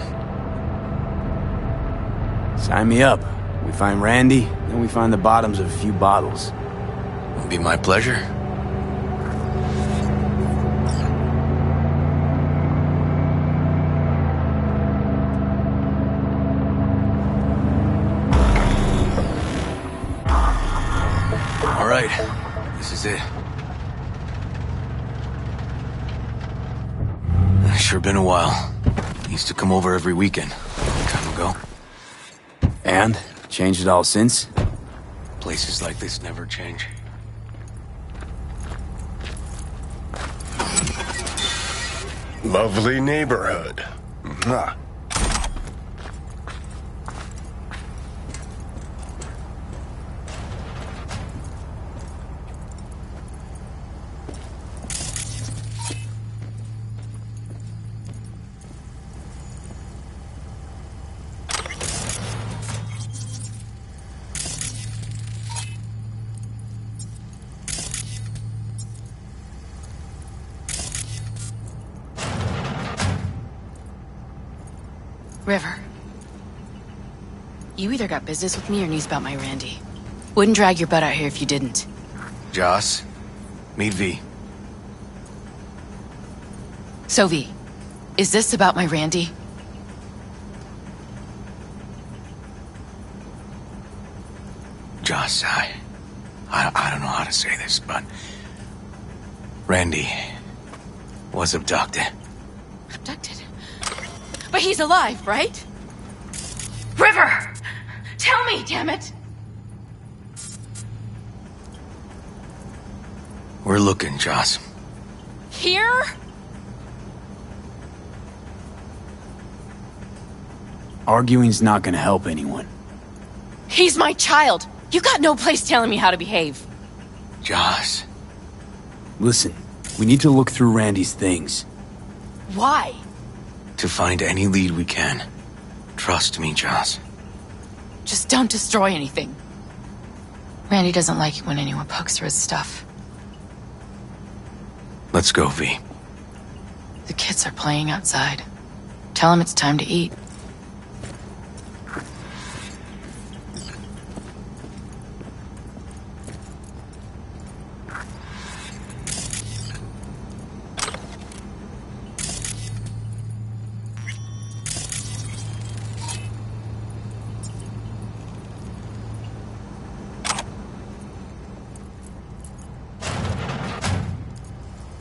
W: Sign me up. We find Randy, then we find the bottoms of a few bottles.
L: It'll be my pleasure. All right, this is it. Sure been a while. Used to come over every weekend, a long time ago.
W: And? Changed it all since?
L: Places like this never change.
F: Lovely neighborhood. Mwah.
J: River. You either got business with me or news about my Randy. Wouldn't drag your butt out here if you didn't.
L: Joss, meet V.
J: So V, is this about my Randy?
L: Joss, I don't know how to say this, but Randy was abducted.
J: Abducted? But he's alive, right? River! Tell me, damn it!
L: We're looking, Joss.
J: Here?
W: Arguing's not gonna help anyone.
J: He's my child. You got no place telling me how to behave.
L: Joss.
W: Listen, we need to look through Randy's things.
J: Why?
L: To find any lead we can. Trust me, Joss.
J: Just don't destroy anything. Randy doesn't like it when anyone pokes through his stuff.
L: Let's go, V.
J: The kids are playing outside. Tell him it's time to eat.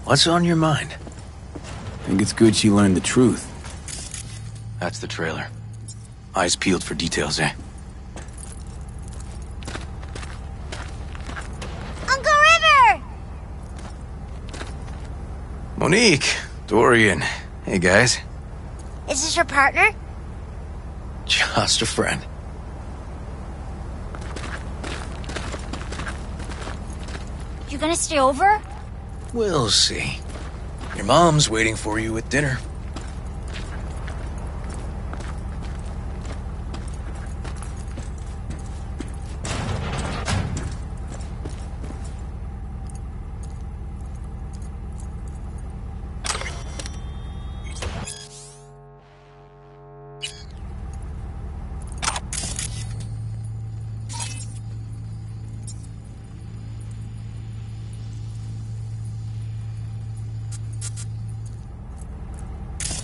L: What's on your mind?
W: Think it's good she learned the truth.
L: That's the trailer. Eyes peeled for details, eh?
M: Uncle River!
L: Monique, Dorian. Hey, guys.
M: Is this your partner?
L: Just a friend.
M: You gonna stay over?
L: We'll see. Your mom's waiting for you at dinner.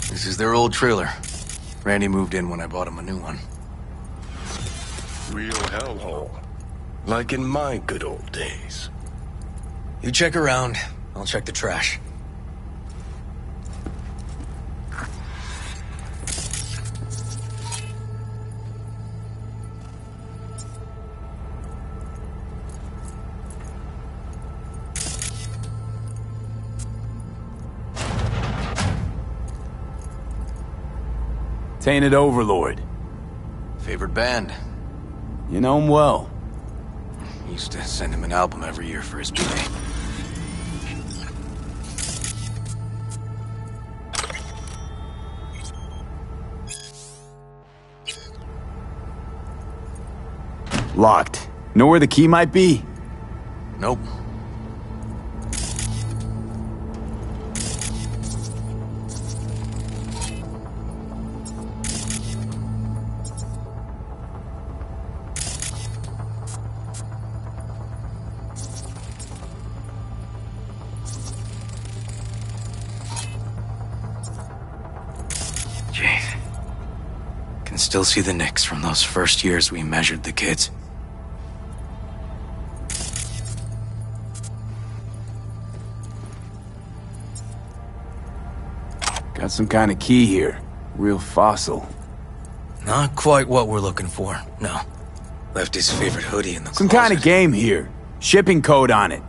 L: This is their old trailer. Randy moved in when I bought him a new one.
F: Real hellhole. Like in my good old days.
L: You check around, I'll check the trash.
W: Tainted Overlord.
L: Favorite band?
W: You know him well.
L: Used to send him an album every year for his birthday.
W: Locked. Know where the key might be?
L: Nope. Jeez. Can still see the nicks from those first years we measured the kids.
W: Got some kind of key here. Real fossil.
L: Not quite what we're looking for, no. Left his favorite hoodie in the
W: Some
L: closet.
W: kind of game here. Shipping code on it.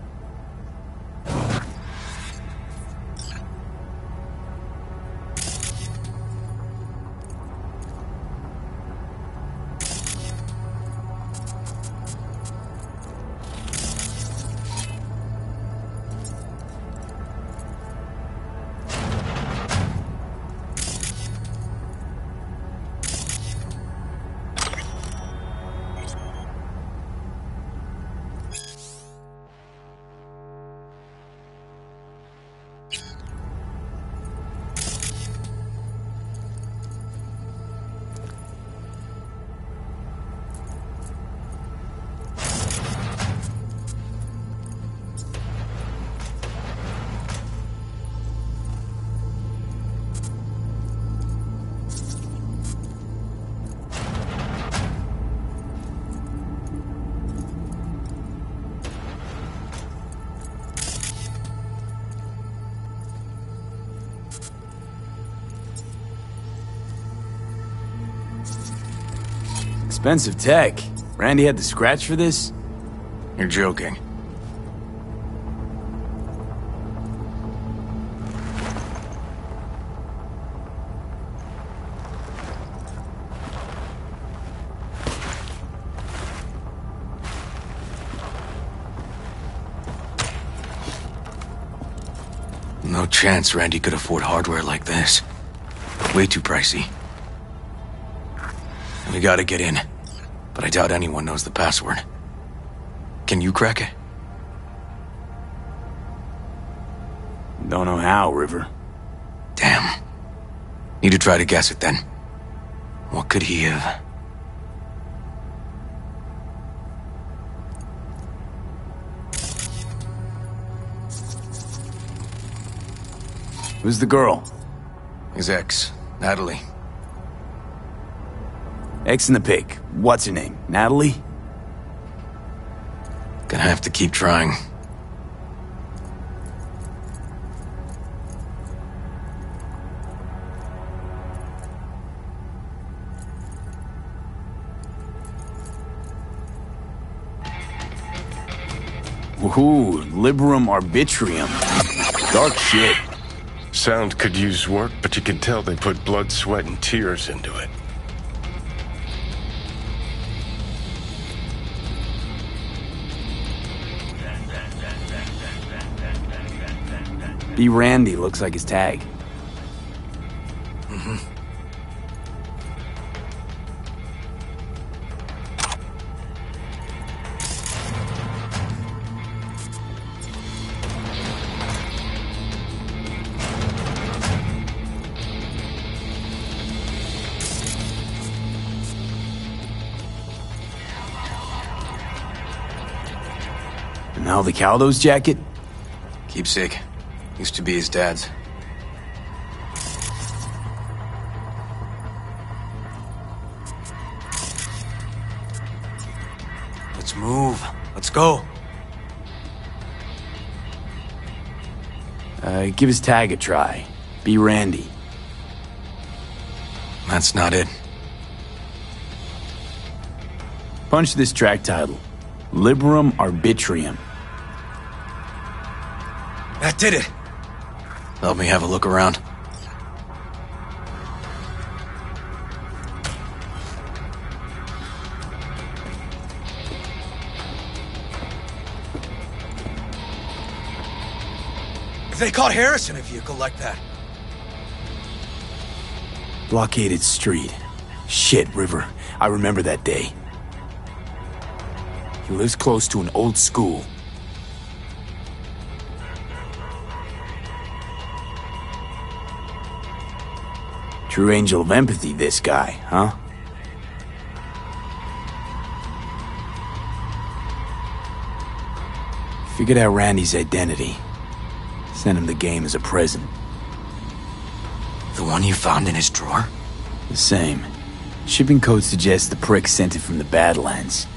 W: Expensive tech. Randy had the scratch for this?
L: You're joking. No chance Randy could afford hardware like this. Way too pricey. We gotta get in, but I doubt anyone knows the password. Can you crack it?
W: Don't know how, River.
L: Damn. Need to try to guess it then. What could he have...
W: Who's the girl?
L: His ex, Natalie.
W: Ex in the pic. What's her name? Natalie?
L: Gonna have to keep trying.
W: Ooh, Liberum Arbitrium. Dark shit.
F: Sound could use work, but you can tell they put blood, sweat, and tears into it.
W: B. Randy looks like his tag.
L: Mm-hmm.
W: Now the Caldo's jacket?
L: Keepsake. Used to be his dad's. Let's move. Let's go.
W: Give his tag a try. B. Randy.
L: That's not it.
W: Punch this track title. Liberum Arbitrium.
L: That did it. Let me have a look around.
K: They caught Harris in a vehicle like that.
W: Blockaded street. Shit, River. I remember that day. He lives close to an old school. True angel of empathy, this guy, huh? Figured out Randy's identity. Sent him the game as a present.
L: The one you found in his drawer?
W: The same. Shipping code suggests the prick sent it from the Badlands.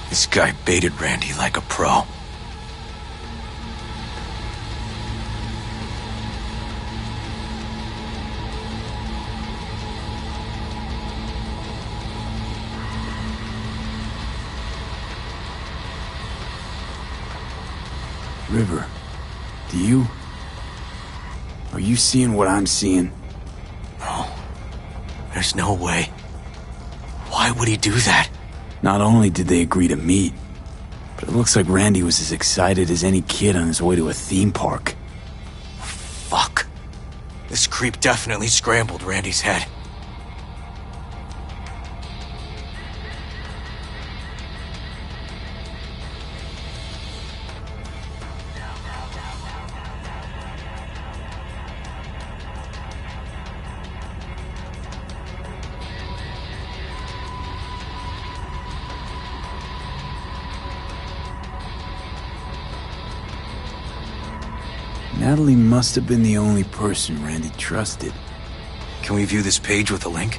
L: This guy baited Randy like a pro.
W: River, are you seeing what I'm seeing?
L: No. There's no way. Why would he do that?
W: Not only did they agree to meet, but it looks like Randy was as excited as any kid on his way to a theme park.
L: Fuck. This creep definitely scrambled Randy's head.
W: Natalie must have been the only person Randy trusted.
L: Can we view this page with a link?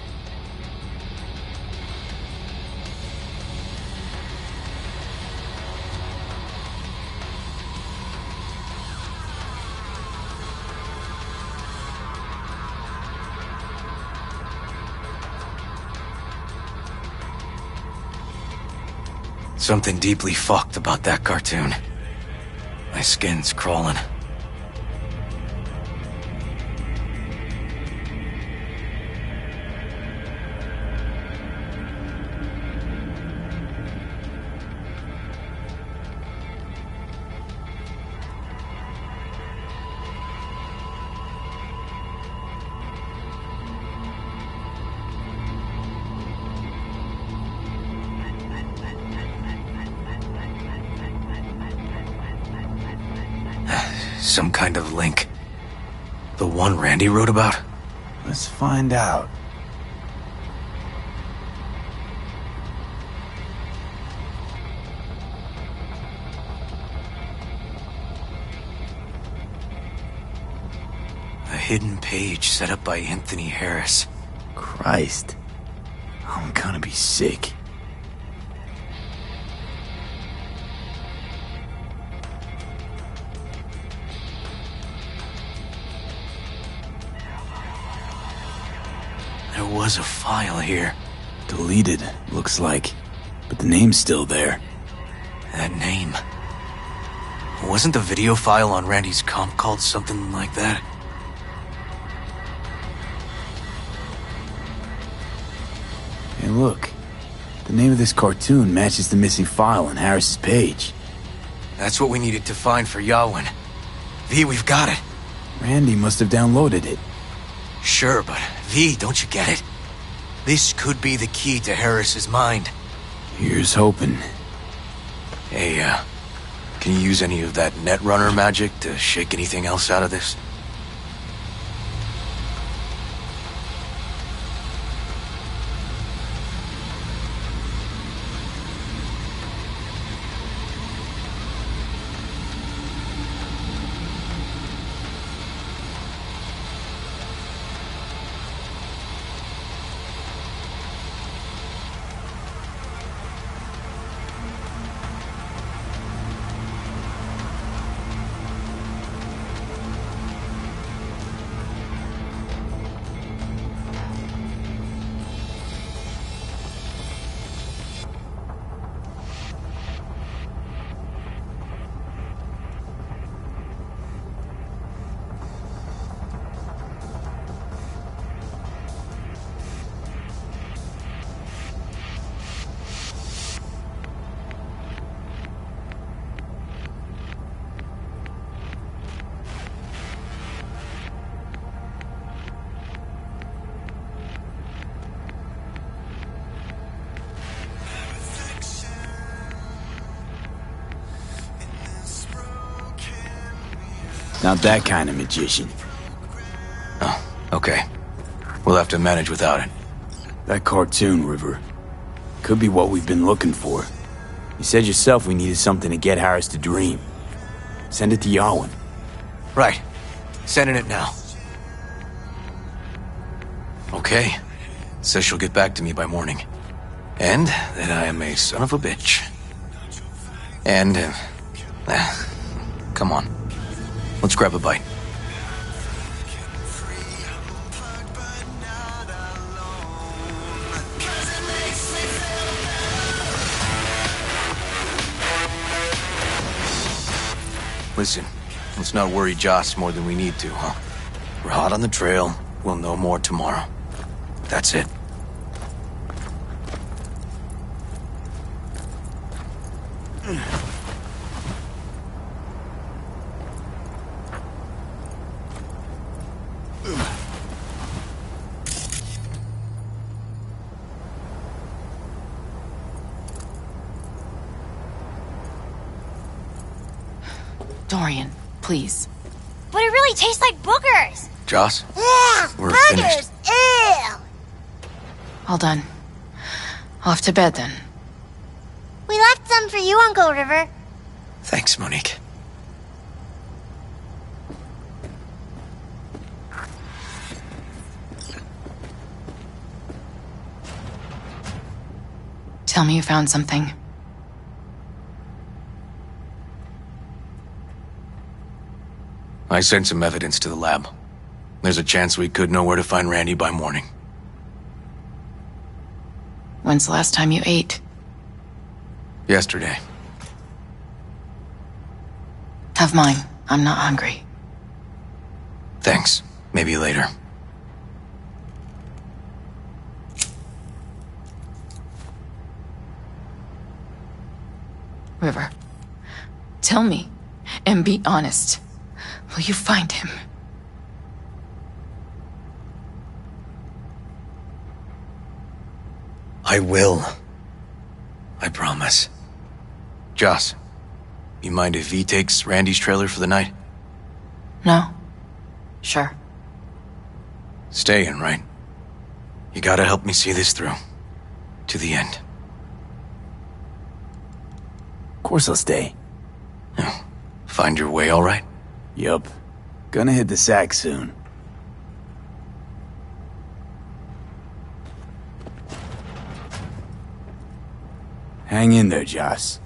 L: Something deeply fucked about that cartoon. My skin's crawling. Some kind of link. The one Randy wrote about?
W: Let's find out.
L: A hidden page set up by Anthony Harris.
W: Christ. I'm gonna be sick.
L: There was a file here.
W: Deleted, looks like. But the name's still there.
L: That name. Wasn't the video file on Randy's comp called something like that?
W: Hey, look. The name of this cartoon matches the missing file on Harris's page.
L: That's what we needed to find for Yawin. V, we've got it.
W: Randy must have downloaded it.
L: Sure, but V, don't you get it? This could be the key to Harris's mind.
W: Here's hoping.
L: Hey, can you use any of that Netrunner magic to shake anything else out of this?
W: Not that kind of magician.
L: Oh, okay. We'll have to manage without it.
W: That cartoon, River. Could be what we've been looking for. You said yourself we needed something to get Harris to dream. Send it to Yawin.
L: Right. Sending it now. Okay. Says she'll get back to me by morning. And that I am a son of a bitch. And, come on. Let's grab a bite. Listen, let's not worry Joss more than we need to, huh? We're hot on the trail. We'll know more tomorrow. That's it.
I: Dorian, please.
M: But it really tastes like boogers.
L: Joss?
M: Yeah,
L: We're
M: boogers.
L: finished.
M: Ew.
I: All done. Off to bed then.
M: We left some for you, Uncle River.
L: Thanks, Monique.
I: Tell me you found something.
L: I sent some evidence to the lab. There's a chance we could know where to find Randy by morning.
I: When's the last time you ate?
L: Yesterday.
I: Have mine. I'm not hungry.
L: Thanks. Maybe later.
I: River, tell me, and be honest. Will you find him?
L: I will. I promise. Joss, you mind if V takes Randy's trailer for the night?
J: No? Sure.
L: Staying, right? You gotta help me see this through. To the end.
W: Of course I'll stay.
L: Find your way all right?
W: Yup. Gonna hit the sack soon. Hang in there, Joss.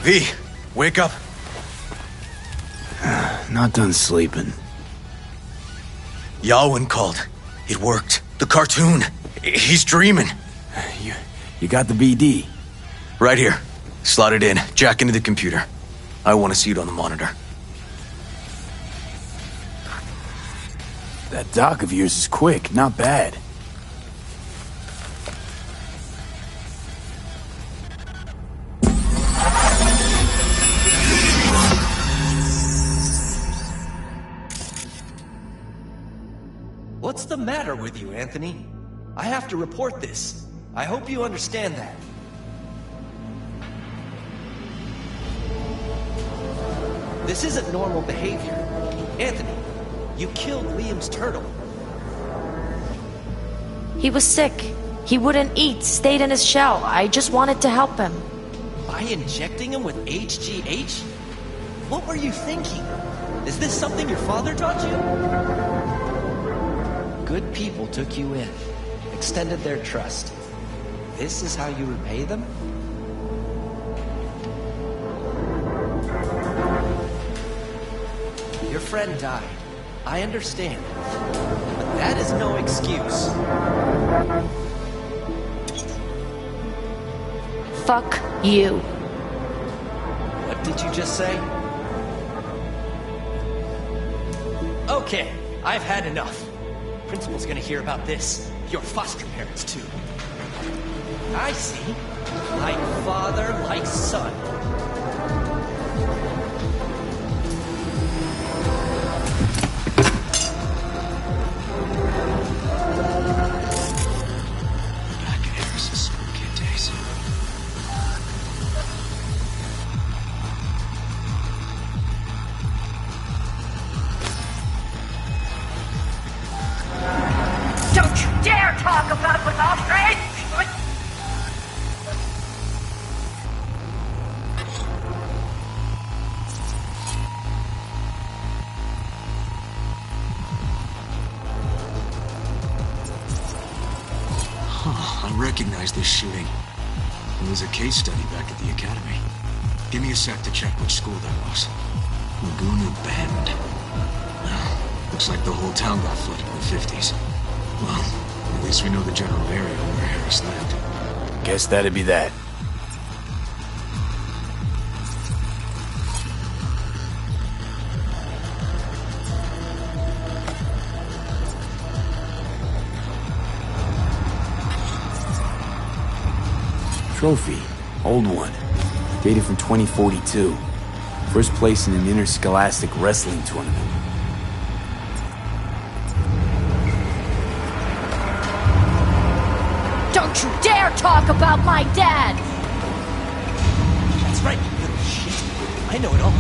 L: V, wake up.
W: Not done sleeping.
L: Yalwyn called. It worked. The cartoon. He's dreaming.
W: You got the BD?
L: Right here. Slot it in. Jack into the computer. I want to see it on the monitor.
W: That doc of yours is quick. Not bad.
O: What's the matter with you, Anthony? I have to report this. I hope you understand that. This isn't normal behavior. Anthony, you killed Liam's turtle.
S: He was sick. He wouldn't eat, stayed in his shell. I just wanted to help him.
O: By injecting him with HGH? What were you thinking? Is this something your father taught you? Good people took you in, extended their trust. This is how you repay them? Your friend died. I understand. But that is no excuse.
S: Fuck you.
O: What did you just say? Okay, I've had enough. Principal's gonna hear about this. Your foster parents, too. I see. Like father, like son.
L: Back in Harris's school kid days.
K: Don't you dare talk about it with all straight!
L: I recognize this shooting. It was a case study back at the academy. Give me a sec to check which school that was. Laguna Bend. Looks like the whole town got flooded in the 50s. Well, at least we know the general area where Harris lived.
W: Guess that'd be that. Trophy. Old one. Dated from 2042. First place in an interscholastic wrestling tournament.
S: Don't you dare talk about my dad!
O: That's right, you little shit. I know it all.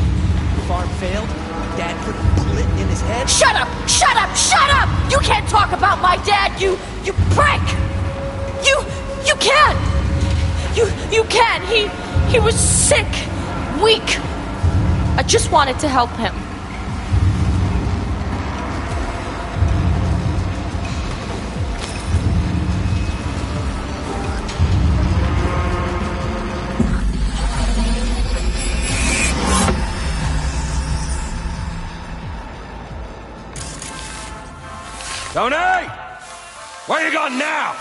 O: Farm failed. Dad put a bullet in his head.
S: Shut up! Shut up! Shut up! You can't talk about my dad, you prick! You can't! You can't! He was sick, weak. I just wanted to help him.
G: Tony! Where you going now?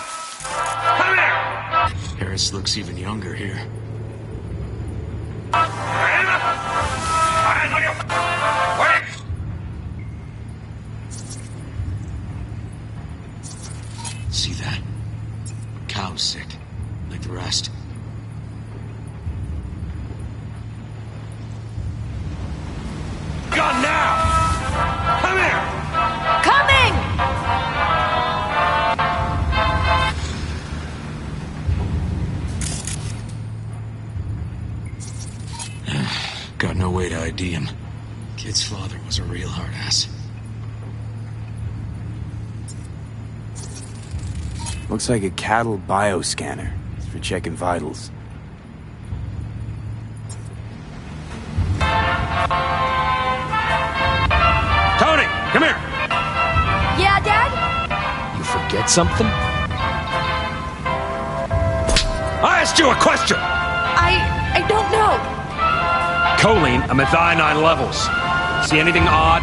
G: Come here!
L: Harris looks even younger here. See that? Cow's sick, like the rest.
G: Gone now!
L: no way to ID him. Kid's father was a real hard ass.
W: Looks like a cattle bioscanner. It's for checking vitals.
G: Tony, come here.
S: Yeah, Dad?
O: You forget something? I asked you a question!
S: I don't know.
O: Choline and methionine levels. See anything odd?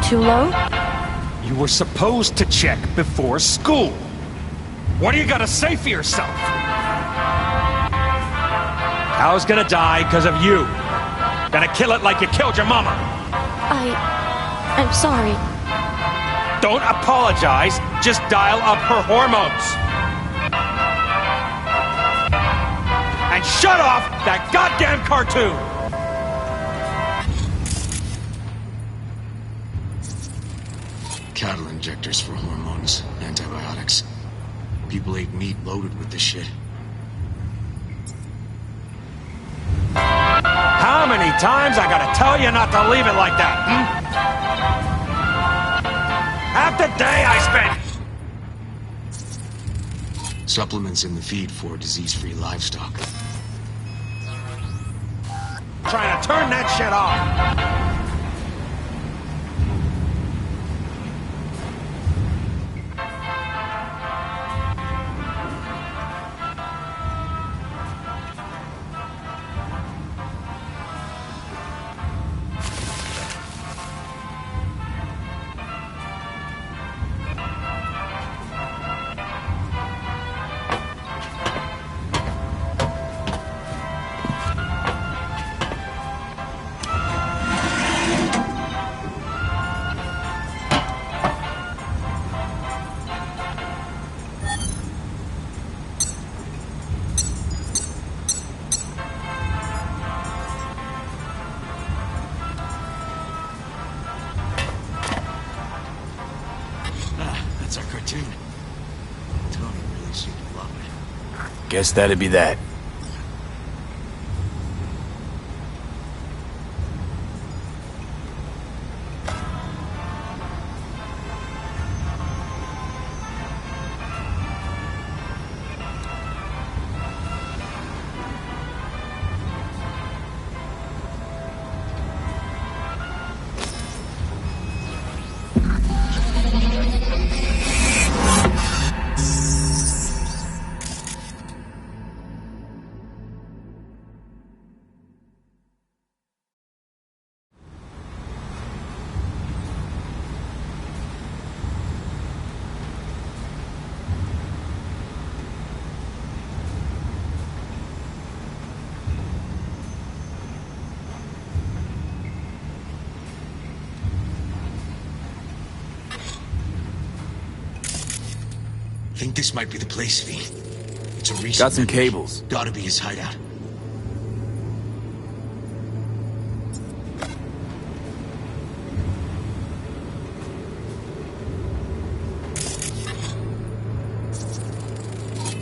S: Too low?
O: You were supposed to check before school. What do you gotta say for yourself? Hal's gonna die because of you. Gonna kill it like you killed your mama.
S: I'm sorry.
O: Don't apologize, just dial up her hormones. And shut off that goddamn cartoon!
L: Cattle injectors for hormones, antibiotics. People ate meat loaded with this shit.
O: How many times I gotta tell you not to leave it like that, Half the day I spent...
L: Supplements in the feed for disease-free livestock.
O: Trying to turn that shit off.
L: That's our cartoon. Tony really seemed to love it.
W: Guess that'd be that.
L: Think this might be the place, V. It's a recent
W: Got some
L: memory.
W: cables.
L: Gotta be his hideout.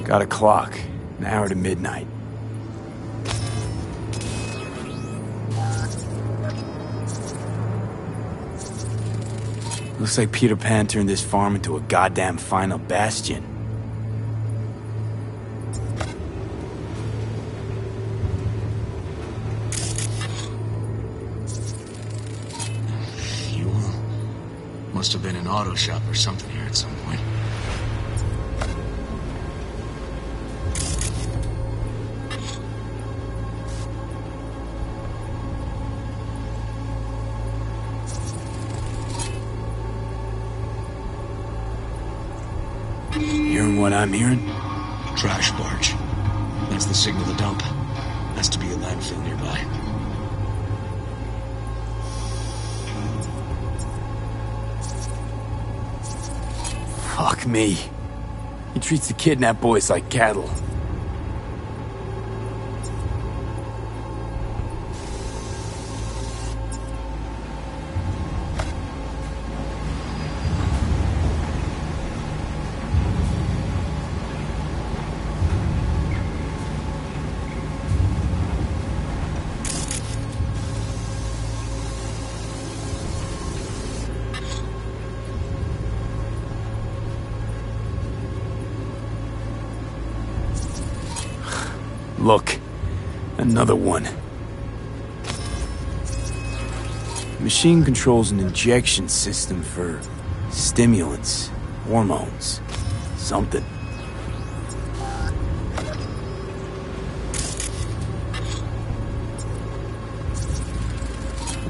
W: Got a clock. An hour to midnight. Looks like Peter Pan turned this farm into a goddamn final bastion.
L: Fuel? Must have been an auto shop or something here at some point.
W: Hearing what I'm hearing?
L: Trash barge. That's the signal to dump. Has to be a landfill nearby.
W: Fuck me. He treats the kidnapped boys like cattle. Look, another one. The machine controls an injection system for stimulants, hormones, something.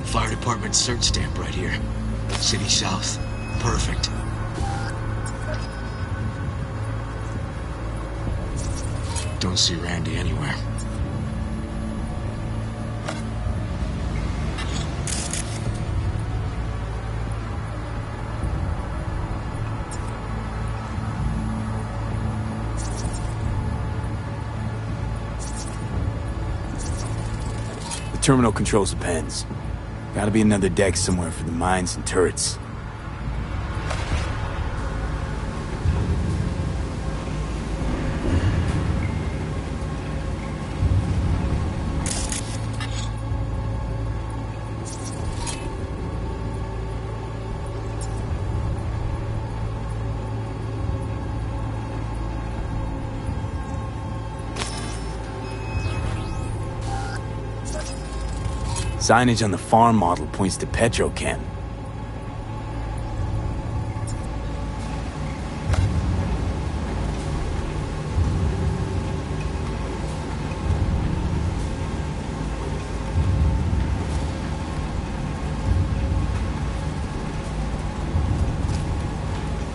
L: Fire department search stamp right here. City South. Perfect. Don't see Randy anywhere.
W: The terminal controls the pens. Gotta be another deck somewhere for the mines and turrets. Signage on the farm model points to Petrochem.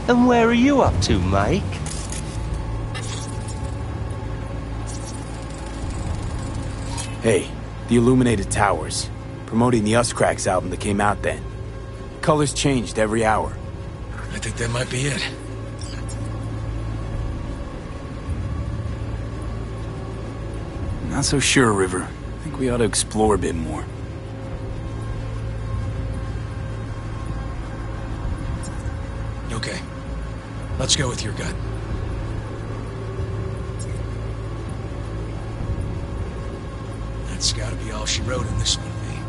P: And where are you up to, Mike?
W: Hey, the Illuminated Towers. Promoting the Us Cracks album that came out then. Colors changed every hour.
L: I think that might be it.
W: Not so sure, River. I think we ought to explore a bit more.
L: Okay. Let's go with your gut. That's gotta be all she wrote in this one, V.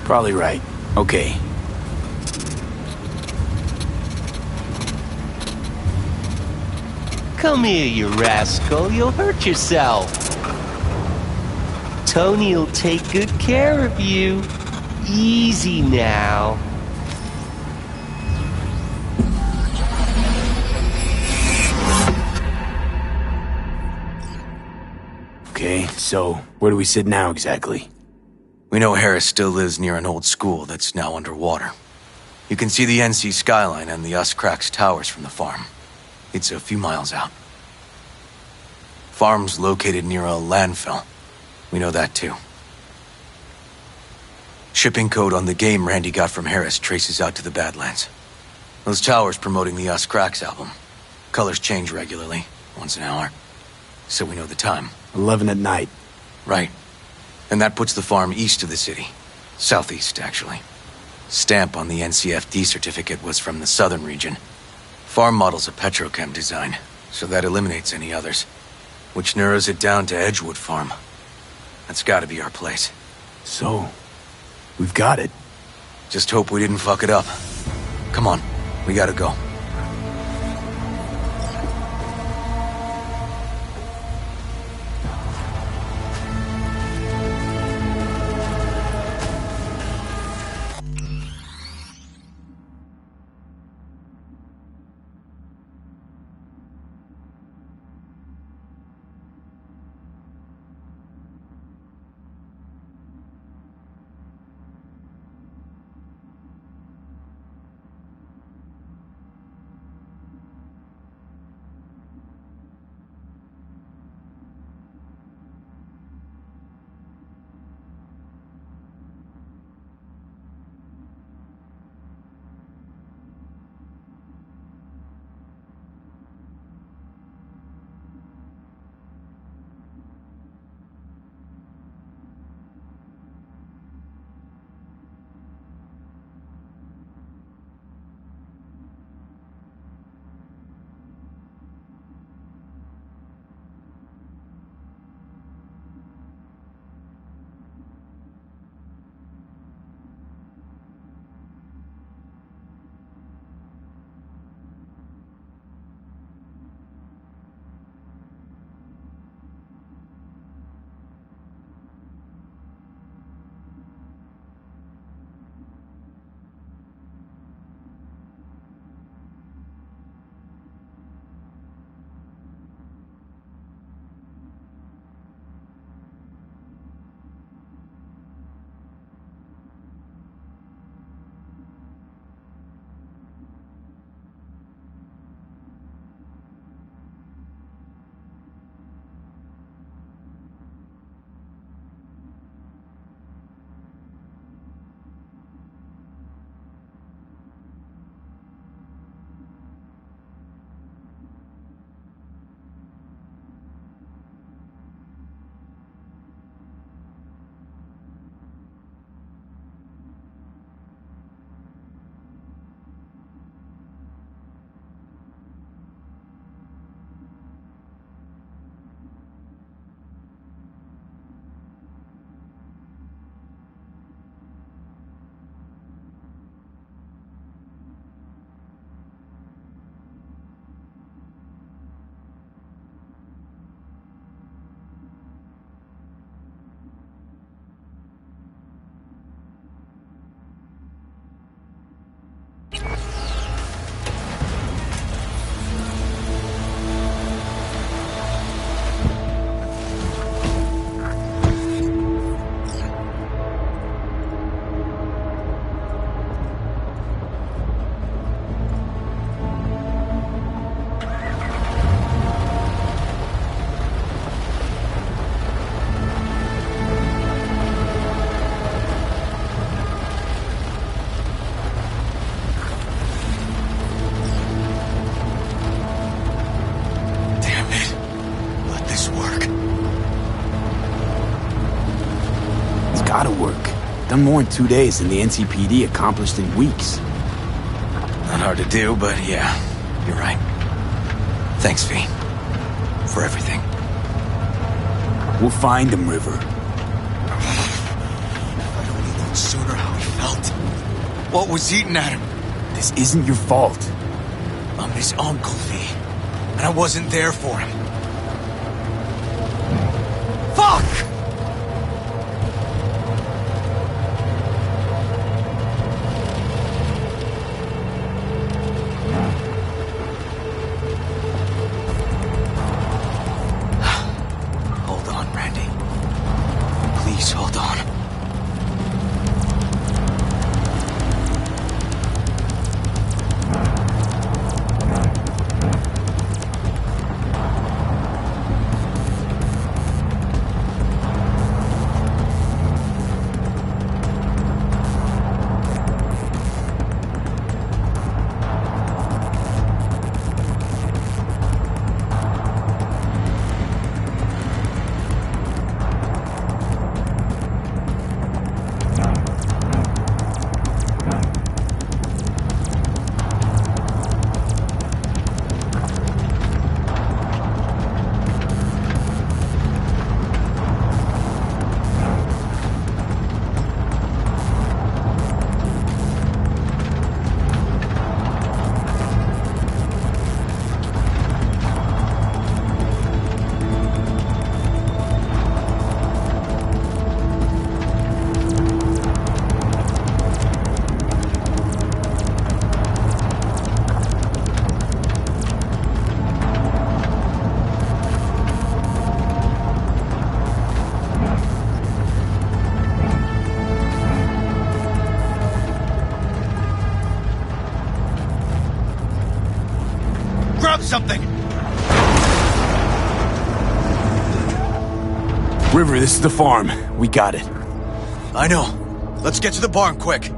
W: Probably right. Okay.
P: Come here, you rascal. You'll hurt yourself. Tony'll take good care of you. Easy now.
W: Okay, so where do we sit now exactly?
L: We know Harris still lives near an old school that's now underwater. You can see the NC skyline and the Us Cracks towers from the farm. It's a few miles out. Farm's located near a landfill. We know that too. Shipping code on the game Randy got from Harris traces out to the Badlands. Those towers promoting the Us Cracks album. Colors change regularly, once an hour. So we know the time.
W: 11 at night.
L: Right. And that puts the farm east of the city. Southeast, actually. Stamp on the NCFD certificate was from the southern region. Farm model's a Petrochem design, so that eliminates any others. Which narrows it down to Edgewood Farm. That's gotta be our place.
W: So, we've got it.
L: Just hope we didn't fuck it up. Come on, we gotta go.
W: done more in 2 days than the NCPD accomplished in weeks.
L: Not hard to do, but yeah, you're right. Thanks, V. For everything.
W: We'll find him, River.
L: If I'd only known sooner how he felt. What was eating at him?
W: This isn't your fault.
L: I'm his uncle, V. And I wasn't there for him. Fuck! Hold on, Randy. Please hold on.
K: Grab something!
W: River, this is the farm. We got it.
L: I know. Let's get to the barn quick.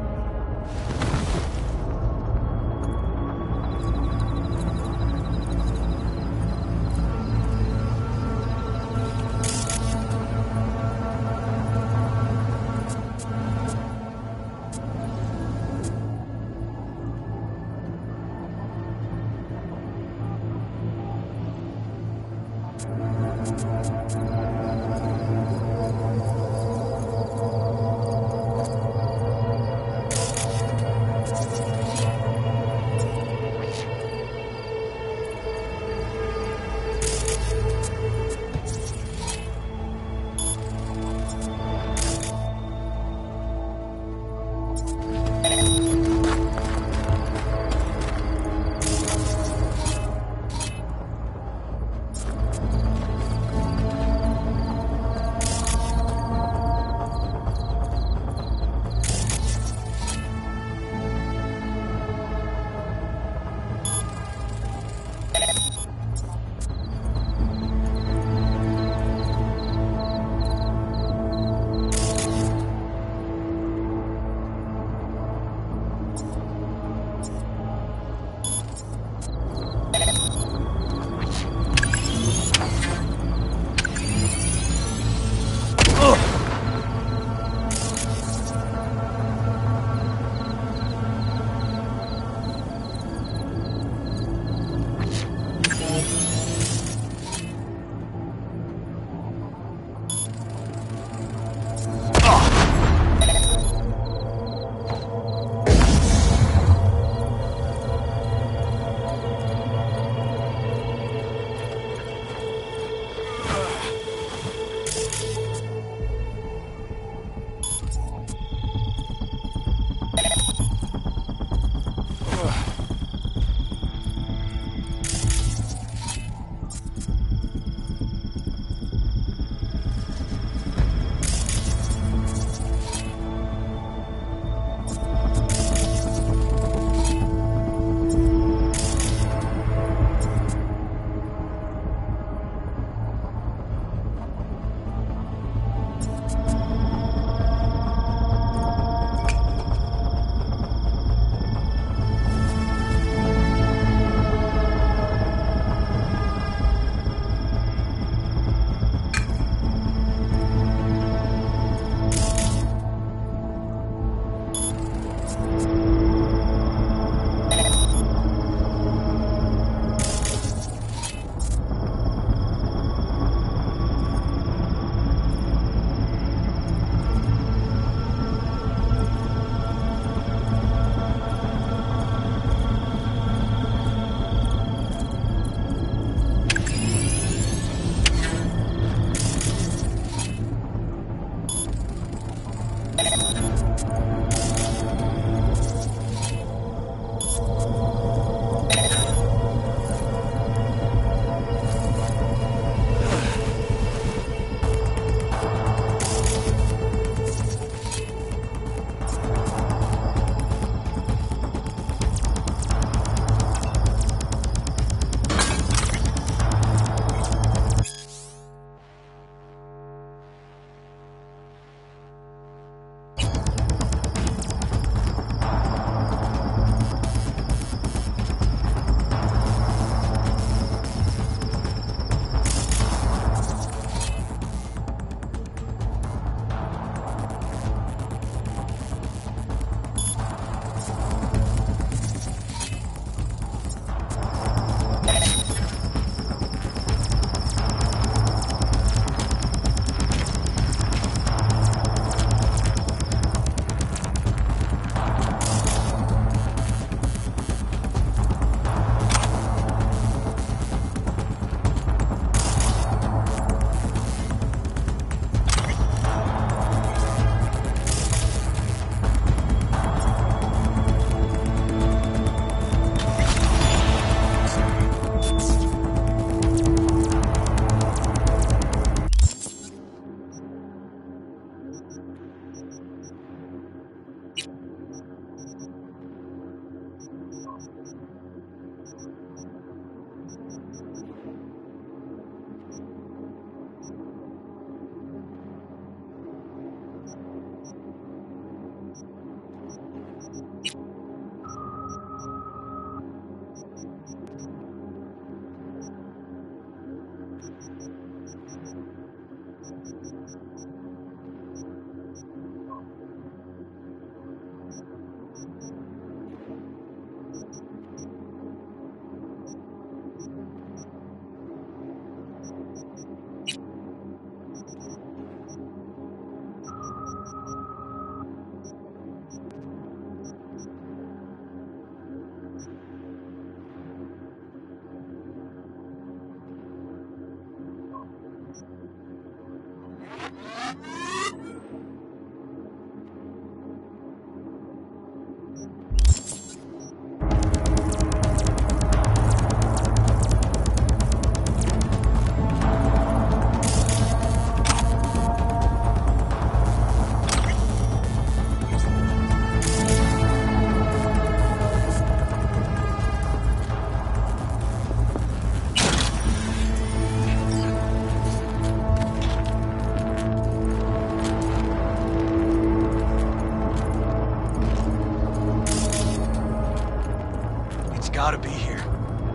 L: It's gotta be here.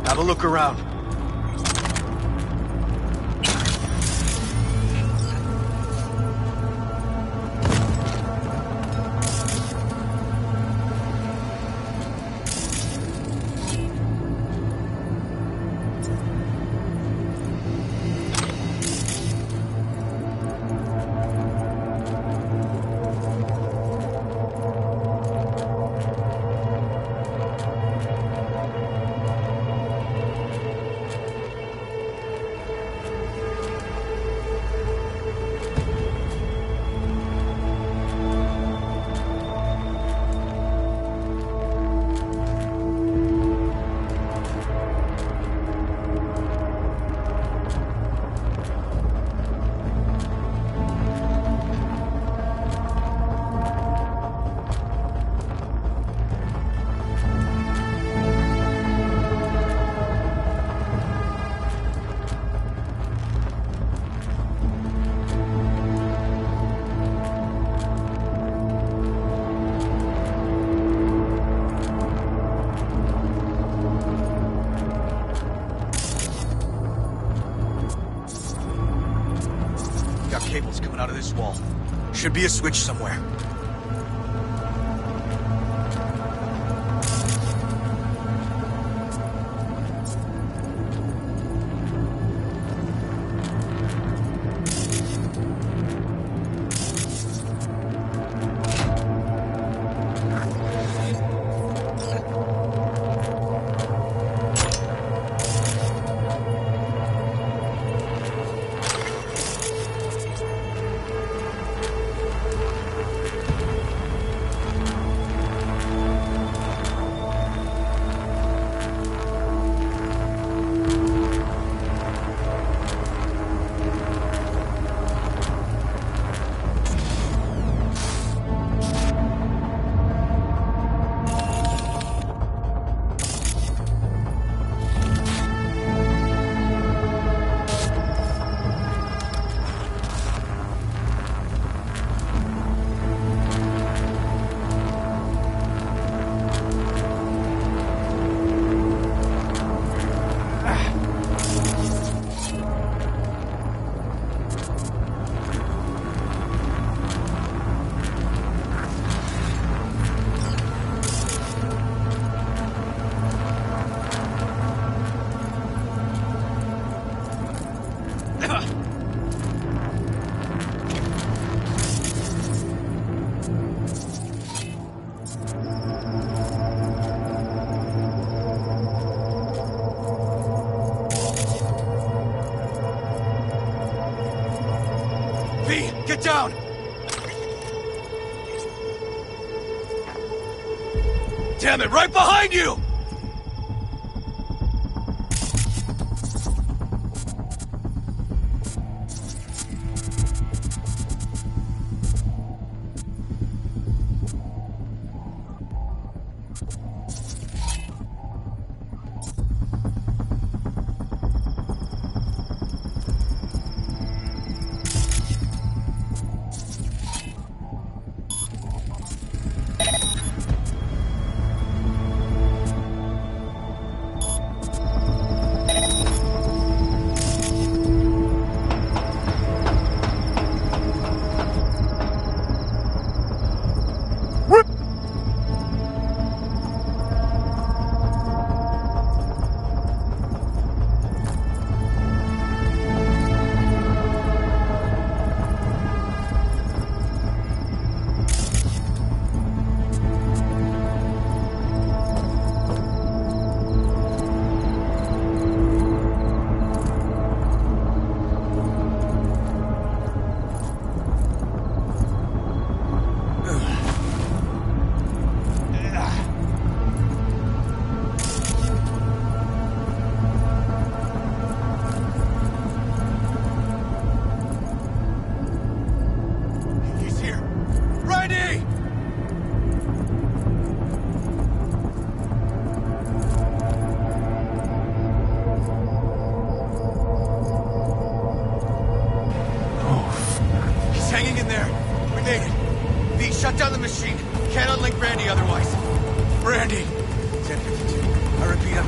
L: Have a look around. Cables coming out of this wall. Should be a switch somewhere. Get down! Damn it, right behind you!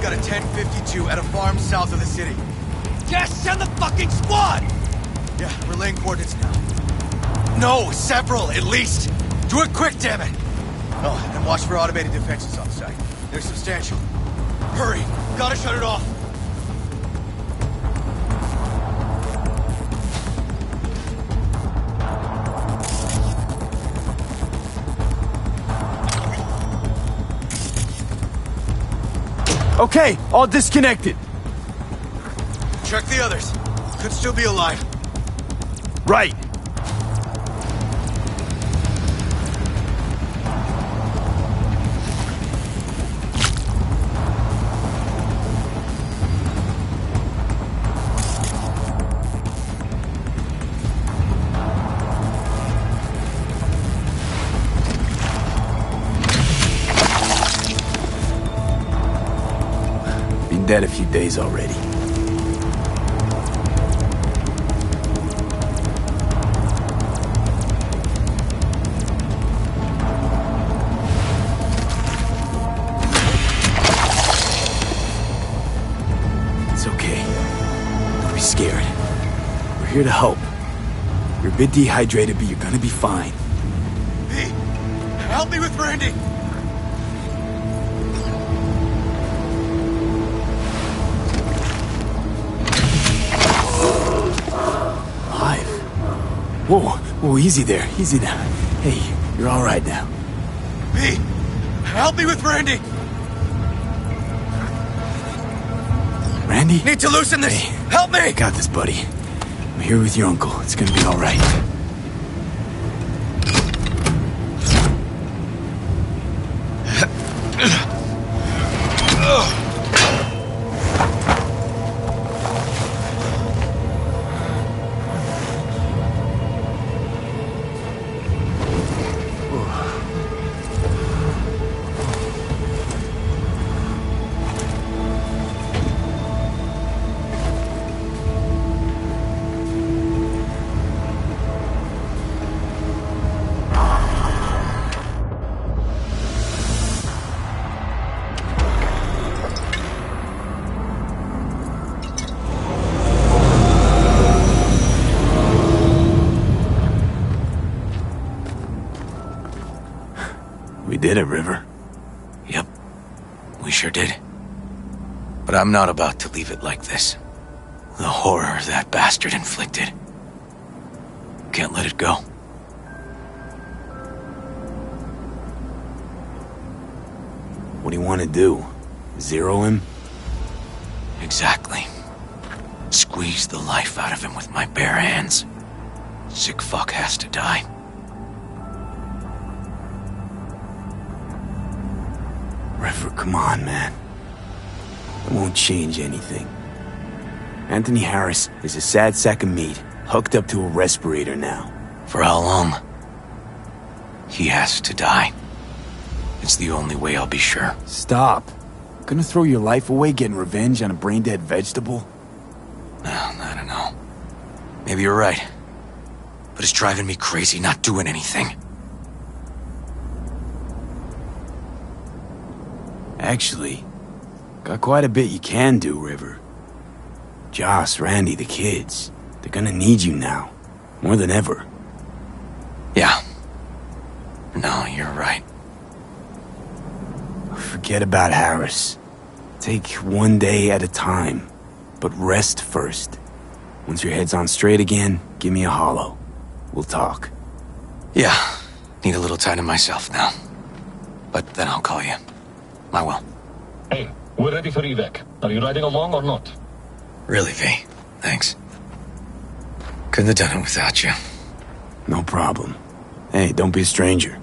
L: got a 1052 at a farm south of the city.
O: Yes, send the fucking squad!
L: Yeah, relaying coordinates now. No, several, at least. Do it quick, damn it! Oh, and watch for automated defenses on site. They're substantial. Hurry! Gotta shut it off!
W: Okay, all disconnected.
L: Check the others. Could still be alive.
W: Right. Been dead a few days already. It's okay. Don't be scared. We're here to help. You're a bit dehydrated, but you're gonna be fine.
L: Hey, help me with Randy!
W: Alive. Whoa, easy there. Easy now. Hey, you're all right now.
L: Hey, help me with Randy!
W: Randy?
L: Need to loosen this! Help me!
W: I got this, buddy. I'm here with your uncle. It's gonna be all right. We did it, River.
L: Yep, we sure did. But I'm not about to leave it like this. The horror that bastard inflicted. Can't let it go.
W: What do you want to do? Zero him?
L: Exactly. Squeeze the life out of him with my bare hands. Sick fuck has to die.
W: River, come on, man. It won't change anything. Anthony Harris is a sad sack of meat, hooked up to a respirator now.
L: For how long? He has to die. It's the only way I'll be sure.
W: Stop. Gonna throw your life away getting revenge on a brain-dead vegetable?
L: I don't know. Maybe you're right. But it's driving me crazy not doing anything.
W: Actually, got quite a bit you can do, River. Joss, Randy, the kids. They're gonna need you now. More than ever.
L: Yeah. No, you're right.
W: Forget about Harris. Take one day at a time. But rest first. Once your head's on straight again, give me a hollow. We'll talk.
L: Yeah. Need a little time to myself now. But then I'll call you. I will.
A: Hey, we're ready for evac. Are you riding along or not?
L: Really, V. Thanks. Couldn't have done it without you.
W: No problem. Hey, don't be a stranger.